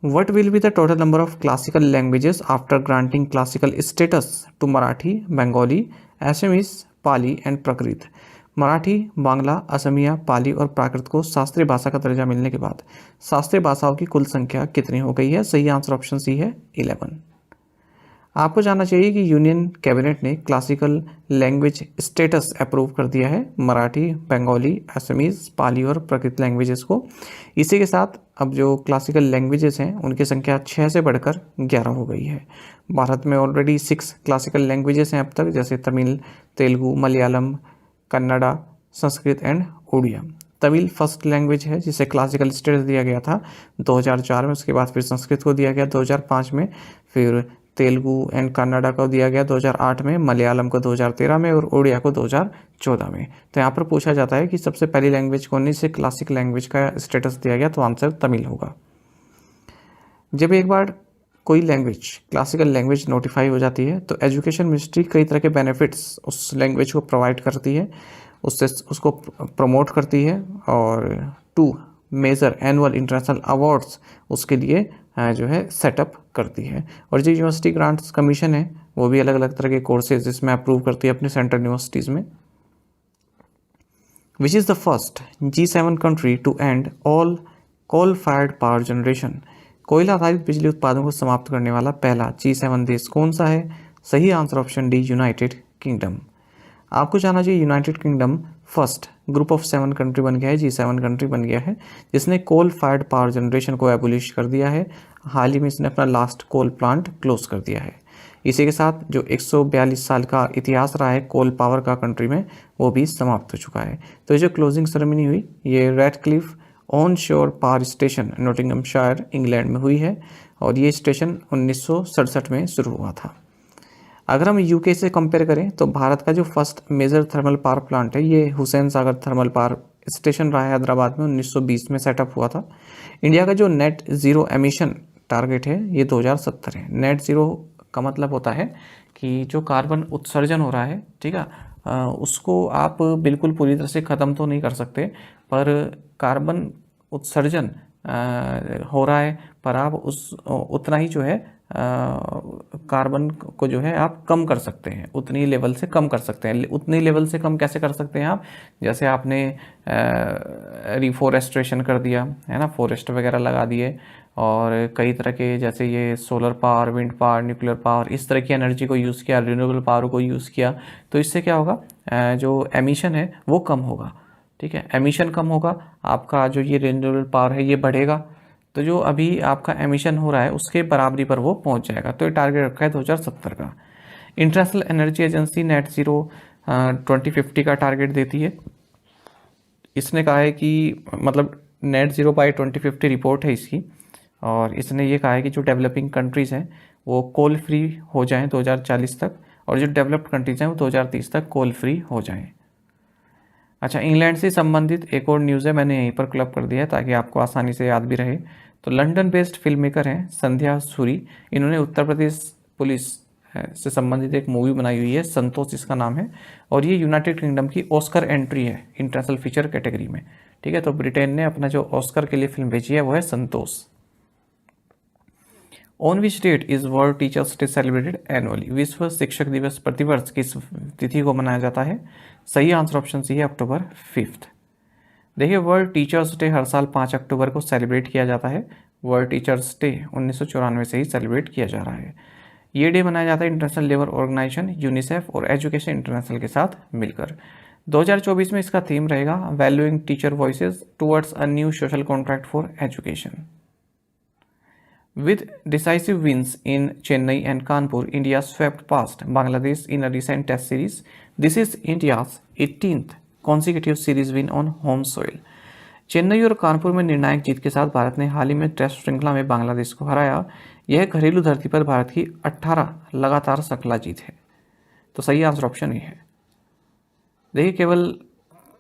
What will be the total number of classical languages after granting classical status to Marathi, Bengali, Assamese, Pali and Prakrit? Marathi, Bangla, Asamiya, पाली और प्राकृत को शास्त्रीय भाषा का दर्जा मिलने के बाद शास्त्रीय भाषाओं की कुल संख्या कितनी हो गई है? सही आंसर ऑप्शन सी है 11। आपको जानना चाहिए कि यूनियन कैबिनेट ने क्लासिकल लैंग्वेज स्टेटस अप्रूव कर दिया है मराठी, बंगाली, असमीज, पाली और प्राकृत लैंग्वेजेस को। इसी के साथ अब जो क्लासिकल लैंग्वेजेस हैं उनकी संख्या 6 से बढ़कर 11 हो गई है। भारत में ऑलरेडी 6 क्लासिकल लैंग्वेजेस हैं अब तक, जैसे Tamil, Telugu, Malayalam, Kannada, Sanskrit and Oriya. Tamil first language है जिसे क्लासिकल स्टेटस दिया गया था 2004 में, उसके बाद फिर संस्कृत को दिया गया 2005 में, फिर तेलुगु एंड कन्नड़ा को दिया गया 2008 में, मलयालम को 2013 में और उड़िया को 2014 में। तो यहाँ पर पूछा जाता है कि सबसे पहली लैंग्वेज कौन सी क्लासिक लैंग्वेज का स्टेटस दिया गया, तो आंसर तमिल होगा। जब एक बार कोई लैंग्वेज क्लासिकल लैंग्वेज नोटिफाई हो जाती है तो एजुकेशन मिनिस्ट्री कई तरह के बेनिफिट्स उस लैंग्वेज को प्रोवाइड करती है, उससे उसको प्रमोट करती है, और 2 मेजर एनुअल इंटरनेशनल अवार्ड्स उसके लिए जो है सेटअप करती है। और जो यूनिवर्सिटी ग्रांट्स कमीशन है वो भी अलग अलग तरह के कोर्सेज इसमें अप्रूव करती है अपने सेंट्रल यूनिवर्सिटीज़ में। Which is the first G7 country to end all coal fired power generation? कोयला आधारित बिजली उत्पादन को समाप्त करने वाला पहला G7 देश कौन सा है? सही answer option D, United kingdom. आपको जानना चाहिए United kingdom first group of 7 country बन गया है, G7 कंट्री बन गया है जिसने कोल फायर्ड पावर जनरेशन को एबोलिश कर दिया है। हाल ही में इसने अपना लास्ट कोल प्लांट क्लोज कर दिया है। इसी के साथ जो 142 साल का इतिहास रहा है कोल पावर का कंट्री में, वो भी समाप्त हो चुका है। तो ये जो क्लोजिंग सेरेमनी हुई ये रेडक्लिफ ऑन शोर पावर स्टेशन नोटिंगमशायर इंग्लैंड में हुई है, और ये स्टेशन 1967 में शुरू हुआ था। अगर हम यूके से कंपेयर करें तो भारत का जो first major thermal power plant है ये Hussain Sagar thermal power station रहा है हैदराबाद में, 1920 में सेटअप हुआ था। इंडिया का जो नेट ज़ीरो एमिशन टारगेट है ये 2070 है। नेट ज़ीरो का मतलब होता है कि जो कार्बन उत्सर्जन हो रहा है, ठीक है, उसको आप बिल्कुल पूरी तरह से ख़त्म तो नहीं कर सकते, पर कार्बन उत्सर्जन हो रहा है, पर आप उतना ही जो है कार्बन को जो है आप कम कर सकते हैं, उतनी लेवल से कम कर सकते हैं। उतनी लेवल से कम कैसे कर सकते हैं आप? जैसे आपने रिफॉरेस्ट्रेशन कर दिया है ना, फॉरेस्ट वगैरह लगा दिए, और कई तरह के जैसे ये solar power, wind power, nuclear power, इस तरह की एनर्जी को यूज़ किया, रिन्यूएबल पावर को यूज़ किया, तो इससे क्या होगा, जो एमिशन है वो कम होगा। ठीक है, एमिशन कम होगा, आपका जो ये रिन्यूएबल पावर है ये बढ़ेगा, तो जो अभी आपका एमिशन हो रहा है उसके बराबरी पर वो पहुंच जाएगा। तो ये टारगेट रखा है 2070 का। International energy agency net zero 2050 का टारगेट देती है। इसने कहा है कि मतलब नेट ज़ीरो बाय 2050 रिपोर्ट है इसकी, और इसने ये कहा है कि जो डेवलपिंग कंट्रीज़ हैं वो कोल फ्री हो जाएं 2040 तक, और जो डेवलप्ड कंट्रीज़ हैं वो 2030 तक कोल फ्री हो जाएं। अच्छा, इंग्लैंड से संबंधित एक और न्यूज़ है, मैंने यहीं पर क्लब कर दिया है ताकि आपको आसानी से याद भी रहे। तो लंदन बेस्ड फिल्म मेकर हैं संध्या सूरी, इन्होंने उत्तर प्रदेश पुलिस से संबंधित एक मूवी बनाई हुई है, संतोष इसका नाम है, और ये यूनाइटेड किंगडम की ऑस्कर एंट्री है इंटरनेशनल फीचर कैटेगरी में। ठीक है, तो ब्रिटेन ने अपना जो ऑस्कर के लिए फिल्म भेजी है वो है संतोष। On which date is world teachers day celebrated annually? विश्व शिक्षक दिवस प्रतिवर्ष किस तिथि को मनाया जाता है? सही आंसर ऑप्शन सी है अक्टूबर 5। देखिए, वर्ल्ड टीचर्स डे हर साल 5 अक्टूबर को सेलिब्रेट किया जाता है। वर्ल्ड टीचर्स डे 1994 से ही सेलिब्रेट किया जा रहा है। ये डे मनाया जाता है इंटरनेशनल लेबर ऑर्गेनाइजेशन, यूनिसेफ और एजुकेशन इंटरनेशनल के साथ मिलकर। 2024 में इसका थीम रहेगा valuing teacher voices towards a new social contract for education. With decisive wins in Chennai and Kanpur, India swept past Bangladesh in a recent test series. This is India's 18th consecutive series win on home soil. Chennai और कानपुर में निर्णायक जीत के साथ भारत ने हाल ही में test श्रृंखला में बांग्लादेश को हराया। यह घरेलू धरती पर भारत की 18 लगातार श्रृंखला जीत है। तो सही आंसर ऑप्शन ए है। देखिए, केवल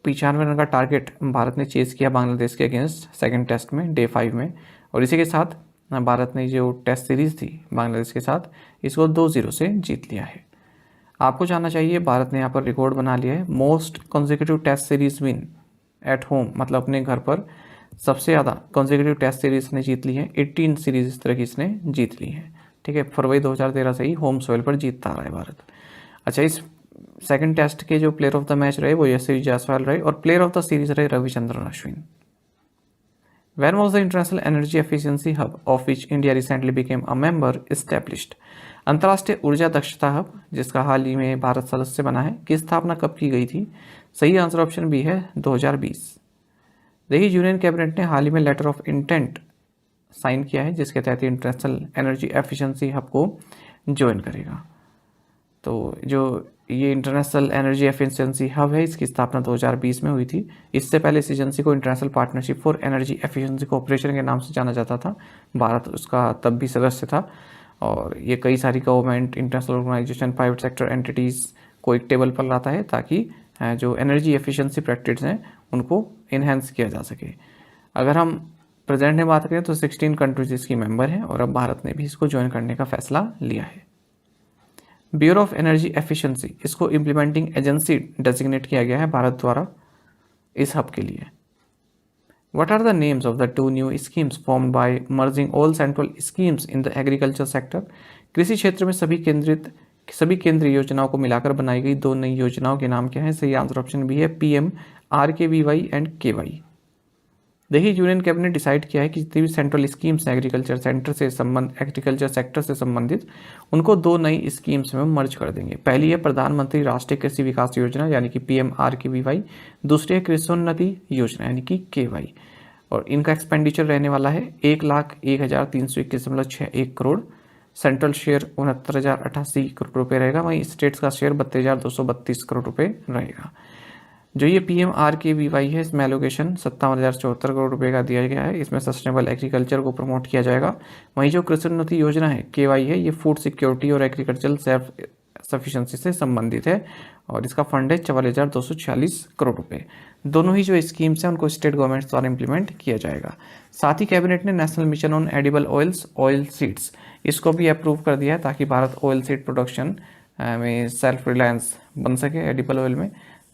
95 रन का टारगेट भारत ने चेज किया बांग्लादेश के अगेंस्ट सेकेंड टेस्ट में, डे 5 में, और इसी के साथ भारत ने जो टेस्ट सीरीज़ थी बांग्लादेश के साथ, इसको 2-0 से जीत लिया है। आपको जानना चाहिए, भारत ने यहाँ पर रिकॉर्ड बना लिया है most consecutive test series win at home, मतलब अपने घर पर सबसे ज़्यादा कॉन्जिक्यूटिव टेस्ट सीरीज ने जीत ली है। 18 सीरीज इस तरह की इसने जीत ली है। ठीक है, फरवरी 2013 से ही होम सोइल पर जीतता रहा है भारत। अच्छा, इस सेकंड टेस्ट के जो प्लेयर ऑफ द मैच रहे वो यशस्वी जायसवाल रहे, और प्लेयर ऑफ द सीरीज रहे Ravichandran Ashwin. When was the International Energy Efficiency Hub, of which India recently became a member, established? अंतर्राष्ट्रीय ऊर्जा दक्षता हब, जिसका हाल ही में भारत सदस्य बना है, की स्थापना कब की गई थी? सही आंसर ऑप्शन बी है 2020। देखिए, यूनियन कैबिनेट ने हाल ही में लेटर ऑफ इंटेंट साइन किया है, जिसके तहत इंटरनेशनल एनर्जी एफिशिएंसी हब को ज्वाइन करेगा। तो जो ये इंटरनेशनल एनर्जी एफिशिएंसी हब है, इसकी स्थापना 2020 में हुई थी। इससे पहले इस एजेंसी को international partnership for energy efficiency cooperation के नाम से जाना जाता था। भारत उसका तब भी सदस्य था, और ये कई सारी government, international organisation, private sector entities को एक टेबल पर लाता है ताकि जो एनर्जी एफिशिएंसी प्रैक्टिस हैं उनको इन्हेंस किया जा सके। अगर हम प्रेजेंट में बात करें तो 16 कंट्रीज इसकी मेंबर हैं, और अब भारत ने भी इसको ज्वाइन करने का फैसला लिया है। ब्यूरो ऑफ एनर्जी एफिशिएंसी, इसको इम्प्लीमेंटिंग एजेंसी डेजिग्नेट किया गया है भारत द्वारा इस हब के लिए। What are the names of the 2 new schemes formed by merging all central schemes in the agriculture sector? कृषि क्षेत्र में सभी केंद्रीय योजनाओं को मिलाकर बनाई गई 2 नई योजनाओं के नाम क्या है? सही आंसर ऑप्शन बी है PMRKVY एंड KY। देखिए, यूनियन कैबिनेट ने डिसाइड किया है कि जितनी भी सेंट्रल स्कीम्स हैं एग्रीकल्चर सेक्टर से संबंधित, उनको 2 नई स्कीम्स में मर्ज कर देंगे। पहली है प्रधानमंत्री राष्ट्रीय कृषि विकास योजना यानी कि PMRKVY, दूसरी है कृषि योजना यानी कि KY, और इनका एक्सपेंडिचर रहने वाला है 1,01,321.61 करोड़। सेंट्रल शेयर 69,088 करोड़ रुपये रहेगा, वहीं स्टेट्स का शेयर 32,232 करोड़ रुपये रहेगा। जो ये PMRKVY है, इसमें एलोकेशन 57,074 करोड़ रुपए का दिया गया है। इसमें सस्टेनेबल एग्रीकल्चर को प्रमोट किया जाएगा। वहीं जो कृषि उन्नति योजना है KY है, ये फूड सिक्योरिटी और एग्रीकल्चरल सेल्फ सफिशिएंसी से संबंधित है, और इसका फंड है 44,246 करोड़ रुपए। दोनों ही जो स्कीम्स हैं उनको स्टेट गवर्नमेंट द्वारा इंप्लीमेंट किया जाएगा। साथ ही कैबिनेट ने national mission on edible oils, oil seeds, इसको भी अप्रूव कर दिया है ताकि भारत ऑयल सीड प्रोडक्शन में सेल्फ रिलायंस बन सके एडिबल ऑयल में।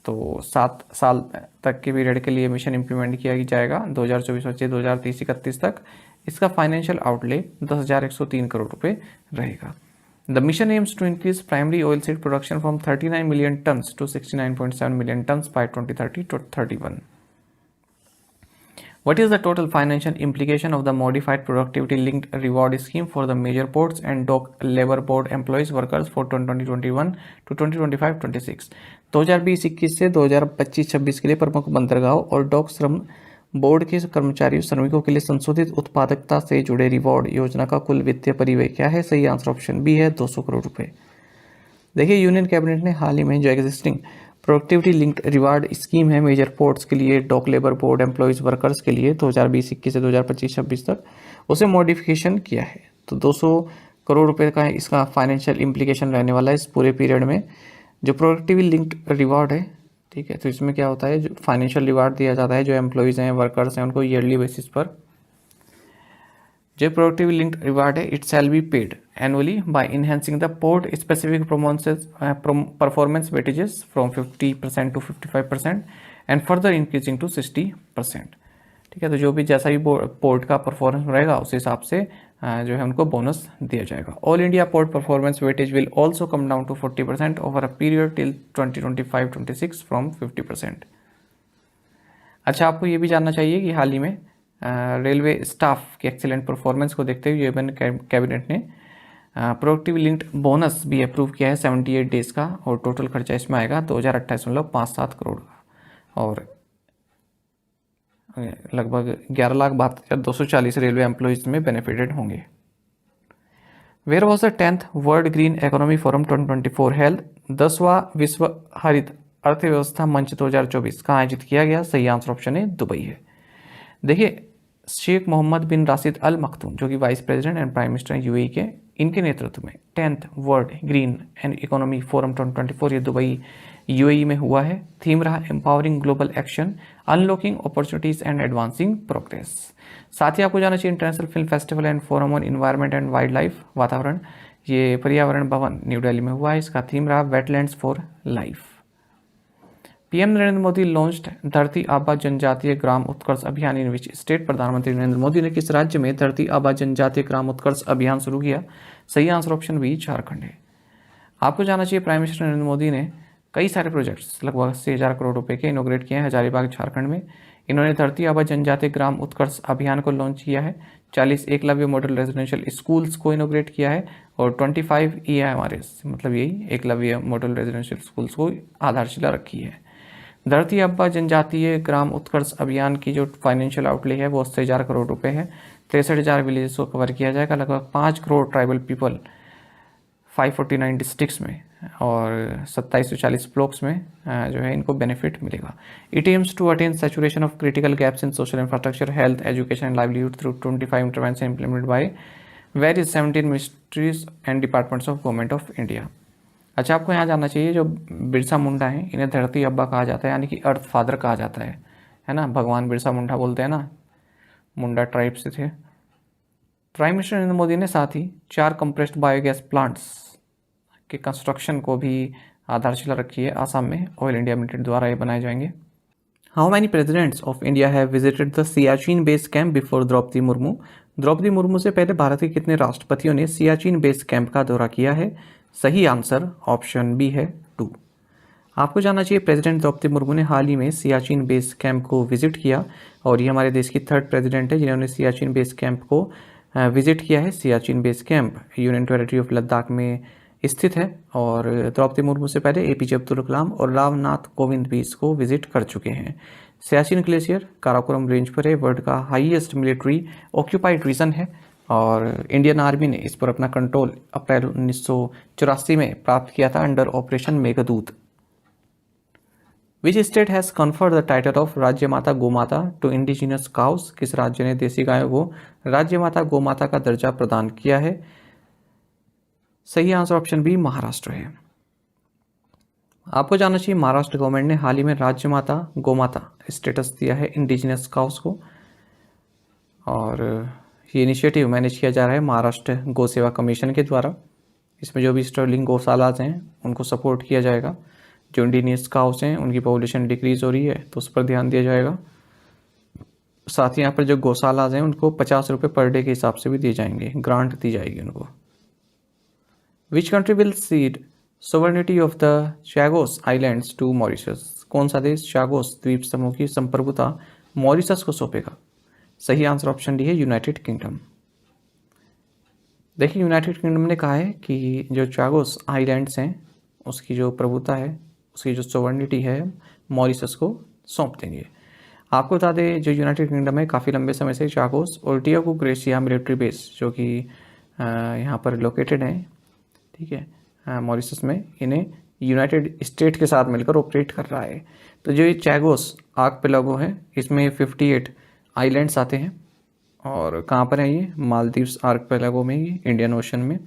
तो 7 साल तक के पीरियड के लिए मिशन इम्प्लीमेंट किया जाएगा 2024-25 2030-31 तक। इसका फाइनेंशियल आउटले 10,103 करोड़ रुपए रहेगा। The mission aims to increase primary oilseed production from 39 million tons to 69.7 million tons by 2030 to 31. What is the total financial implication of the modified productivity linked reward scheme for the major ports and dock labor board employees workers for 2021 to 2025-26? 2020-21 से 2025-26 के लिए प्रमुख बंदरगाहों और dock श्रम board के कर्मचारियों श्रमिकों के लिए संशोधित उत्पादकता से जुड़े रिवॉर्ड योजना का कुल वित्तीय परिव्यय क्या है? सही आंसर ऑप्शन बी है, 200 करोड़ रुपए। देखिए, यूनियन कैबिनेट ने हाल ही में जो existing productivity linked reward scheme है मेजर पोर्ट्स के लिए, dock labour board employees workers के लिए 2020-21 से 2025-26 तक, उसे मॉडिफिकेशन किया है। तो 200 करोड़ रुपए का इसका फाइनेंशियल इम्प्लीकेशन रहने वाला है इस पूरे पीरियड में। जो प्रोडक्टिविटी लिंक्ड रिवार्ड है, ठीक है, तो इसमें क्या होता है, जो फाइनेंशियल रिवार्ड दिया जाता है जो एम्प्लॉयज़ हैं, वर्कर्स हैं, उनको ईयरली बेसिस पर। जो प्रोडक्टिविटी लिंक्ड रिवार्ड है, it shall be paid annually by enhancing the port specific performance weightages from 50% to 55% and further increasing to 60%। ठीक है, तो जो भी जैसा भी पोर्ट का परफॉर्मेंस रहेगा उस हिसाब से जो है उनको बोनस दिया जाएगा। All India port performance weightage will also come down to 40% over a period till 2025-26 from 50%। अच्छा, आपको ये भी जानना चाहिए कि हाल ही में रेलवे स्टाफ के एक्सीलेंट परफॉर्मेंस को देखते हुए यूएन कैबिनेट ने प्रोडक्टिव लिंक्ड बोनस भी अप्रूव किया है 78 डेज का, और टोटल खर्चा इसमें आएगा 2028.57 करोड़ का, और लगभग 11,72,240 रेलवे एम्प्लॉयज़ में बेनिफिटेड होंगे। Where was the 10th world green economy forum 2024 held? 10वां विश्व हरित अर्थव्यवस्था मंच 2024 कहाँ आयोजित किया गया? सही आंसर ऑप्शन है दुबई है। देखिए, शेख मोहम्मद बिन राशिद अल मखदूम जो कि vice president and prime minister UAE के, इनके नेतृत्व में 10th world green and economy forum 2024 ये दुबई यूएई में हुआ है। थीम रहा empowering global action, unlocking opportunities and advancing progress. साथ ही आपको जाना चाहिए international film festival and forum on environment and wild life वातावरण, ये पर्यावरण भवन न्यू दिल्ली में हुआ है। इसका थीम रहा wetlands for life. PM Narendra Modi launched धरती आबा जनजातीय ग्राम उत्कर्ष अभियान इन विच स्टेट? प्रधानमंत्री नरेंद्र मोदी ने किस राज्य में धरती आबा जनजातीय ग्राम उत्कर्ष अभियान शुरू किया? सही आंसर ऑप्शन बी झारखंड है। आपको जाना चाहिए प्राइम मिनिस्टर नरेंद्र मोदी ने कई सारे प्रोजेक्ट्स लगभग 80,000 करोड़ रुपए के इनोग्रेट किए हैं हजारीबाग झारखंड में। इन्होंने धरती आबा जनजातीय ग्राम उत्कर्ष अभियान को लॉन्च किया है, 40 एकलव्य मॉडल रेजिडेंशियल स्कूल्स को इनोग्रेट किया है, और 25 EIMRS मतलब यही एकलव्य मॉडल रेजिडेंशियल स्कूल्स को आधारशिला रखी है। धरती आबा जनजातीय ग्राम उत्कर्ष अभियान की जो फाइनेंशियल आउटले है वो 80,000 करोड़ रुपए है। 63,000 विलेजेस को कवर किया जाएगा, लगभग 5 करोड़ ट्राइबल पीपल 549 डिस्ट्रिक्ट्स में और 2740 ब्लॉक्स में जो है इनको बेनिफिट मिलेगा। It aims to attain saturation of critical gaps in social infrastructure, health, education and livelihood through 25 intervention implemented by various 17 ministries and departments of government of India. अच्छा, आपको यहाँ जानना चाहिए जो बिरसा मुंडा है इन्हें धरती अब्बा कहा जाता है, यानी कि अर्थ फादर कहा जाता है ना। भगवान बिरसा मुंडा बोलते हैं ना, मुंडा ट्राइब से थे। प्राइम मिनिस्टर नरेंद्र मोदी ने साथ ही 4 कंप्रेस्ड बायोगैस प्लांट्स के कंस्ट्रक्शन को भी आधारशिला रखी है आसाम में। ऑयल इंडिया लिमिटेड द्वारा ये बनाए जाएंगे। How many presidents of India have visited the Siachen base camp before Droupadi Murmu? Droupadi Murmu से पहले भारत के कितने राष्ट्रपतियों ने सियाचिन बेस कैंप का दौरा किया है? सही आंसर ऑप्शन बी है 2। आपको जानना चाहिए प्रेसिडेंट द्रौपदी मुर्मू ने हाल ही में सियाचिन बेस कैंप को विजिट किया, और ये हमारे देश की 3rd प्रेसिडेंट है जिन्होंने सियाचिन बेस कैंप को विजिट किया है। Siachen base camp union territory of Ladakh में स्थित है, और द्रौपदी मुर्मू से पहले APJ अब्दुल कलाम और रामनाथ कोविंद भी इसको विजिट कर चुके हैं। सियाचिन ग्लेशियर काराकोरम रेंज पर है, वर्ल्ड का हाईएस्ट मिलिट्री ऑक्यूपाइड रीजन है, और इंडियन आर्मी ने इस पर अपना कंट्रोल अप्रैल 1984 में प्राप्त किया था under operation Meghdoot. Which state has conferred the title of राज्य माता गोमाता टू इंडिजिनस काउस? किस राज्य ने देसी गायों को राज्य माता गोमाता का दर्जा प्रदान किया है? सही आंसर ऑप्शन बी महाराष्ट्र है। आपको जानना चाहिए महाराष्ट्र गवर्नमेंट ने हाल ही में राज्य माता गोमाता स्टेटस दिया है इंडिजिनस काउस को, और ये इनिशिएटिव मैनेज किया जा रहा है महाराष्ट्र गौ सेवा कमीशन के द्वारा। इसमें जो भी स्टर्लिंग गौशालाज हैं उनको सपोर्ट किया जाएगा। जो इंडिजिनियस काउस हैं उनकी पॉपुलेशन डिक्रीज हो रही है तो उस पर ध्यान दिया जाएगा। साथ ही यहाँ पर जो गौशालाज हैं उनको 50 रुपये पर डे के हिसाब से भी दिए जाएंगे, ग्रांट दी जाएगी उनको। Which country will seed sovereignty of the चैगोस islands to Mauritius? कौन सा देश चैगोस द्वीप समूह की संप्रभुता मॉरिशस को सौंपेगा? सही आंसर ऑप्शन डी है यूनाइटेड किंगडम। देखिए यूनाइटेड किंगडम ने कहा है कि जो चैगोस आइलैंड्स हैं उसकी जो प्रभुता है, उसकी जो सोवर्निटी है, मॉरिशस को सौंप देंगे। आपको बता दें जो यूनाइटेड किंगडम है काफ़ी लंबे समय से चैगोस और टियागो ग्रेसिया मिलिट्री बेस जो कि यहाँ पर लोकेटेड है, ठीक है, मॉरिशस में, इन्हें यूनाइटेड स्टेट के साथ मिलकर ऑपरेट कर रहा है। तो जो ये चैगोस आर्कपेलागो है इसमें 58 आइलैंड्स आते हैं और कहाँ पर है ये? मालदीव्स आर्कपेलागो में, ये इंडियन ओशन में।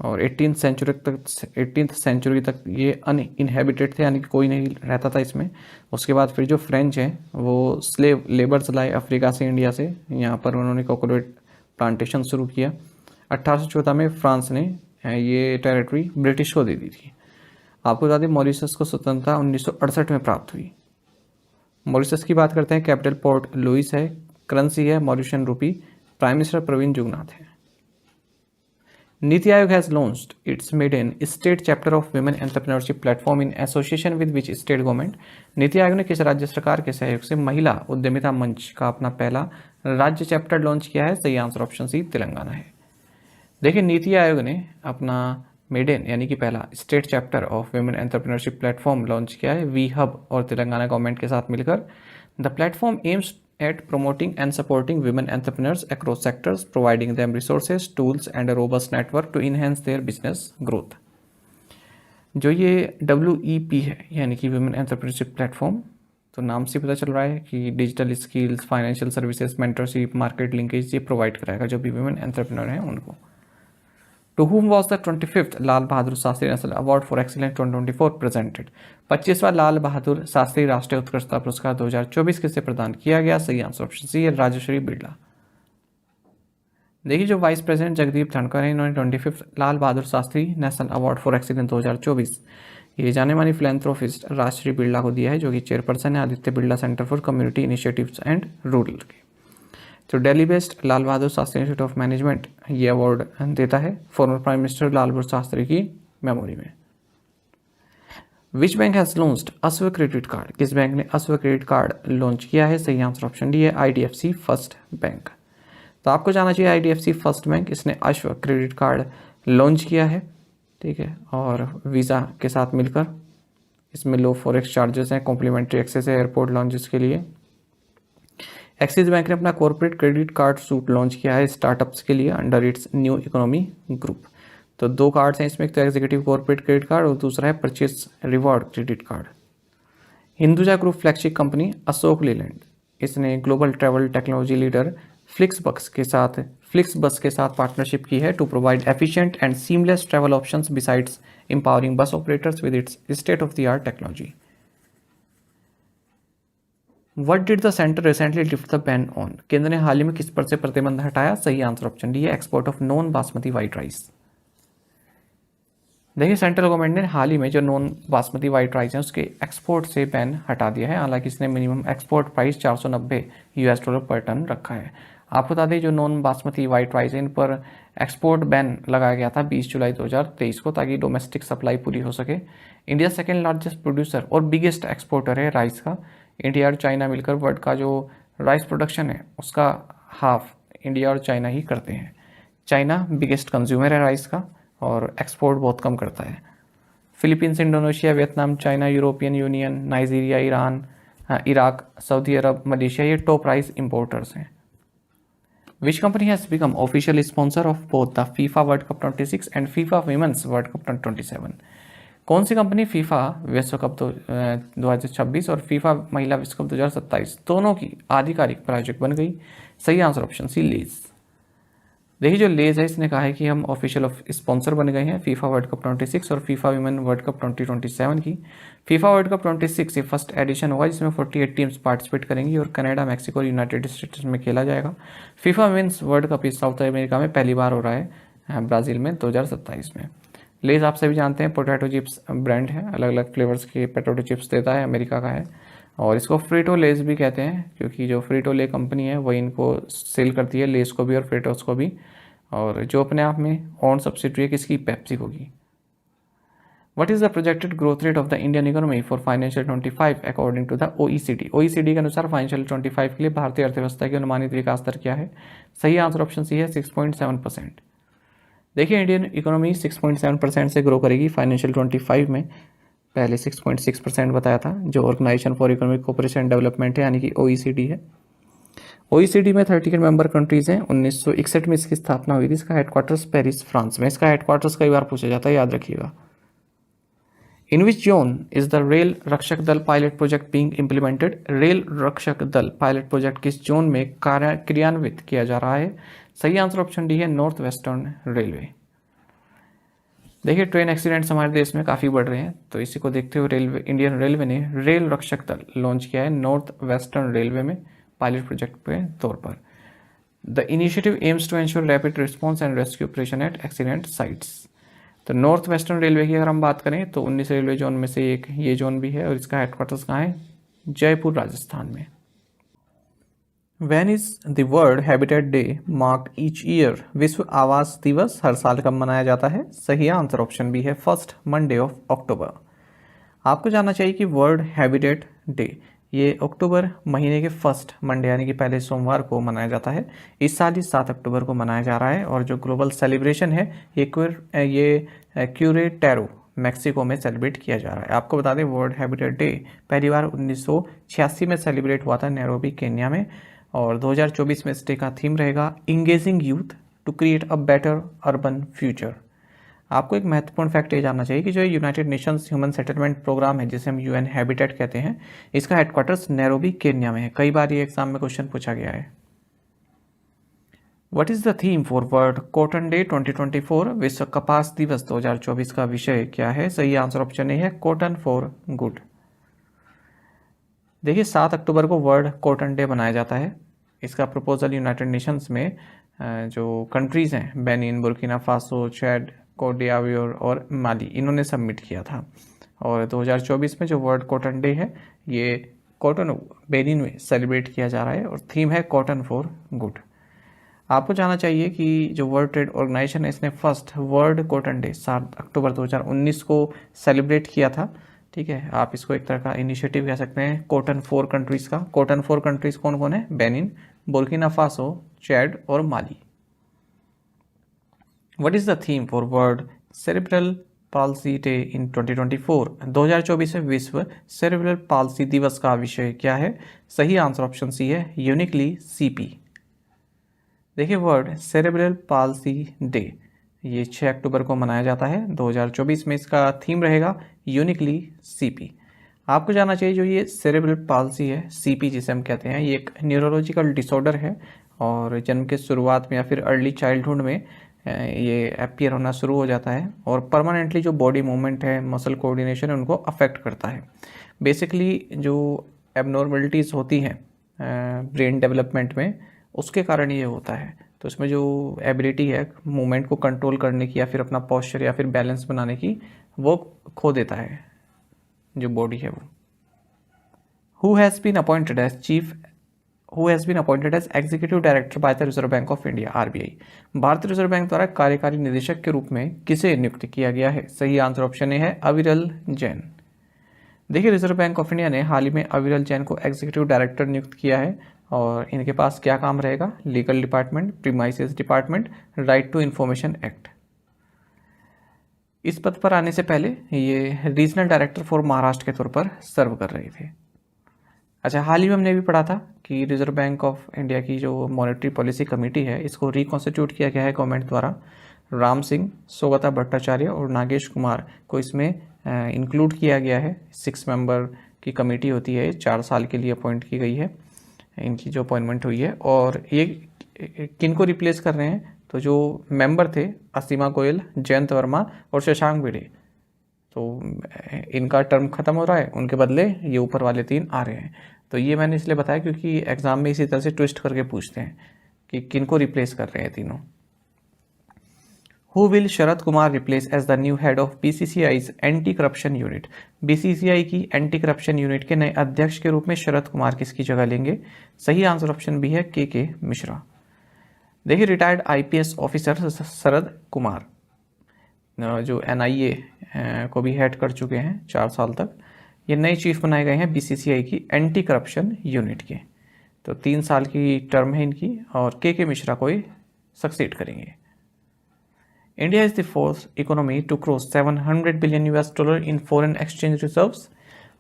और 18th सेंचुरी तक ये अनइनहेबिटेड थे, यानी कि कोई नहीं रहता था इसमें। उसके बाद फिर जो फ्रेंच हैं वो स्लेव लेबर्स लाए अफ्रीका से, इंडिया से, यहाँ पर उन्होंने कोकोनट प्लांटेशन शुरू किया। 1814 में फ्रांस ने ये टेरिटरी ब्रिटिश को दे दी थी। आपको बता दें मॉरिशस को स्वतंत्रता 1968 में प्राप्त हुई। मॉरिशस की बात करते हैं, कैपिटल पोर्ट लुइस है, करेंसी है Mauritian rupee, prime minister Pravind Jugnauth है। NITI Aayog has launched its maiden state chapter of women entrepreneurship platform in association with which state government? NITI Aayog ने किस राज्य सरकार के सहयोग से महिला उद्यमिता मंच का अपना पहला राज्य चैप्टर लॉन्च किया है? सही आंसर ऑप्शन सी तेलंगाना है। देखिए नीति आयोग ने अपना मेडन यानी कि पहला state chapter of women entrepreneurship platform launch किया है वी हब और तेलंगाना गवर्नमेंट के साथ मिलकर। The platform AIIMS at promoting and supporting women entrepreneurs across sectors, providing them resources, tools and a robust network to enhance their business growth। जो ये WEP है यानी कि वुमेन एंटरप्रेन्योरशिप प्लेटफॉर्म, तो नाम से पता चल रहा है कि digital skills, financial services, mentorship, market linkage ये प्रोवाइड कराएगा जो भी वुमेन एंटरप्रेन्योर हैं उनको। To whom was the 25th Lal Bahadur Shastri national award for excellence 2024 presented? 25वां Lal Bahadur Shastri राष्ट्रीय उत्कृष्टता पुरस्कार 2024 किसे प्रदान किया गया? सही आंसर ऑप्शन सी है राजश्री बिरला। देखिए जो वाइस प्रेसिडेंट जगदीप धनखड़ हैं इन्होंने 25th Lal Bahadur Shastri national award for excellence 2024 ये जाने मानी फिलैंथ्रोपिस्ट राजश्री बिरला को दिया है, जो कि चेयरपर्सन है Aditya Birla centre for community initiatives and rural के। तो Delhi based Lal Bahadur Shastri institute of management ये अवार्ड देता है former prime minister Lal Bahadur Shastri की मेमोरी में। विच बैंक हैज लॉन्च्ड अश्व क्रेडिट कार्ड? किस बैंक ने अश्व क्रेडिट कार्ड लॉन्च किया है? सही आंसर ऑप्शन डी है IDFC फर्स्ट बैंक। तो आपको जाना चाहिए IDFC फर्स्ट बैंक, इसने अश्व क्रेडिट कार्ड लॉन्च किया है, ठीक है, और वीज़ा के साथ मिलकर। इसमें लो फॉरेक्स चार्जेस हैं, कॉम्प्लीमेंट्री एक्सेस है एयरपोर्ट लॉन्चेस के लिए। एक्सिस बैंक ने अपना corporate credit card suit launch किया है स्टार्टअप्स के लिए under its new economy group. तो 2 कार्ड्स हैं इसमें, एक तो एग्जीक्यूटिव कॉर्पोरेट क्रेडिट कार्ड और दूसरा है purchase reward credit card. Hinduja group flagship company Ashok Leyland, इसने global travel technology leader FlixBus के साथ पार्टनरशिप की है to provide efficient and seamless travel options besides empowering bus operators with its state of the art technology. What did the center recently lift the ban on? केंद्र ने हाल ही में किस पर से प्रतिबंध हटाया? सही आंसर ऑप्शन डी है export of non basmati white rice. देखिए सेंट्रल गवर्नमेंट ने हाल ही में जो नॉन बासमती वाइट राइस है उसके एक्सपोर्ट से बैन हटा दिया है। हालांकि इसने मिनिमम एक्सपोर्ट प्राइस $490 पर टन रखा है। आपको बता दें जो नॉन बासमती वाइट राइस है इन पर एक्सपोर्ट बैन लगाया गया था 20 जुलाई 2023 को, ताकि डोमेस्टिक सप्लाई पूरी हो सके। इंडिया सेकेंड लार्जेस्ट प्रोड्यूसर और बिगेस्ट एक्सपोर्टर है राइस का। इंडिया और चाइना मिलकर वर्ल्ड का जो राइस प्रोडक्शन है उसका हाफ इंडिया और चाइना ही करते हैं। चाइना बिगेस्ट कंज्यूमर है राइस का और एक्सपोर्ट बहुत कम करता है। Philippines, Indonesia, Vietnam, China, European union, Nigeria, Iran, Iraq, Saudi अरब, मलेशिया ये टॉप राइस इंपोर्टर्स हैं। Which company has become official sponsor of both the FIFA world cup 26 and FIFA women's world cup 2027? कौन सी company FIFA विश्व cup 2026 और FIFA महिला विश्व cup 2027 दोनों की आधिकारिक प्रायोजक बन गई? सही आंसर ऑप्शन सी लेज। देखिए जो लेज है इसने कहा है कि हम ऑफिशियल स्पॉन्सर बन गए हैं फीफा वर्ल्ड कप 26 और फीफा विमेन वर्ल्ड कप 2027 की। फीफा वर्ल्ड कप 26 ये फर्स्ट एडिशन होगा जिसमें 48 टीम्स पार्टिसिपेट करेंगी और कनाडा, मैक्सिको और यूनाइटेड स्टेट्स में खेला जाएगा। फीफा विमेंस वर्ल्ड कप इस साउथ अमेरिका में पहली बार हो रहा है ब्राज़ील में 2027 में। लेस आप सभी जानते हैं पोटैटो चिप्स ब्रांड है, अलग अलग फ्लेवर्स के पोटैटो चिप्स देता है, अमेरिका का है। और इसको फ्रीटो लेस भी कहते हैं, क्योंकि जो फ्रीटो ले कंपनी है वही इनको सेल करती है, लेस को भी और फ्रीटोस को भी। और जो अपने आप में ओन सब्सिडरी है किसकी, पेप्सी होगी। What is the projected growth rate of the Indian economy for financial 25 according to the OECD? OECD के अनुसार फाइनेंशियल 25 के लिए भारतीय अर्थव्यवस्था की अनुमानित विकास दर क्या है? सही आंसर ऑप्शन सी है 6.7%। देखिए इंडियन इकोनॉमी 6.7% से ग्रो करेगी फाइनेंशियल 25 में, पहले 6.6% बताया था, जो organisation for economic cooperation development है यानी कि OECD है। OECD में 30 मेंबर कंट्रीज हैं। 1961 में इसकी स्थापना हुई थी। इसका हेडक्वार्टर्स पेरिस फ्रांस में। इसका हेडक्वार्टर्स कई बार पूछा जाता है, याद रखिएगा। इन विच जोन इज द रेल रक्षक दल pilot project being implemented? Rail रक्षक दल पायलट प्रोजेक्ट किस जोन में क्रियान्वित किया जा रहा है? सही आंसर ऑप्शन डी है नॉर्थ वेस्टर्न रेलवे। देखिए ट्रेन एक्सीडेंट्स हमारे देश में काफ़ी बढ़ रहे हैं, तो इसी को देखते हुए इंडियन रेलवे ने रेल रक्षक दल लॉन्च किया है नॉर्थ वेस्टर्न रेलवे में पायलट प्रोजेक्ट के तौर पर। The initiative aims to ensure rapid response and rescue operation at accident sites. तो नॉर्थ वेस्टर्न रेलवे की अगर हम बात करें तो 19 रेलवे जोन में से एक ये जोन भी है, और इसका हेडक्वार्टर्स कहाँ है? जयपुर राजस्थान में। When is the World Habitat Day marked each year? विश्व आवास दिवस हर साल कब मनाया जाता है? सही आंसर ऑप्शन बी है फर्स्ट मंडे ऑफ अक्टूबर। आपको जानना चाहिए कि वर्ल्ड हैबिटेट डे ये अक्टूबर महीने के फर्स्ट मंडे यानी कि पहले सोमवार को मनाया जाता है। इस साल ही 7 अक्टूबर को मनाया जा रहा है, और जो ग्लोबल सेलिब्रेशन है ये क्यूरेटारो मैक्सिको में सेलिब्रेट किया जा रहा है। आपको बता दें वर्ल्ड हैबिटेट डे पहली बार 1986 में सेलिब्रेट हुआ था नैरोबी केन्या में, और 2024 में इस डे का थीम रहेगा engaging youth to create a better urban future. आपको एक महत्वपूर्ण फैक्ट ये जानना चाहिए कि जो United Nations human settlement programme है, जिसे हम यूएन हैबिटेट कहते हैं, इसका हेडक्वार्टर्स नैरोबी केन्या में है। कई बार ये एग्जाम में क्वेश्चन पूछा गया है। What is the theme for world cotton day 2024? विश्व कपास दिवस 2024 का विषय क्या है? सही आंसर ऑप्शन ए है कॉटन फॉर गुड। देखिए 7 अक्टूबर को वर्ल्ड कॉटन डे मनाया जाता है। इसका प्रपोजल यूनाइटेड नेशंस में जो कंट्रीज़ हैं Benin, Burkina Faso, Chad, coat डिवोयर और माली, इन्होंने सबमिट किया था। और 2024 में जो वर्ल्ड कॉटन डे है ये कॉटन बेनिन में सेलिब्रेट किया जा रहा है, और थीम है कॉटन फॉर गुड। आपको जानना चाहिए कि जो वर्ल्ड ट्रेड ऑर्गेनाइजेशन है इसने फर्स्ट वर्ल्ड कॉटन डे 7 अक्टूबर 2019 को सेलिब्रेट किया था। ठीक है, आप इसको एक तरह का इनिशिएटिव कह सकते हैं कॉटन फॉर कंट्रीज़ का। कॉटन फॉर कंट्रीज़ कौन कौन है? बेनिन, बुर्किना फासो, चैड और माली। What is the theme for world cerebral palsy day in 2024? 2024 में विश्व सेरेब्रल पाल्सी दिवस का विषय क्या है? सही आंसर ऑप्शन सी है यूनिकली सीपी। देखिए वर्ल्ड सेरेब्रल पाल्सी डे ये 6 अक्टूबर को मनाया जाता है। 2024 में इसका थीम रहेगा यूनिकली सीपी। आपको जानना चाहिए जो ये सेरेब्रल पाल्सी है, सीपी जिसे हम कहते हैं, ये एक न्यूरोलॉजिकल डिसऑर्डर है, और जन्म के शुरुआत में या फिर अर्ली चाइल्डहुड में ये अपीयर होना शुरू हो जाता है, और परमानेंटली जो बॉडी मूवमेंट है, मसल कोऑर्डिनेशन है, उनको अफेक्ट करता है। बेसिकली जो एबनॉर्मलिटीज़ होती हैं ब्रेन डेवलपमेंट में, उसके कारण ये होता है। तो इसमें जो एबिलिटी है मूवमेंट को कंट्रोल करने की या फिर अपना पोस्चर या फिर बैलेंस बनाने की, वो खो देता है जो बॉडी है वो। Who has been appointed as executive director by the Reserve Bank of India RBI? भारतीय रिजर्व बैंक द्वारा कार्यकारी निदेशक के रूप में किसे नियुक्त किया गया है? सही आंसर ऑप्शन ए है अविरल जैन। देखिए रिजर्व बैंक ऑफ इंडिया ने हाल ही में अविरल जैन को एग्जीक्यूटिव डायरेक्टर नियुक्त किया है, और इनके पास क्या काम रहेगा? Legal department, premises department, right to information act. इस पद पर आने से पहले ये रीजनल डायरेक्टर फॉर महाराष्ट्र के तौर पर सर्व कर रहे थे। अच्छा, हाल ही में हमने भी पढ़ा था कि रिजर्व बैंक ऑफ इंडिया की जो मॉनेटरी पॉलिसी कमेटी है, इसको रिकॉन्स्टिट्यूट किया गया है गवर्नमेंट द्वारा। राम सिंह, सौगता भट्टाचार्य और नागेश कुमार को इसमें इंक्लूड किया गया है। 6 मेंबर की कमेटी होती है, 4 साल के लिए अपॉइंट की गई है, इनकी जो अपॉइंटमेंट हुई है। और ये किन को रिप्लेस कर रहे हैं? तो जो मेंबर थे असीमा गोयल, जयंत वर्मा और शशांक भिड़े, तो इनका टर्म खत्म हो रहा है, उनके बदले ये ऊपर वाले 3 आ रहे हैं। तो ये मैंने इसलिए बताया क्योंकि एग्जाम में इसी तरह से ट्विस्ट करके पूछते हैं कि किन को रिप्लेस कर रहे हैं तीनों। Who will Sharad Kumar replace as the new head of बीसीसीआईज anti corruption unit. BCCI की एंटी करप्शन यूनिट के नए अध्यक्ष के रूप में शरद कुमार किसकी जगह लेंगे? सही आंसर ऑप्शन बी है के मिश्रा। देखिए retired IPS officer Sharad Kumar जो एनआईए को भी हेड कर चुके हैं 4 साल तक, ये नए चीफ बनाए गए हैं बीसीसीआई की एंटी करप्शन यूनिट के। तो 3 साल की टर्म है इनकी और के मिश्रा को ही सक्सीड करेंगे। India is the fourth economy to cross $700 billion in foreign exchange reserves.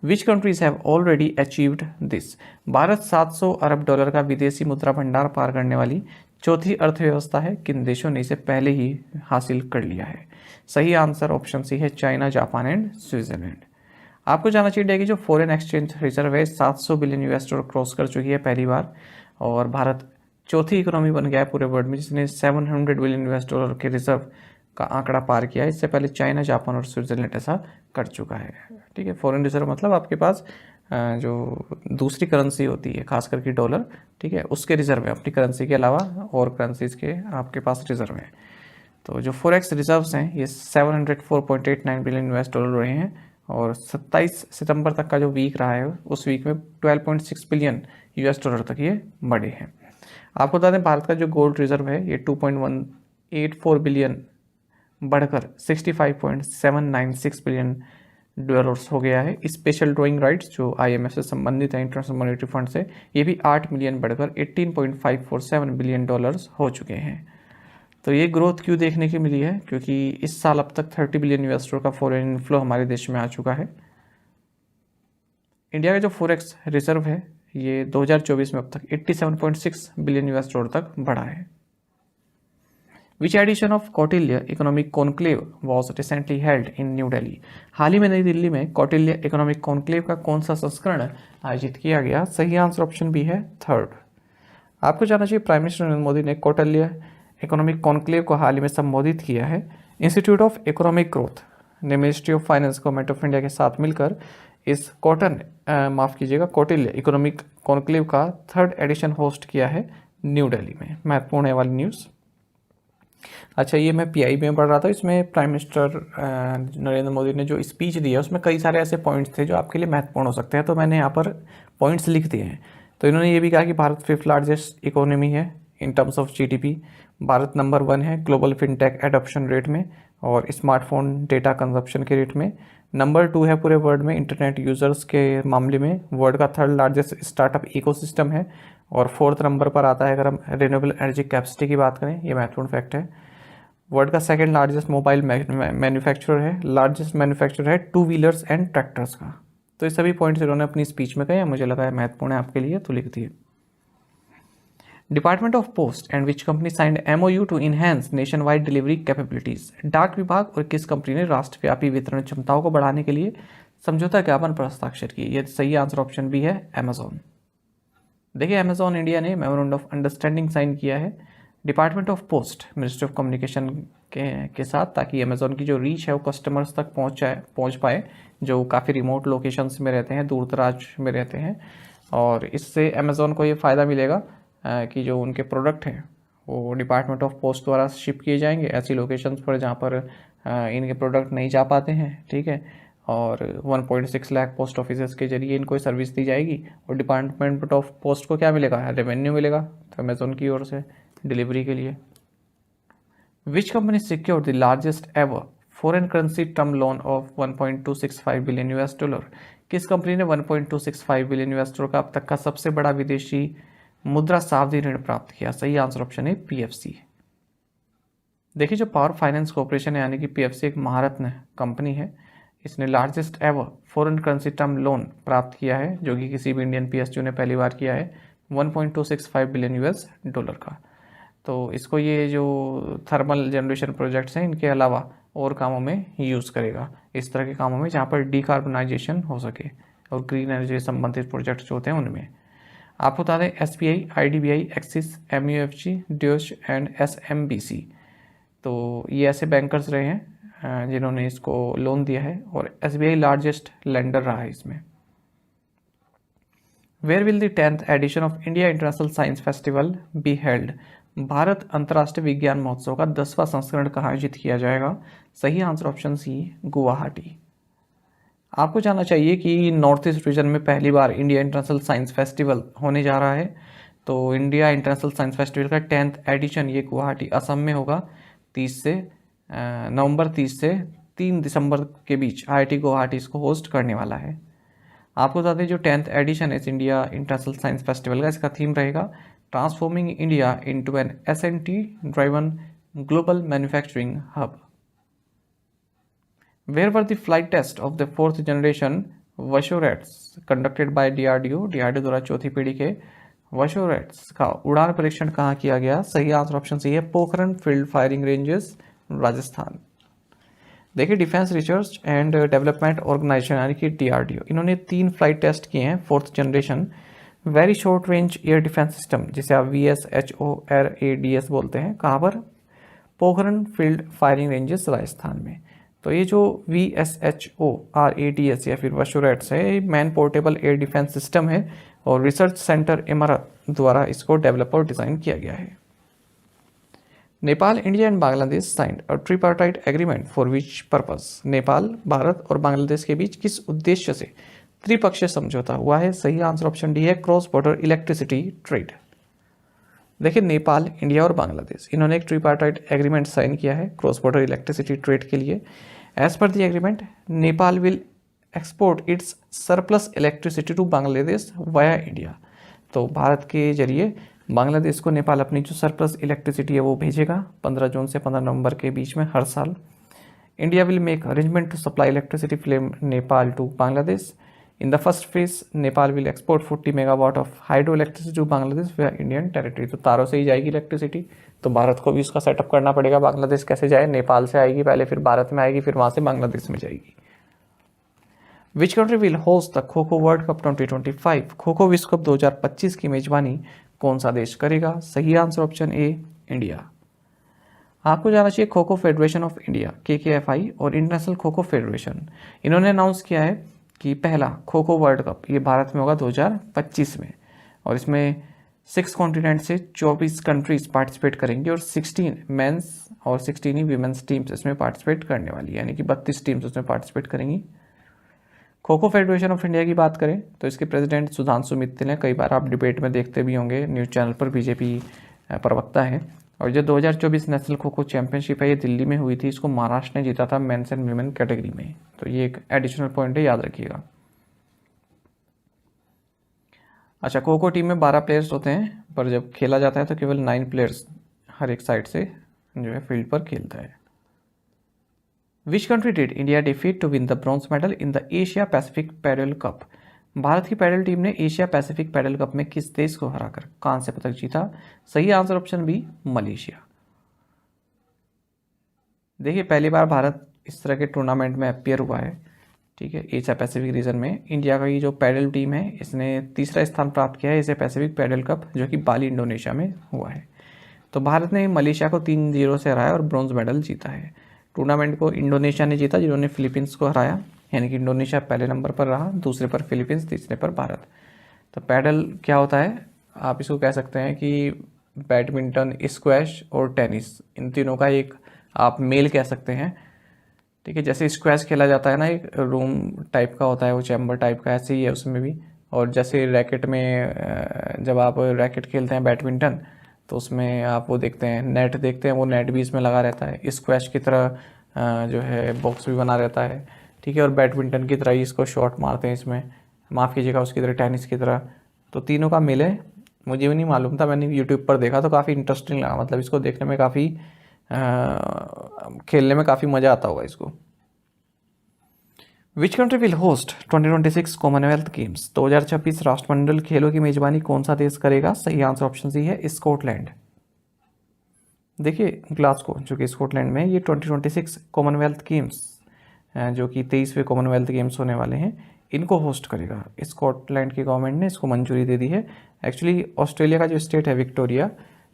Which countries have already achieved this. Bharat $700 अरब का विदेशी मुद्रा भंडार पार करने वाली चौथी अर्थव्यवस्था है। किन देशों ने इसे पहले ही हासिल कर लिया है? सही आंसर ऑप्शन सी है चाइना, जापान एंड स्विट्जरलैंड। आपको जाना चाहिए कि जो फॉरेन एक्सचेंज रिजर्व है $700 बिलियन क्रॉस कर चुकी है पहली बार, और भारत चौथी इकोनॉमी बन गया है पूरे वर्ल्ड में जिसने $700 बिलियन के रिजर्व का आंकड़ा पार किया है। इससे पहले चाइना, जापान और स्विट्जरलैंड ऐसा कर चुका है। ठीक है, फॉरेन रिजर्व मतलब आपके पास जो दूसरी करेंसी होती है खास करके डॉलर, ठीक है, उसके रिजर्व है, अपनी करेंसी के अलावा और करेंसीज के आपके पास रिजर्व है। तो जो फॉरेक्स रिजर्व्स हैं ये $704.89 बिलियन रहे हैं, और 27 सितंबर तक का जो वीक रहा है उस वीक में $12.6 बिलियन तक ये बढ़े हैं। आपको बता दें भारत का जो गोल्ड रिजर्व है ये 2.184 बिलियन बढ़कर $65.796 बिलियन हो गया है। स्पेशल ड्रॉइंग राइट्स जो आईएमएफ से संबंधित है, इंटरनेशनल मॉनेटरी फंड से, ये भी 8 मिलियन बढ़कर $18.547 बिलियन हो चुके हैं। तो ये ग्रोथ क्यों देखने की मिली है? क्योंकि इस साल अब तक $30 बिलियन का फॉरेन इनफ्लो हमारे देश में आ चुका है। इंडिया का जो फॉरेक्स रिजर्व है ये 2024 में अब तक $87.6 बिलियन तक बढ़ा है। Which edition of Kautilya economic conclave was recently held in new Delhi. हाल ही में नई दिल्ली में कौटिल्य इकोनॉमिक कॉन्क्लेव का कौन सा संस्करण आयोजित किया गया? सही आंसर ऑप्शन बी है 3rd। आपको जानना चाहिए प्राइम मिनिस्टर नरेंद्र मोदी ने कौटिल्य इकोनॉमिक कॉन्क्लेव को हाल ही में संबोधित किया है। इंस्टीट्यूट ऑफ इकोनॉमिक ग्रोथ ने ministry of finance government of India के साथ मिलकर इस कौटिल्य इकोनॉमिक कॉन्क्लेव का 3rd एडिशन होस्ट किया है न्यू दिल्ली में। महत्वपूर्ण है वाली न्यूज़। अच्छा, ये मैं पीआई में पढ़ रहा था, इसमें प्राइम मिनिस्टर नरेंद्र मोदी ने जो स्पीच दी है उसमें कई सारे ऐसे पॉइंट्स थे जो आपके लिए महत्वपूर्ण हो सकते हैं, तो मैंने यहाँ पर पॉइंट्स लिख दिए हैं। तो इन्होंने ये भी कहा कि भारत 5th लार्जेस्ट इकोनॉमी है in terms of GDP. Bharat number 1 है ग्लोबल फिनटेक एडॉप्शन रेट में और स्मार्टफोन डेटा कंजप्शन के रेट में। नंबर 2 है पूरे वर्ल्ड में इंटरनेट यूज़र्स के मामले में। वर्ल्ड का 3rd लार्जेस्ट स्टार्टअप इकोसिस्टम है और 4th नंबर पर आता है अगर हम रिन्यूएबल एनर्जी कैपेसिटी की बात करें। ये महत्वपूर्ण फैक्ट है। वर्ल्ड का 2nd लार्जेस्ट मोबाइल मैन्युफैक्चरर है। लार्जेस्ट मैन्युफैक्चरर है 2 व्हीलर्स एंड ट्रैक्टर्स का। तो ये सभी पॉइंट्स इन्होंने अपनी स्पीच में कहे, मुझे लगा है महत्वपूर्ण है आपके लिए, तो लिख दिए। Department of post and which company signed MOU to enhance nationwide delivery capabilities. डाक विभाग और किस कंपनी ने राष्ट्रव्यापी वितरण क्षमताओं को बढ़ाने के लिए समझौता ज्ञापन पर हस्ताक्षर किए? ये सही आंसर ऑप्शन बी है अमेजॉन। देखिए अमेजॉन इंडिया ने मेमोरेंडम ऑफ अंडरस्टैंडिंग साइन किया है department of post ministry of communication के साथ, ताकि अमेजॉन की जो रीच है वो कस्टमर्स तक पहुंच पाए जो काफ़ी रिमोट लोकेशंस में रहते हैं, दूर दराज में रहते हैं। और इससे अमेजॉन को ये फ़ायदा मिलेगा कि जो उनके प्रोडक्ट हैं वो डिपार्टमेंट ऑफ पोस्ट द्वारा शिप किए जाएंगे ऐसी लोकेशंस पर जहाँ पर इनके प्रोडक्ट नहीं जा पाते हैं। ठीक है, और 1.6 लाख पोस्ट ऑफिस के जरिए इनको सर्विस दी जाएगी और डिपार्टमेंट ऑफ पोस्ट को क्या मिलेगा? रेवेन्यू मिलेगा तो अमेजोन की ओर से डिलीवरी के लिए। Which company secured the largest ever foreign currency term loan of $1.265 billion? किस कंपनी ने $1.265 बिलियन का अब तक का सबसे बड़ा विदेशी मुद्रा सावधि ऋण प्राप्त किया? सही आंसर ऑप्शन है PFC। देखिए जो पावर फाइनेंस कॉर्पोरेशन है यानी कि PFC एक महारत्न कंपनी है। इसने largest ever foreign currency term loan प्राप्त किया है जो कि किसी भी इंडियन PSU ने पहली बार किया है, $1.265 बिलियन का। तो इसको ये जो थर्मल जनरेशन प्रोजेक्ट्स हैं इनके अलावा और कामों में यूज़ करेगा, इस तरह के कामों में जहाँ पर डिकार्बनाइजेशन हो सके और ग्रीन एनर्जी संबंधित प्रोजेक्ट्स जो होते हैं उनमें। आपको बता दें SBI, IDBI, axis, MUFG, DOJ and SMBC, तो ये ऐसे बैंकर्स रहे हैं जिन्होंने इसको लोन दिया है और SBI लार्जेस्ट लेंडर रहा है इसमें। Where will the 10th edition of India international science festival be held? Bharat अंतर्राष्ट्रीय विज्ञान महोत्सव का 10वां संस्करण कहाँ आयोजित किया जाएगा? सही आंसर ऑप्शन सी, गुवाहाटी। आपको जानना चाहिए कि नॉर्थ ईस्ट रीजन में पहली बार इंडिया इंटरनेशनल साइंस फेस्टिवल होने जा रहा है। तो इंडिया इंटरनेशनल साइंस फेस्टिवल का 10th एडिशन ये गुवाहाटी असम में होगा। 30 से नवंबर 30 से 3 दिसंबर के बीच IIT गुवाहाटी इसको होस्ट करने वाला है। आपको बता दें जो 10th एडिशन है इस इंडिया इंटरनेशनल साइंस फेस्टिवल का, इसका थीम रहेगा transforming India into an S&T driven global manufacturing hub. Where were the flight tests of the 4th generation Washourets conducted by DRDO? DRDO द्वारा चौथी पीढ़ी के Washourets का उड़ान परीक्षण कहाँ किया गया? सही आंसर ऑप्शन सी है, Pokhran field firing ranges, Rajasthan. देखिए defence research and development organisation यानी कि DRDO, इन्होंने 3 फ्लाइट टेस्ट किए हैं 4th generation very short range air defence system, जिसे आप VSHORADS बोलते हैं। कहाँ पर? Pokhran field firing ranges, Rajasthan में। तो ये जो VSHORADS या फिर वशोरेट्स है, ये man portable air defence system है और रिसर्च सेंटर इमारत द्वारा इसको डेवलप और डिज़ाइन किया गया है। Nepal, India and Bangladesh signed a ट्रिपार्टाइट agreement for which purpose? Nepal, Bharat और बांग्लादेश के बीच किस उद्देश्य से त्रिपक्षीय समझौता हुआ है? सही आंसर ऑप्शन डी है, क्रॉस बॉर्डर इलेक्ट्रिसिटी ट्रेड। देखिए नेपाल, इंडिया और बांग्लादेश इन्होंने एक ट्रिपार्टाइट एग्रीमेंट साइन किया है क्रॉस बॉर्डर इलेक्ट्रिसिटी ट्रेड के लिए। As per the agreement Nepal will export its surplus electricity to Bangladesh via India. तो भारत के जरिए बांग्लादेश को नेपाल अपनी जो सरप्लस इलेक्ट्रिसिटी है वो भेजेगा 15 जून से 15 नवंबर के बीच में हर साल। India will make arrangement to supply electricity from Nepal to Bangladesh. In the first phase, Nepal will export 40 megawatt of hydro electricity to Bangladesh via Indian territory. तो तारों से ही जाएगी इलेक्ट्रिसिटी, तो भारत को भी उसका सेटअप करना पड़ेगा। बांग्लादेश कैसे जाए? नेपाल से आएगी पहले, फिर भारत में आएगी, फिर वहाँ से बांग्लादेश में जाएगी। Which country will host the kho kho world cup 2025? Kho kho विश्व कप 2025 की मेजबानी कौन सा देश करेगा? सही आंसर ऑप्शन ए, इंडिया। आपको जाना चाहिए kho kho federation of India KKFI और इंटरनेशनल खो खो फेडरेशन, इन्होंने अनाउंस किया है कि पहला खो खो वर्ल्ड कप ये भारत में होगा 2025 में, और इसमें 6 कॉन्टिनेंट से 24 कंट्रीज पार्टिसिपेट करेंगी और 16 मेंस और 16 ही वीमेंस टीम्स इसमें पार्टिसिपेट करने वाली है, यानी कि 32 टीम्स उसमें पार्टिसिपेट करेंगी। Kho kho federation of India की बात करें तो इसके प्रेसिडेंट सुधांशु मित्तल हैं, कई बार आप डिबेट में देखते भी होंगे न्यूज़ चैनल पर, बीजेपी प्रवक्ता है। और जो 2024 नेशनल खो खो चैंपियनशिप है ये दिल्ली में हुई थी, इसको महाराष्ट्र ने जीता था मेंस एंड वीमेन कैटेगरी में। तो ये एक एडिशनल पॉइंट है, याद रखिएगा। अच्छा, खो खो टीम में 12 प्लेयर्स होते हैं, पर जब खेला जाता है तो केवल 9 प्लेयर्स हर एक साइड से जो है फील्ड पर खेलता है। Which country did India defeat to win the bronze medal in the Asia Pacific padel cup? भारत की पैडल टीम ने एशिया पैसिफिक पैडल कप में किस देश को हराकर कांस्य पदक जीता? सही आंसर ऑप्शन बी, मलेशिया। देखिए पहली बार भारत इस तरह के टूर्नामेंट में अपीयर हुआ है, ठीक है, एशिया पैसिफिक रीजन में। इंडिया का ये जो पैडल टीम है इसने 3रा स्थान प्राप्त किया है एशिया पैसिफिक पैडल कप, जो कि बाली इंडोनेशिया में हुआ है। तो भारत ने मलेशिया को 3-0 से हराया और ब्रॉन्ज मेडल जीता है। टूर्नामेंट को इंडोनेशिया ने जीता, जिन्होंने फिलीपींस को हराया, यानी कि इंडोनेशिया पहले नंबर पर रहा, दूसरे पर फिलीपींस, तीसरे पर भारत। तो पैडल क्या होता है? आप इसको कह सकते हैं कि बैडमिंटन, स्क्वैश और टेनिस, इन तीनों का एक आप मेल कह सकते हैं, ठीक है। जैसे स्क्वैश खेला जाता है ना, एक रूम टाइप का होता है, वो चैम्बर टाइप का, ऐसे ही है उसमें भी। और जैसे रैकेट में जब आप रैकेट खेलते हैं बैडमिंटन, तो उसमें आप वो देखते हैं, नेट देखते हैं, वो नेट भी इसमें लगा रहता है। स्क्वैश की तरह जो है बॉक्स भी बना रहता है, ठीक है। और बैडमिंटन की तरह ही इसको शॉट मारते हैं इसमें, माफ़ कीजिएगा, उसकी तरह, टेनिस की तरह। तो तीनों का मिल है, मुझे भी नहीं मालूम था, मैंने यूट्यूब पर देखा तो काफ़ी इंटरेस्टिंग लगा, मतलब इसको देखने में काफ़ी खेलने में काफ़ी मज़ा आता होगा इसको। Which country will host 2026 Commonwealth games? 2026 राष्ट्रमंडल खेलों की मेजबानी कौन सा देश करेगा? सही आंसर ऑप्शन सी है, स्कॉटलैंड। देखिए ग्लासगो जो कि स्कॉटलैंड में, ये 2026 कॉमनवेल्थ गेम्स जो कि 23वें कॉमनवेल्थ गेम्स होने वाले हैं, इनको होस्ट करेगा। स्कॉटलैंड की गवर्नमेंट ने इसको मंजूरी दे दी है। एक्चुअली ऑस्ट्रेलिया का जो स्टेट है विक्टोरिया,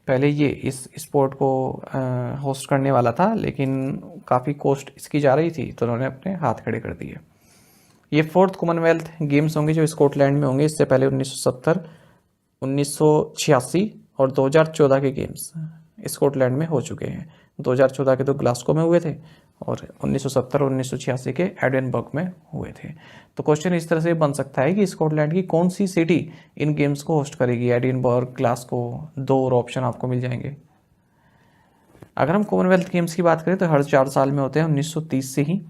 पहले ये इस स्पोर्ट को होस्ट करने वाला था, लेकिन काफ़ी कॉस्ट इसकी जा रही थी, तो उन्होंने अपने हाथ खड़े कर दिए। ये 4th कॉमनवेल्थ गेम्स होंगे जो स्कॉटलैंड में होंगे। इससे पहले 1970, 1986 और 2014 के गेम्स स्कॉटलैंड में हो चुके हैं। 2014 के तो ग्लासगो में हुए थे और 1970 और 1986 के एडिनबर्ग में हुए थे। तो क्वेश्चन इस तरह से बन सकता है कि स्कॉटलैंड की कौन सी सिटी इन गेम्स को होस्ट करेगी, एडिनबर्ग, ग्लासगो, 2 और ऑप्शन आपको मिल जाएंगे। अगर हम कॉमनवेल्थ गेम्स की बात करें तो हर 4 साल में होते हैं 1930 से ही।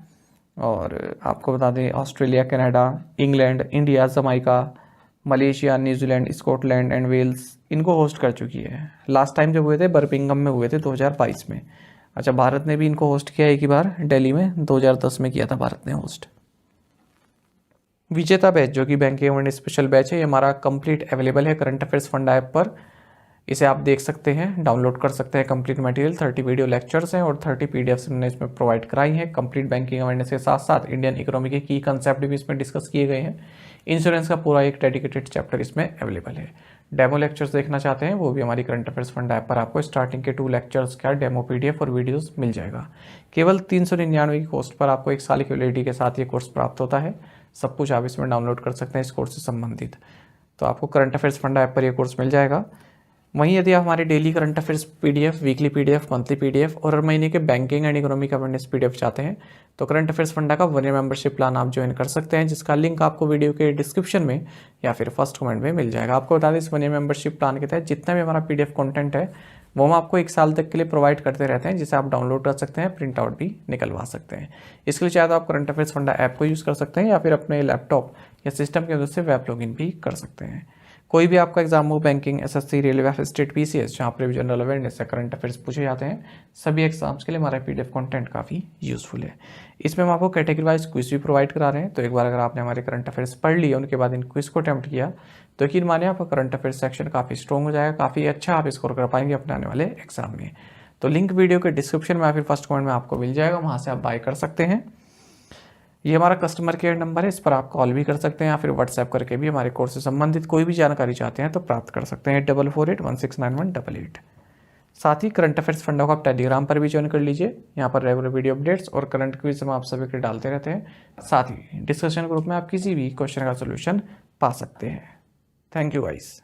और आपको बता दें Australia, Canada, England, India, Jamaica, Malaysia, New Zealand, Scotland and Wales इनको होस्ट कर चुकी है। लास्ट टाइम जब हुए थे बर्मिंघम में हुए थे 2022 में। अच्छा, भारत ने भी इनको होस्ट किया एक ही बार, दिल्ली में 2010 में किया था भारत ने होस्ट। विजेता बैच जो कि बैंकिंग एवं स्पेशल बैच है, ये हमारा कंप्लीट अवेलेबल है करंट अफेयर्स फंडा ऐप पर। इसे आप देख सकते हैं, डाउनलोड कर सकते हैं। कंप्लीट मटेरियल 30 वीडियो लेक्चर्स हैं और 30 पीडीएफ्स हमने इसमें प्रोवाइड कराई हैं। कंप्लीट बैंकिंग अवेयरनेस के साथ साथ इंडियन इकोनॉमी के की कंसेप्ट भी इसमें डिस्कस किए गए हैं। इंश्योरेंस का पूरा एक डेडिकेटेड चैप्टर इसमें अवेलेबल है। डेमो लेक्चर्स देखना चाहते हैं वो भी हमारी करंट अफेयर्स फंड ऐप पर आपको स्टार्टिंग के 2 लेक्चर्स का डेमो पीडीएफ और वीडियोस मिल जाएगा। केवल 399 की कॉस्ट पर आपको 1 साल की वैलिडिटी के साथ ये कोर्स प्राप्त होता है। सब कुछ आप इसमें डाउनलोड कर सकते हैं इस कोर्स से संबंधित। तो आपको करंट अफेयर्स फंड ऐप पर यह कोर्स मिल जाएगा। वहीं यदि आप हमारे daily current affairs PDF, weekly PDF, monthly PDF और हर महीने के banking and economic awareness PDF चाहते हैं तो करंट अफेयर्स फंडा का 1 ईयर मेंबरशिप प्लान आप ज्वाइन कर सकते हैं, जिसका लिंक आपको वीडियो के डिस्क्रिप्शन में या फिर फर्स्ट कमेंट में मिल जाएगा। आपको बता दें इस 1 ईयर मेंबरशिप प्लान के तहत जितना भी हमारा पीडीएफ कंटेंट है वो हम आपको 1 साल तक के लिए प्रोवाइड करते रहते हैं, जिसे आप डाउनलोड कर सकते हैं, प्रिंट आउट भी निकलवा सकते हैं। इसके लिए चाहे तो आप करंट अफेयर्स फंडा ऐप को यूज़ कर सकते हैं या फिर अपने लैपटॉप या सिस्टम की मदद से वेब लॉगिन भी कर सकते हैं। कोई भी आपका एग्जाम हो, banking, SSC, railway, state, PCS, जहाँ पर भी जनरल अवेयरनेस या करंट अफेयर्स पूछे जाते हैं, सभी एग्जाम्स के लिए हमारा पीडीएफ कंटेंट काफ़ी यूजफुल है। इसमें हम आपको कैटेगरी वाइज क्विज भी प्रोवाइड करा रहे हैं। तो एक बार अगर आपने हमारे करंट अफेयर्स पढ़ लिया, उनके बाद इन क्विज को अटेम्प्ट किया तो यकीन मानिए आपका करंट अफेयर्स सेक्शन काफ़ी स्ट्रॉन्ग हो जाएगा, काफ़ी अच्छा आप स्कोर कर पाएंगे अपने आने वाले एग्जाम में। तो लिंक वीडियो के डिस्क्रिप्शन में या फिर फर्स्ट कमेंट में आपको मिल जाएगा, वहाँ से आप बाय कर सकते हैं। ये हमारा कस्टमर केयर नंबर है, इस पर आप कॉल भी कर सकते हैं या फिर व्हाट्सएप करके भी हमारे कोर्स से संबंधित कोई भी जानकारी चाहते हैं तो प्राप्त कर सकते हैं 4481691188। साथ ही करंट अफेयर्स फंडा को आप टेलीग्राम पर भी ज्वाइन कर लीजिए। यहाँ पर रेगुलर वीडियो अपडेट्स और करंट क्विज हम आप सभी के डालते रहते हैं। साथ ही डिस्कशन ग्रुप में आप किसी भी क्वेश्चन का सोल्यूशन पा सकते हैं। Thank you guys.